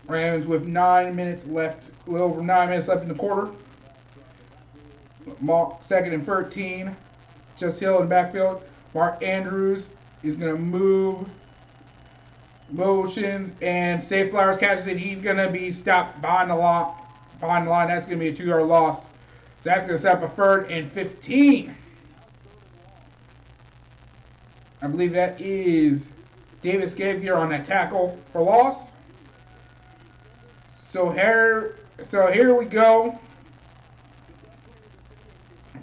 Ravens with 9 minutes left. A little over 9 minutes left in the quarter. Second and 13. Just Hill in the backfield. Mark Andrews is going to move. Motions and Safe Flowers catches it. He's going to be stopped behind the line. That's going to be a 2-yard loss. So that's going to set up a 3rd and 15. I believe that is Davis Gavier on that tackle for loss. So here we go.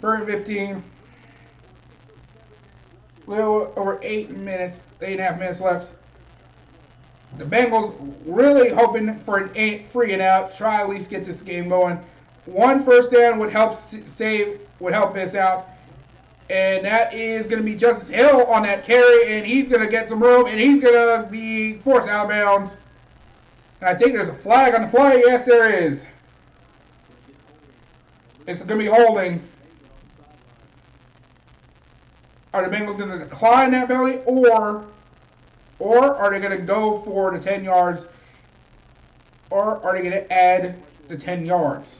3rd and 15. A little over 8.5 minutes left. The Bengals really hoping for an 8 free and out. Try at least get this game going. 1 first down would help this out. And that is going to be Justice Hill on that carry, and he's going to get some room, and he's going to be forced out of bounds. And I think there's a flag on the play. Yes, there is. It's going to be holding. Are the Bengals going to decline that penalty, or are they going to go for the 10 yards, or are they going to add the 10 yards?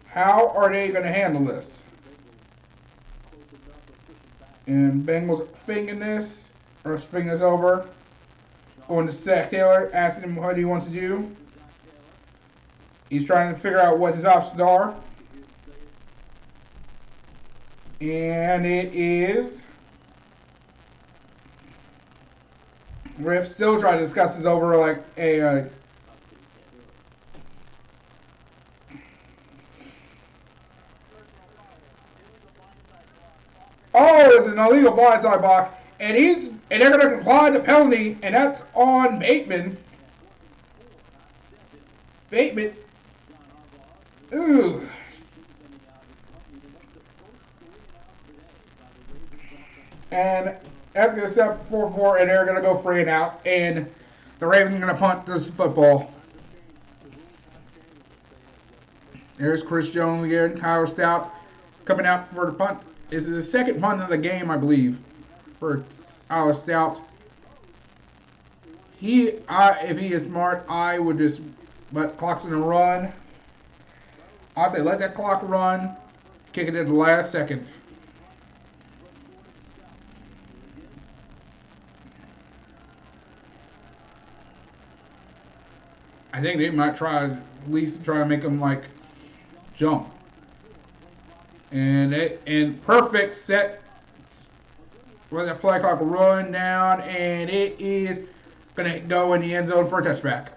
How are they going to handle this? And Bengals thinking this over. Going to Zach Taylor, asking him what he wants to do. He's trying to figure out what his options are. And it is. Riff still trying to discuss this over like a. Oh, it's an illegal blindside block, and they're going to decline the penalty, and that's on Bateman. Ooh. And that's going to set up 4-4, and they're going to go free and out, and the Ravens are going to punt this football. There's Chris Jones again, Kyle Stout coming out for the punt. This is the second punt of the game, I believe, for Kyle Stout. If he is smart, I would just, but clock's going to run. I'll say let that clock run, kick it at the last second. I think they might at least try to make them like jump. And perfect set. Let that play clock run down, and it is gonna go in the end zone for a touchback.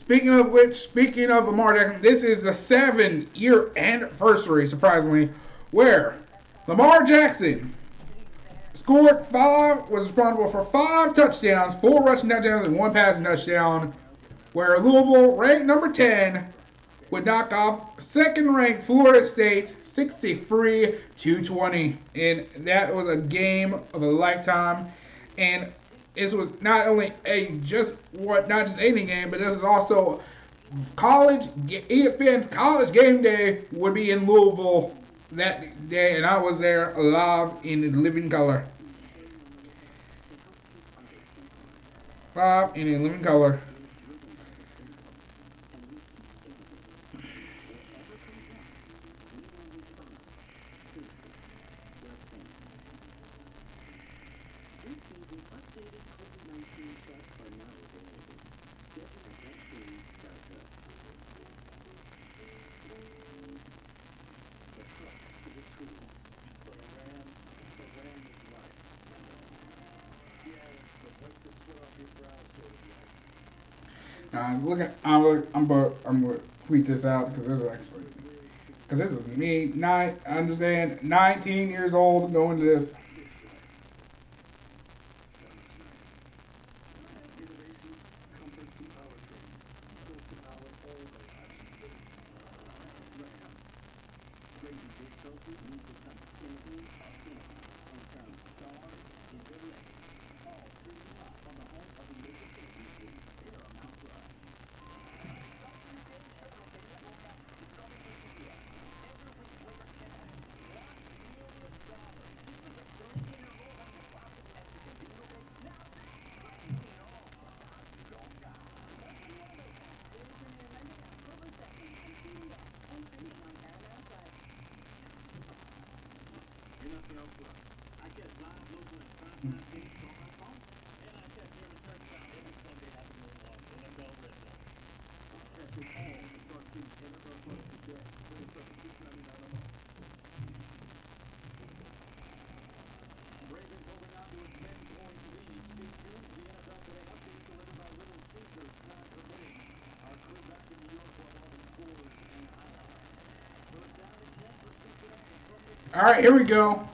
Speaking of which, speaking of Lamar Jackson, this is the 7-year anniversary, surprisingly, where Lamar Jackson was responsible for 5 touchdowns, 4 rushing touchdowns, and 1 passing touchdown, where Louisville, ranked number 10, would knock off second-ranked Florida State 63-20, and that was a game of a lifetime. And this was not only not just any game, but this is also ESPN's College Game Day would be in Louisville that day, and I was there live in living color. Live in living color. I'm gonna tweet this out because this is me. I understand 19 years old going to this. All right, here we go.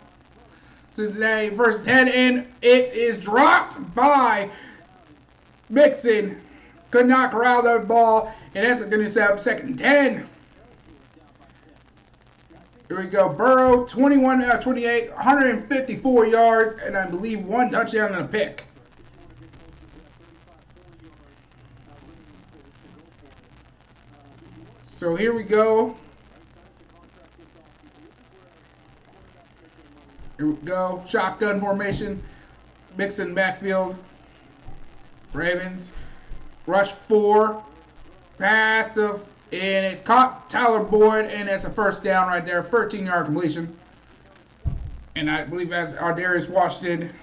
So today, first 10, and it is dropped by Mixon. Could not corral that ball, and that's going to set up second and 10. Here we go. Burrow, 21 out of 28, 154 yards, and I believe 1 touchdown and a pick. So here we go. Here we go. Shotgun formation. Mixon backfield. Ravens. Rush 4. Pass to, and it's caught Tyler Boyd, and it's a first down right there. 13-yard completion. And I believe that's Darius Washington.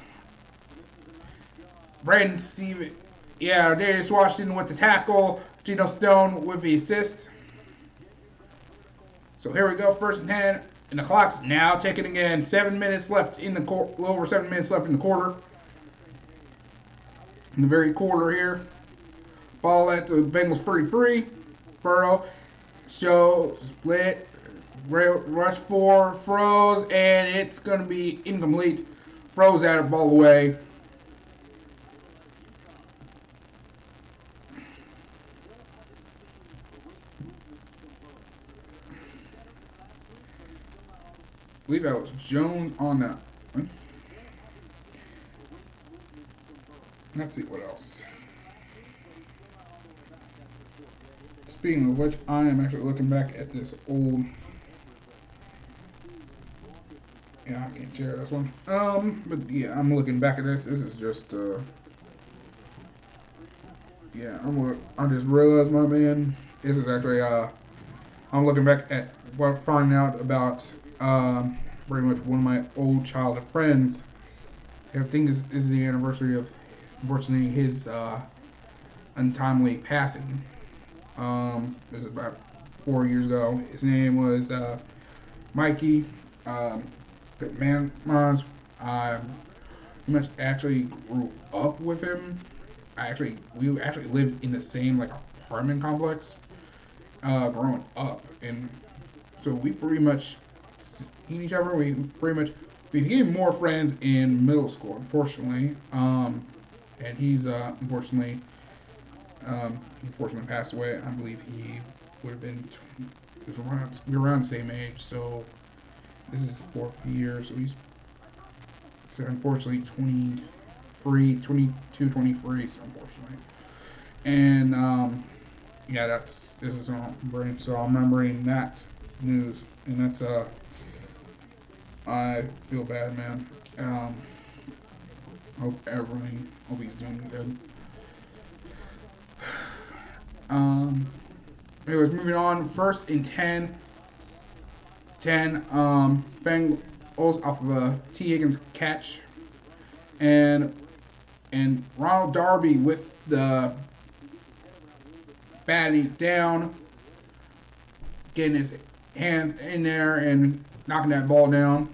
Brandon Steven. Yeah, Darius Washington with the tackle. Geno Stone with the assist. So here we go. First and 10. And the clock's now ticking again. 7 minutes left in the quarter. A little over 7 minutes left in the quarter. In the very quarter here. Ball at the Bengals free. Burrow. Show. Split. Rush 4. Froze. And it's going to be incomplete. Froze out of ball away. I believe that was Jones on that one. Let's see what else. Speaking of which, I am actually looking back at this old. Yeah, I can't share this one. But yeah, I'm looking back at this. This is just yeah, I just realized, my man, this is actually I'm looking back at what finding out about pretty much one of my old childhood friends. I think this is the anniversary of, unfortunately, his untimely passing. This is about 4 years ago. His name was Mikey. Good man, I pretty much actually grew up with him. We actually lived in the same like apartment complex growing up, and so we pretty much seen each other. We became more friends in middle school, unfortunately. And he's unfortunately passed away. I believe he would have been we were around the same age, so this is his fourth year, so he's unfortunately 22, 23, so unfortunately. And yeah, this is all brain. So I'm remembering that news, and that's I feel bad, man. Hope he's doing good. Um, anyways, moving on. First and 10. Bengals off of a T Higgins catch, and Ronald Darby with the batting down, getting his hands in there and knocking that ball down.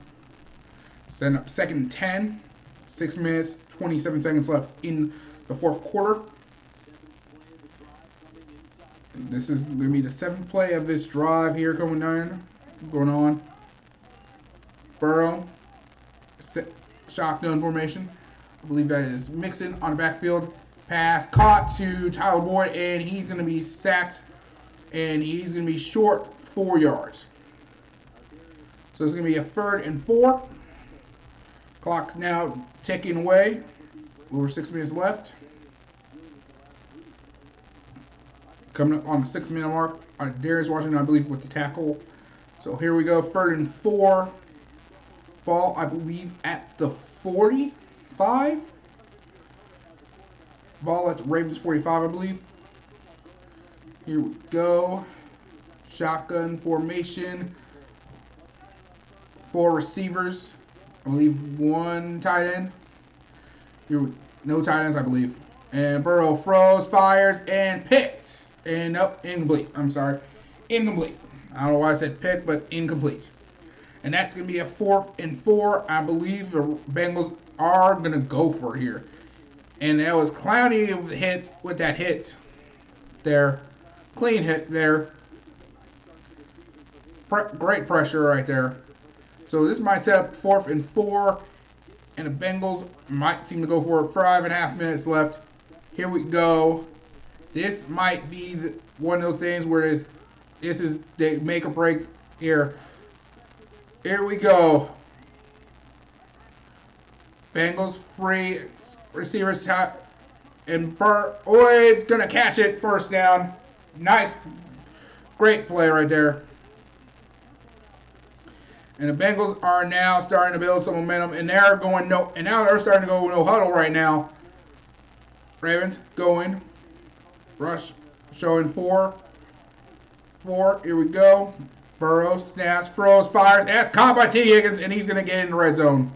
Setting up second and 10. 6 minutes, 27 seconds left in the fourth quarter. This is going to be the seventh play of this drive here going on. Burrow, shotgun formation. I believe that is Mixon on the backfield. Pass caught to Tyler Boyd, and he's going to be sacked, and he's going to be short 4 yards. So it's going to be a third and 4. Clock's now ticking away. Over 6 minutes left. Coming up on the 6-minute mark. Darius Washington, I believe, with the tackle. So here we go. Third and 4. Ball, I believe, at the 45. Ball at the Ravens 45, I believe. Here we go. Shotgun formation. 4 receivers. I believe 1 tight end. No tight ends, I believe. And Burrow throws, fires, and picked. And nope, incomplete. I'm sorry. Incomplete. I don't know why I said pick, but incomplete. And that's going to be a 4th and 4. I believe the Bengals are going to go for it here. And that was Clowney with that hit there. Clean hit there. Great pressure right there. So this might set up 4th and 4. And the Bengals might seem to go for it. 5.5 minutes left. Here we go. This might be one of those things where this is the make or break here. Here we go. Bengals free receivers and Boyd's gonna catch it. First down. Nice, great play right there. And the Bengals are now starting to build some momentum, and now they're starting to go no huddle right now. Ravens going. Rush showing 4. Here we go. Burrow snaps, throws, fires. That's caught by T. Higgins, and he's going to get in the red zone.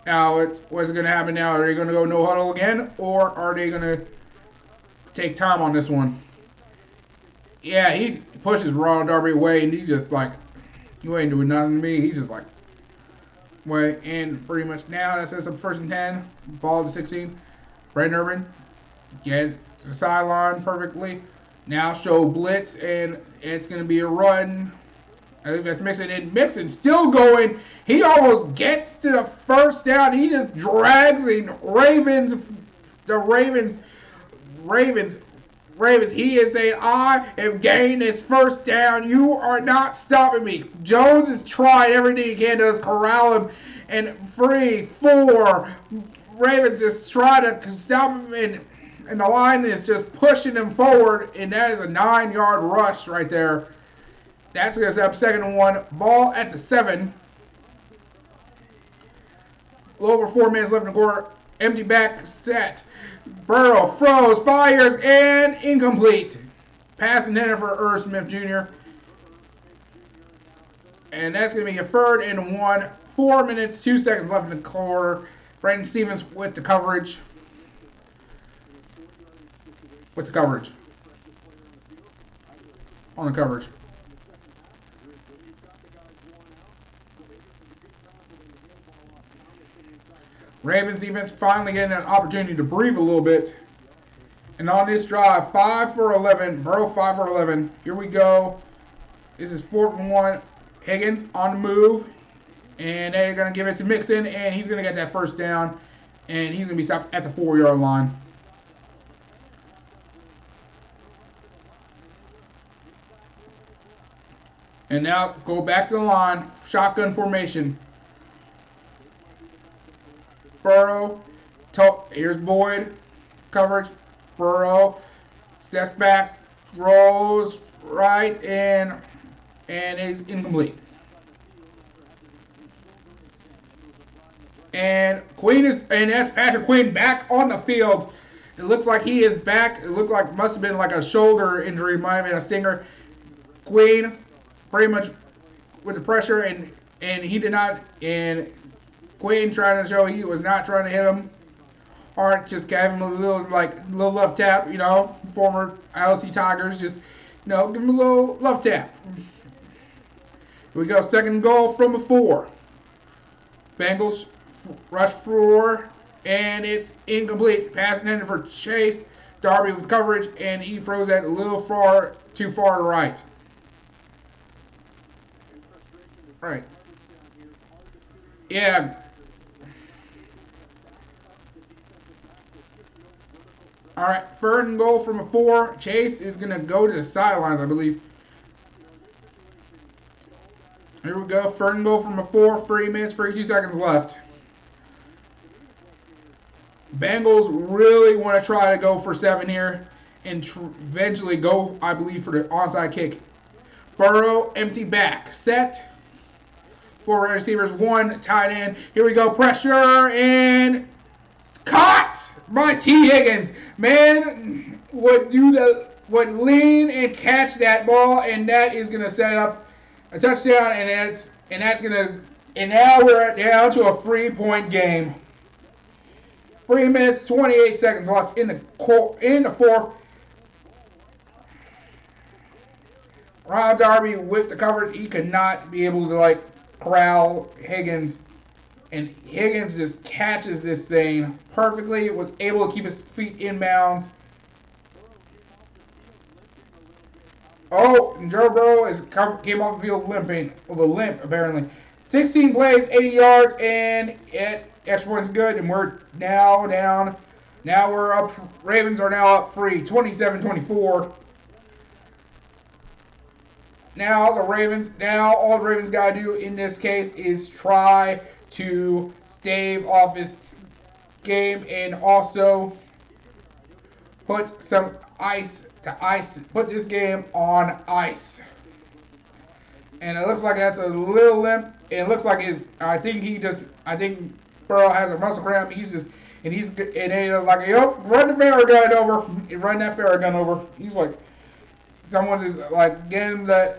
Now, what's going to happen now? Are they going to go no huddle again, or are they going to take time on this one? Yeah, he pushes Ronald Darby away, and he's just like, you ain't doing nothing to me. He's just like, way in pretty much now. That sets up 1st and 10. Ball to 16. Brandon Urban get to the sideline perfectly. Now show blitz, and it's going to be a run. I think that's Mixon. And Mixon still going. He almost gets to the first down. He just drags the Ravens. He is saying, I have gained this first down. You are not stopping me. Jones is trying everything he can to corral him. And 3, 4. Ravens just try to stop him. And the line is just pushing him forward. And that is a 9-yard rush right there. That's going to set up 2nd and 1. Ball at the 7. A little over 4 minutes left in the quarter. Empty back set. Burrow throws, fires, and incomplete. Pass intended for Irv Smith Jr. And that's going to be a 3rd and 1. 4 minutes, 2 seconds left in the quarter. Brandon Stevens with the coverage. On the coverage. Ravens defense finally getting an opportunity to breathe a little bit. And on this drive, 5 for 11. Burrow 5 for 11. Here we go. This is 4th and 1. Higgins on the move. And they're going to give it to Mixon. And he's going to get that first down. And he's going to be stopped at the 4-yard line. And now go back to the line. Shotgun formation. Burrow. Here's Boyd. Coverage. Burrow. Steps back. Rolls right. And is incomplete. And that's Patrick Queen back on the field. It looks like he is back. It looked like must have been like a shoulder injury, might have been a stinger. Queen pretty much with the pressure, and he did not. And Queen trying to show he was not trying to hit him hard, just gave him a little love tap. You know, former ILC Tigers, just give him a little love tap. Here we go, 2nd goal from the 4. Bengals rush for, and it's incomplete. Pass intended for Chase. Darby with coverage, and he throws that a little too far to right. Right. Yeah. All right, 3rd and goal from a 4. Chase is going to go to the sidelines, I believe. Here we go, 3rd and goal from a 4. 3 minutes, 32 seconds left. Bengals really want to try to go for 7 here and eventually go, I believe, for the onside kick. Burrow, empty back. Set. 4 receivers, 1 tight end. Here we go, pressure, and caught by T. Higgins. Man would lean and catch that ball, and that is going to set up a touchdown, and now we're down to a 3-point game. 3 minutes, 28 seconds left in the 4th. Ron Darby with the coverage. He could not be able to corral Higgins. And Higgins just catches this thing perfectly. Was able to keep his feet in bounds. Oh, and Joe Burrow came off the field limping. With a limp, apparently. 16 plays, 80 yards, and extra points good. And we're now down. Now we're up. Ravens are now up free. 27-24. Now all the Ravens got to do in this case is try to stave off this game and also put some put this game on ice. And it looks like that's a little limp. It looks like I think Burrow has a muscle cramp. He's just like, yep, run the Farragun over. Run that Farragun over. He's like, someone just like get him the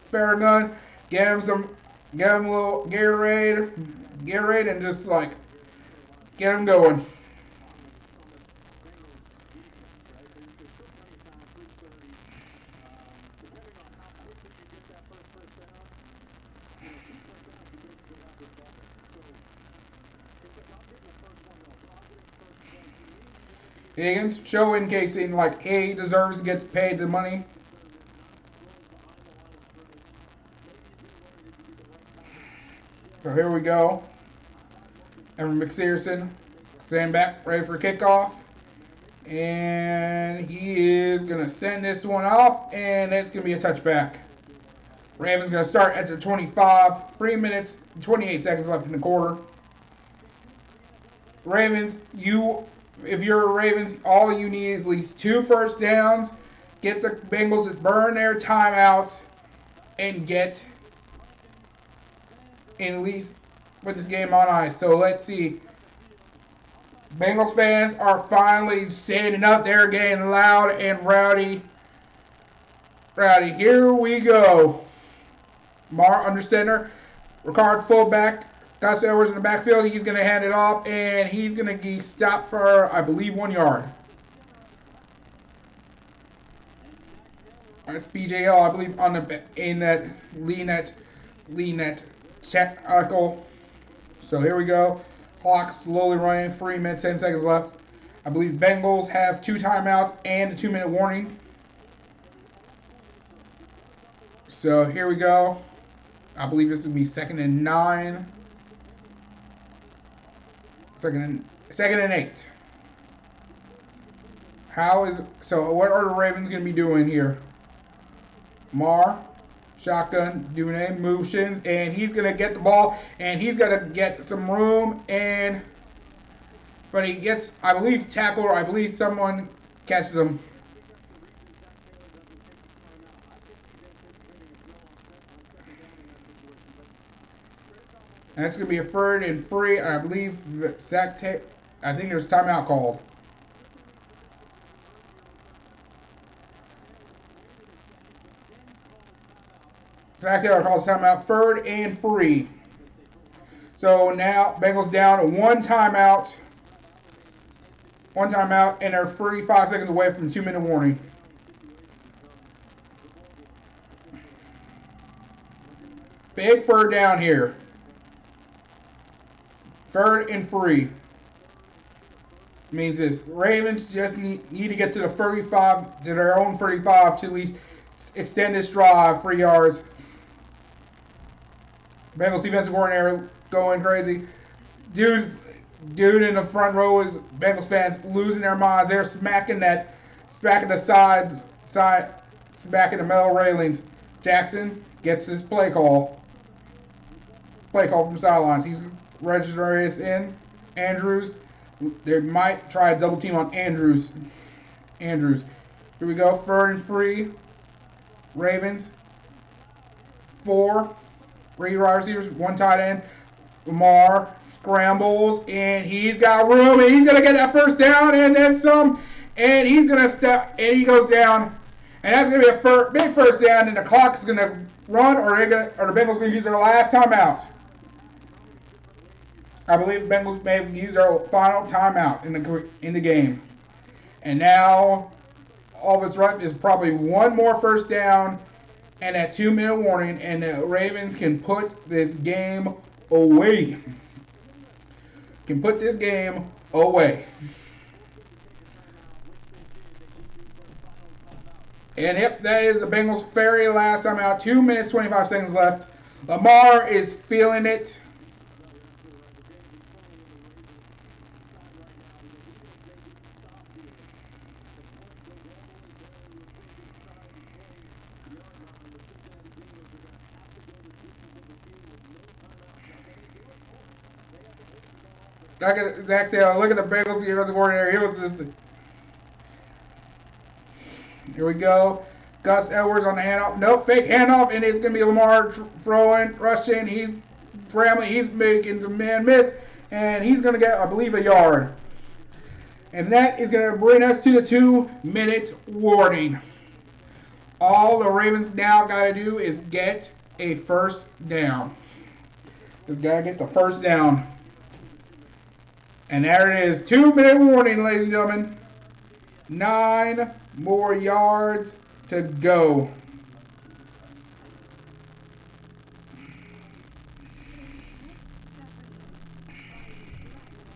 Farragun, get him a little Gatorade, and just like get him going. Higgins showcasing like he deserves to get paid the money. So here we go. And McPherson standing back, ready for kickoff. And he is going to send this one off, and it's going to be a touchback. Ravens going to start at the 25. 3 minutes, 28 seconds left in the quarter. Ravens, if you're Ravens, all you need is at least 2 first downs. Get the Bengals to burn their timeouts and get at least put this game on ice. So let's see. Bengals fans are finally standing up. They're getting loud and rowdy. Here we go. Mar under center. Ricard fullback. Gus Edwards in the backfield. He's going to hand it off, and he's going to be stopped for, I believe, 1 yard. That's BJL, I believe, in that lean net tackle. So here we go. Clock slowly running. 3 minutes, 10 seconds left. I believe Bengals have 2 timeouts and a 2-minute warning. So here we go. I believe this would be 2nd and 9. Second and 8. So what are the Ravens going to be doing here? Mar, shotgun, doing a motions, and he's going to get the ball, and he's going to get some room, but he gets, I believe, tackled, or I believe someone catches him. And that's going to be a 3rd and 3, and I believe I think there's timeout called. Zach Taylor calls timeout, 3rd and 3. So now Bengals down 1 timeout. 1 timeout, and they're 35 seconds away from 2-minute warning. Big 3rd down here. 3rd and 3. Means this: Ravens just need to get to the 35, to their own 35, to at least extend this drive 3 yards. Bengals defensive coordinator going crazy. Dude in the front row is Bengals fans losing their minds. They're smacking the sides, smacking the metal railings. Jackson gets his play call. Play call from sidelines. He's registering us in. Andrews. They might try a double team on Andrews. Here we go. 3rd and 3. Ravens. 4. 3 wide receivers, 1 tight end. Lamar scrambles, and he's got room, and he's going to get that 1st down, and then some, and he's going to step, and he goes down, and that's going to be a big 1st down, and the clock is going to run, or the Bengals going to use their last timeout. I believe the Bengals may use their final timeout in the game. And now, all that's left is probably 1 more 1st down, and that 2-minute warning, and the Ravens can put this game away. And yep, that is the Bengals' very last time out. 2 minutes, 25 seconds left. Lamar is feeling it. Zach Taylor, look at the Bengals defensive coordinator. Here we go. Gus Edwards on the handoff. Nope, fake handoff, and it's going to be Lamar throwing, rushing. He's scrambling. He's making some man miss, and he's going to get, I believe, a yard. And that is going to bring us to the 2-minute warning. All the Ravens now got to do is get a 1st down. Just got to get the 1st down. And there it is. 2-minute warning, ladies and gentlemen. 9 more yards to go.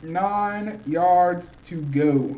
9 yards to go.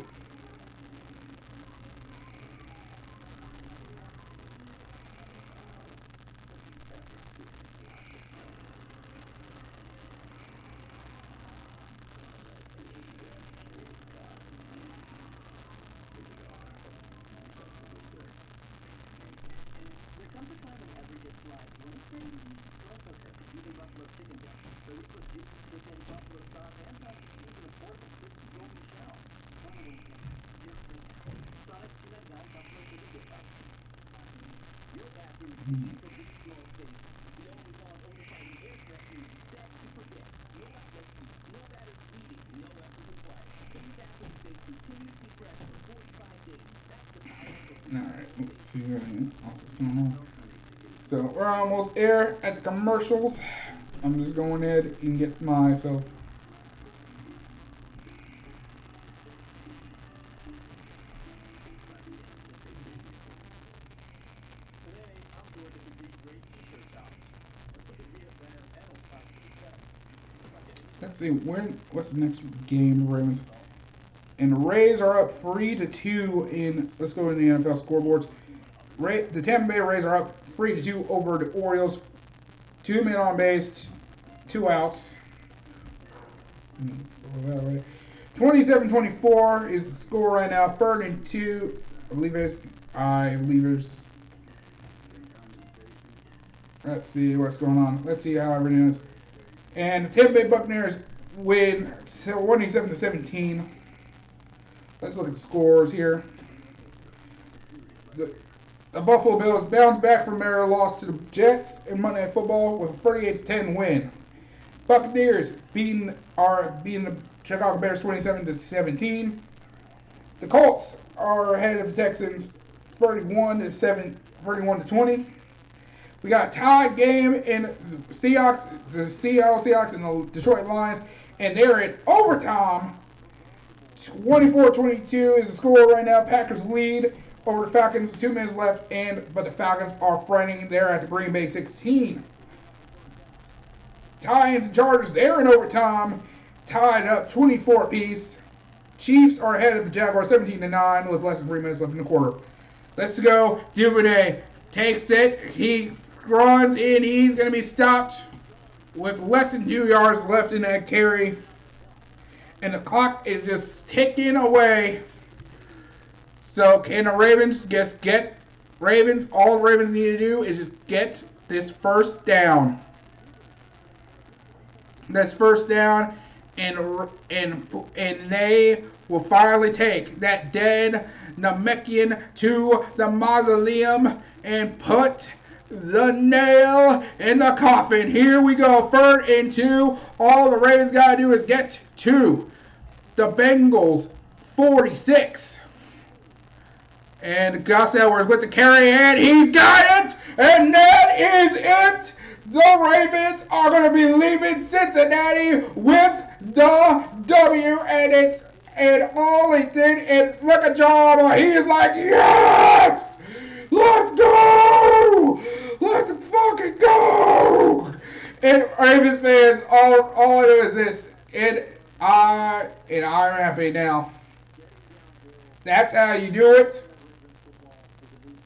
Alright, let's see what else is going on. So we're almost there at the commercials. I'm just going ahead and get myself. Let's see, what's the next game, Ravens? And Rays are up 3-2 in. Let's go in the NFL scoreboards. The Tampa Bay Rays are up 3-2 over the Orioles. 2 men on base, 2 outs. 27-24 is the score right now. 3rd and 2. I believe it's. Let's see what's going on. Let's see how everything is. And the Tampa Bay Buccaneers win 27-17. Let's look at the scores here. The Buffalo Bills bounce back from their loss to the Jets in Monday Night Football with a 38-10 win. Buccaneers beating the Chicago Bears 27-17. The Colts are ahead of the Texans 31-20. We got a tied game in the Seattle Seahawks and the Detroit Lions, and they're in overtime. 24-22 is the score right now. Packers lead over the Falcons. 2 minutes left, but the Falcons are fighting there at the Green Bay 16. Titans and Chargers, they're in overtime, tied up 24 apiece. Chiefs are ahead of the Jaguars 17-9 with less than 3 minutes left in the quarter. Let's go. Duvernay takes it. He runs in. He's going to be stopped with less than 2 yards left in that carry. And the clock is just ticking away. So can the Ravens just get Ravens? All the Ravens need to do is just get this first down. That's first down, and they will finally take that dead Namekian to the mausoleum and put the nail in the coffin. Here we go. 3rd and 2. All the Ravens got to do is get to the Bengals 46. And Gus Edwards with the carry, and he's got it! And that is it! The Ravens are going to be leaving Cincinnati with the W, and all he did, and look at John, he is like, yes! Let's go! Let's fucking go! And Ravens fans, all I do is this, and I'm happy now. That's how you do it.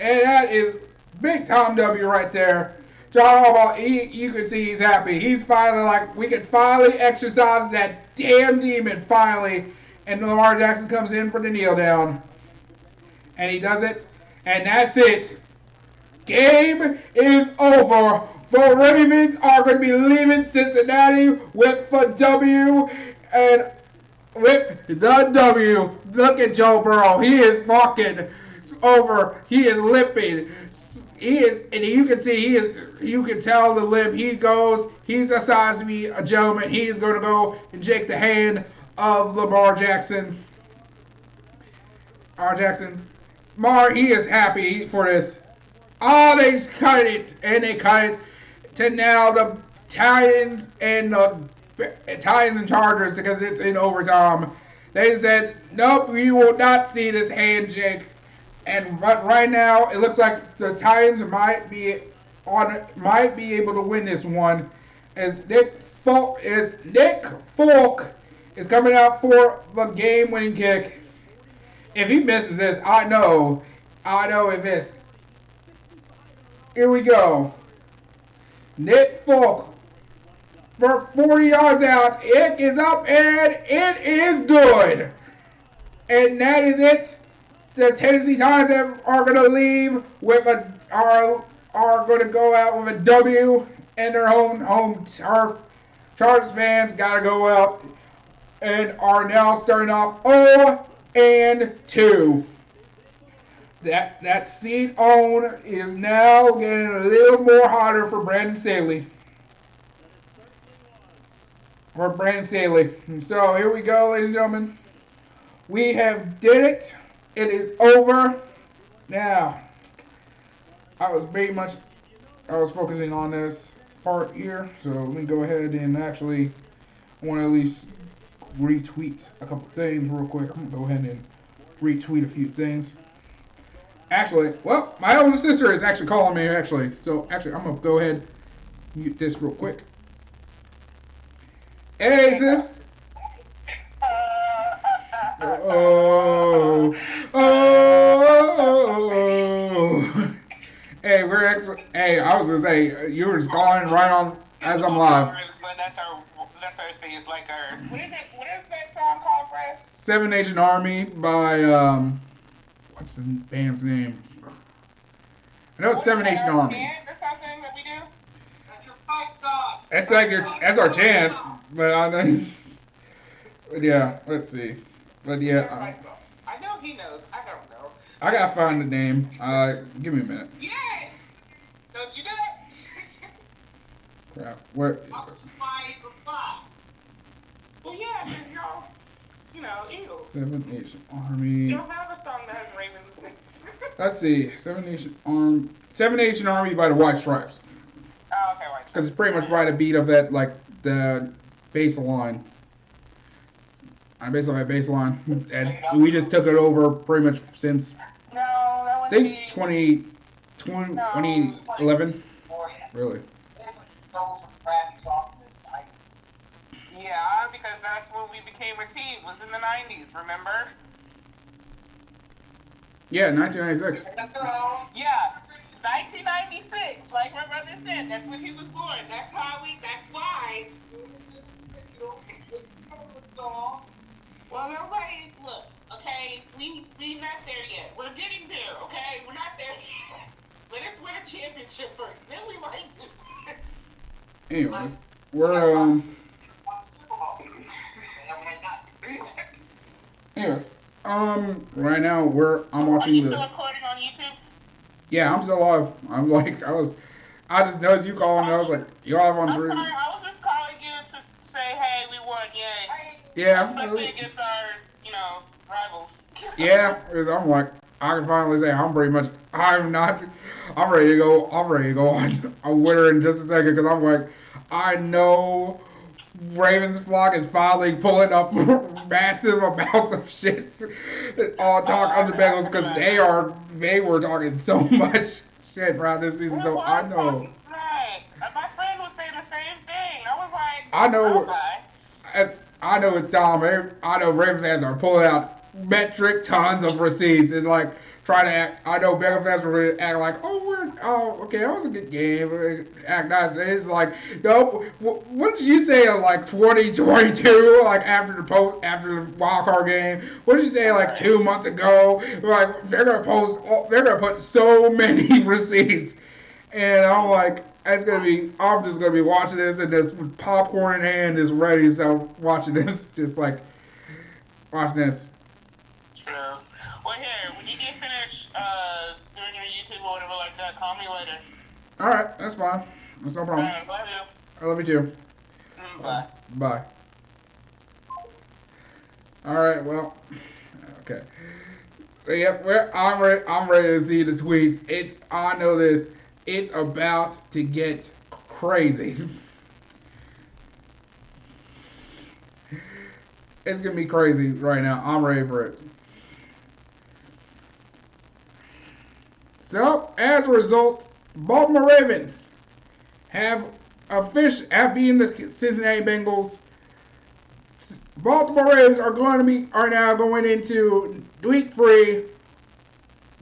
And that is big time W right there. John Harbaugh, you can see he's happy. He's finally like, we can finally exercise that damn demon finally. And Lamar Jackson comes in for the kneel down. And he does it. And that's it. Game is over. The Ravens are going to be leaving Cincinnati with the W. And with the W. Look at Joe Burrow. He is walking over. He is limping. He is, and you can see you can tell the limp. He's a size to be a gentleman. He is going to go and shake the hand of Lamar Jackson. He is happy for this. Oh, they cut it, and they cut it to now the Titans and Chargers because it's in overtime. They said, nope, we will not see this handshake. But right now, it looks like the Titans might be able to win this one, as Nick Folk is coming out for the game-winning kick. If he misses this, I know he missed. Here we go. Nick Folk for 40 yards out. It is up and it is good. And that is it. The Tennessee Titans are going to leave with are going to go out with a W, and their home turf. Chargers fans got to go out and are now starting off 0-2. That seat on is now getting a little more hotter for Brandon Staley. So here we go, ladies and gentlemen. We have did it. It is over. Now, I was focusing on this part here, so let me go ahead and actually, I want to at least retweet a couple things real quick. I'm going to go ahead and retweet a few things. Actually, well, my older sister is actually calling me, actually. So, actually, I'm going to go ahead and mute this real quick. Hey, sis. Oh, oh. Hey, we're actually. Hey, I was gonna say you were just calling right on as I'm live. But that's our thing. It's like our what is that song called, Fred? Seven Nation Army by what's the band's name? I know it's Seven Nation Army. Or something that we do? That's our chant, but I know. But yeah, let's see. But yeah, I know he knows. I don't know. I gotta find the name. Give me a minute. Yes. Don't you do it? Crap, where is it? Well, yeah, because y'all, Eagles. Seven Nation Army. You don't have a song that has Ravens. Let's see, Seven Nation Army by the White Stripes. Oh, okay, White Stripes. Because it's pretty much by the beat of that, like the bass line. Based on that bass line, and we just took it over pretty much since No, that I think 2011. Really? Yeah, because that's when we became a team. Was in the 90s, remember? Yeah, 1996. Yeah, 1996. Like my brother said, that's when he was born. That's why. Well, nobody, look, okay, we not there yet. We're getting there, okay? We're not there yet. Let us win a championship first. Then we might do. Anyways, we're anyways, right now I'm watching Are you still recording on YouTube? Yeah, I'm still live. I just noticed you calling and I was like, you're live on screen. I was just calling you to say, hey, we won, yay. Yeah. Especially against our, rivals. Yeah, because I'm like, I can finally say I'm ready to go on a winner in just a second because I'm like, I know Ravens flock is finally pulling up massive amounts of shit on talk on the Bengals because they were talking so much shit throughout this season. So I know. Right. My friend was saying the same thing. I was like, I know it's time. I know Ravens fans are pulling out metric tons of receipts and like trying to act. I know Bengals fans were gonna act like, okay, that was a good game. Act nice. It's like, no, what did you say in like 2022? Like after the wild card game, what did you say like 2 months ago? Like they're gonna put so many receipts, and I'm like. I'm just gonna be watching this and just with popcorn in hand, just ready. So watching this, just like watching this. True. Well, here, when you get finished doing your YouTube or whatever like that, call me later. All right, that's fine. That's no problem. Love you. I love you too. Bye. Bye. All right. Well. Okay. Yep. I'm ready to see the tweets. I know this. It's about to get crazy. It's going to be crazy right now. I'm ready for it. So, as a result, Baltimore Ravens have beaten the Cincinnati Bengals. Baltimore Ravens are now going into week 3,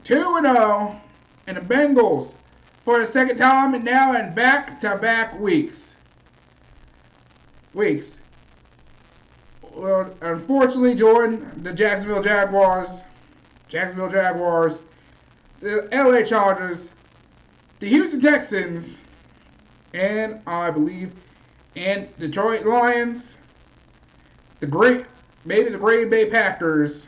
2-0, and the Bengals for the second time and now in back-to-back weeks. Well, unfortunately, Jordan, the Jacksonville Jaguars, the LA Chargers, the Houston Texans, and I believe, and Detroit Lions, the Green Bay Packers,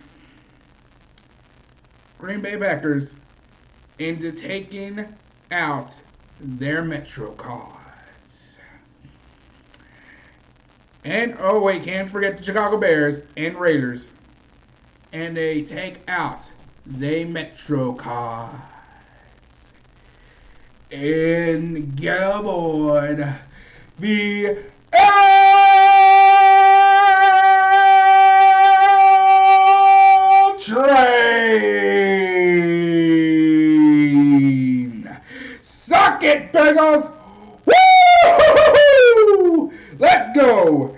into taking out their Metro cards. And, oh wait, can't forget the Chicago Bears and Raiders. And they take out the Metro cards. And get aboard the L train. Suck it, Bengals! Woo! Let's go!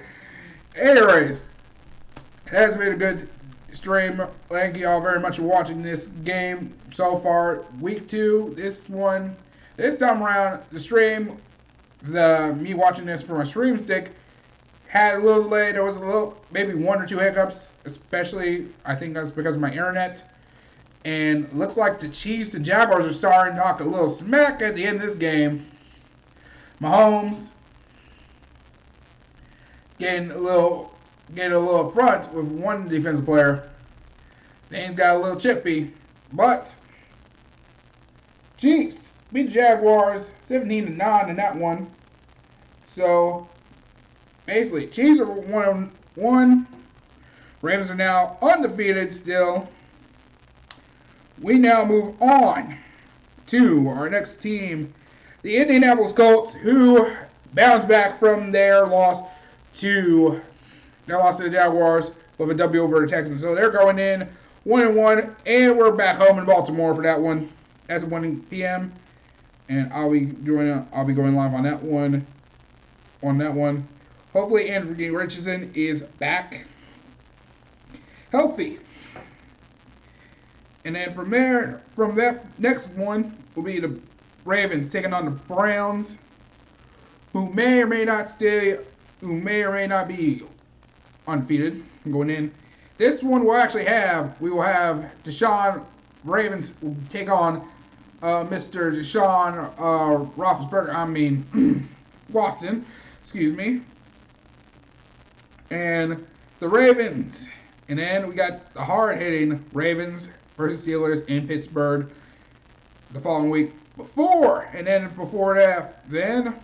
Anyways, that's been a good stream. Thank you all very much for watching this game so far. Week 2, this time around, the stream, me watching this from a stream stick, had a little delay. There was maybe 1 or 2 hiccups, especially I think that's because of my internet. And looks like the Chiefs and Jaguars are starting to talk a little smack at the end of this game. Mahomes getting a little up front with one defensive player. Things got a little chippy, but Chiefs beat the Jaguars 17-9 in that one. So basically, Chiefs are 1-1. Ravens are now undefeated still. We now move on to our next team, the Indianapolis Colts, who bounced back from their loss to the Jaguars with a W over the Texans. So they're going in 1-1, and we're back home in Baltimore for that one. That's at 1 p.m. And I'll be going live on that one. Hopefully Andrew Richardson is back healthy. And then from that next one will be the Ravens taking on the Browns, who may or may not be undefeated going in. This one will Deshaun. Ravens will take on Mr. Deshaun Roethlisberger. Watson, excuse me. And the Ravens. And then we got the hard-hitting Ravens versus Steelers in Pittsburgh the following week. Before that,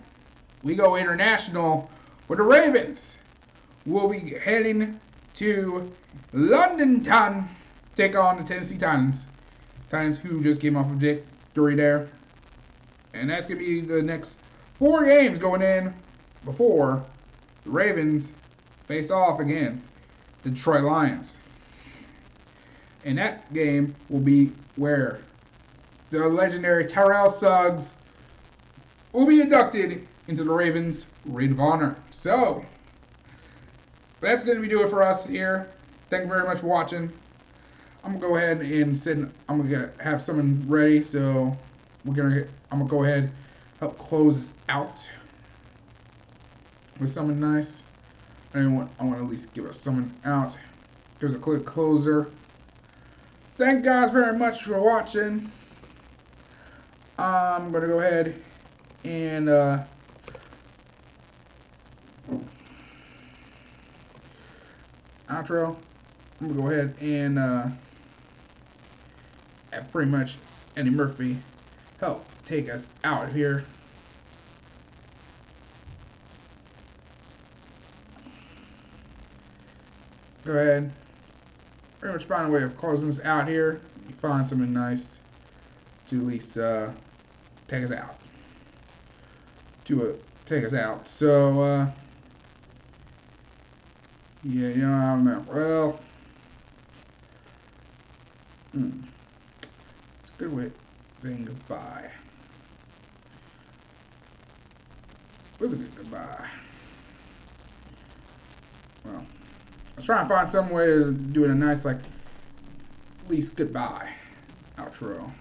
we go international with the Ravens. We'll be heading to London Town, take on the Tennessee Titans. Titans who just came off a victory there. And that's going to be the next 4 games going in before the Ravens face off against the Detroit Lions. And that game will be where the legendary Terrell Suggs will be inducted into the Ravens Ring of Honor. So, that's going to be it for us here. Thank you very much for watching. I'm going to go ahead and I'm going to have someone ready. So, I'm going to go ahead and help close this out with someone nice. I want to at least give us someone out. There's a quick closer. Thank you guys very much for watching. I'm going to go ahead and outro. I'm going to go ahead and have pretty much Eddie Murphy help take us out of here. Go ahead. Pretty much find a way of closing this out here. You find something nice to at least take us out. So, yeah, I don't know. Well, it's a good way of saying goodbye. It was a good goodbye. Well, I was trying to find some way to do it a nice, at least goodbye outro.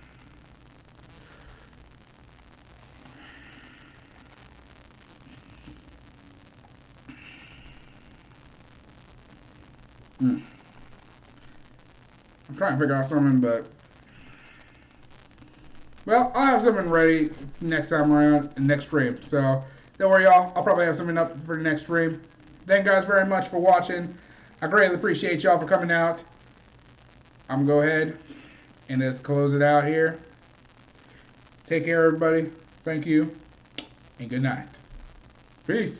I'm trying to figure out something, but well, I'll have something ready next time around in the next stream. So don't worry, y'all. I'll probably have something up for the next stream. Thank you guys very much for watching. I greatly appreciate y'all for coming out. I'm going to go ahead and just close it out here. Take care, everybody. Thank you, and good night. Peace.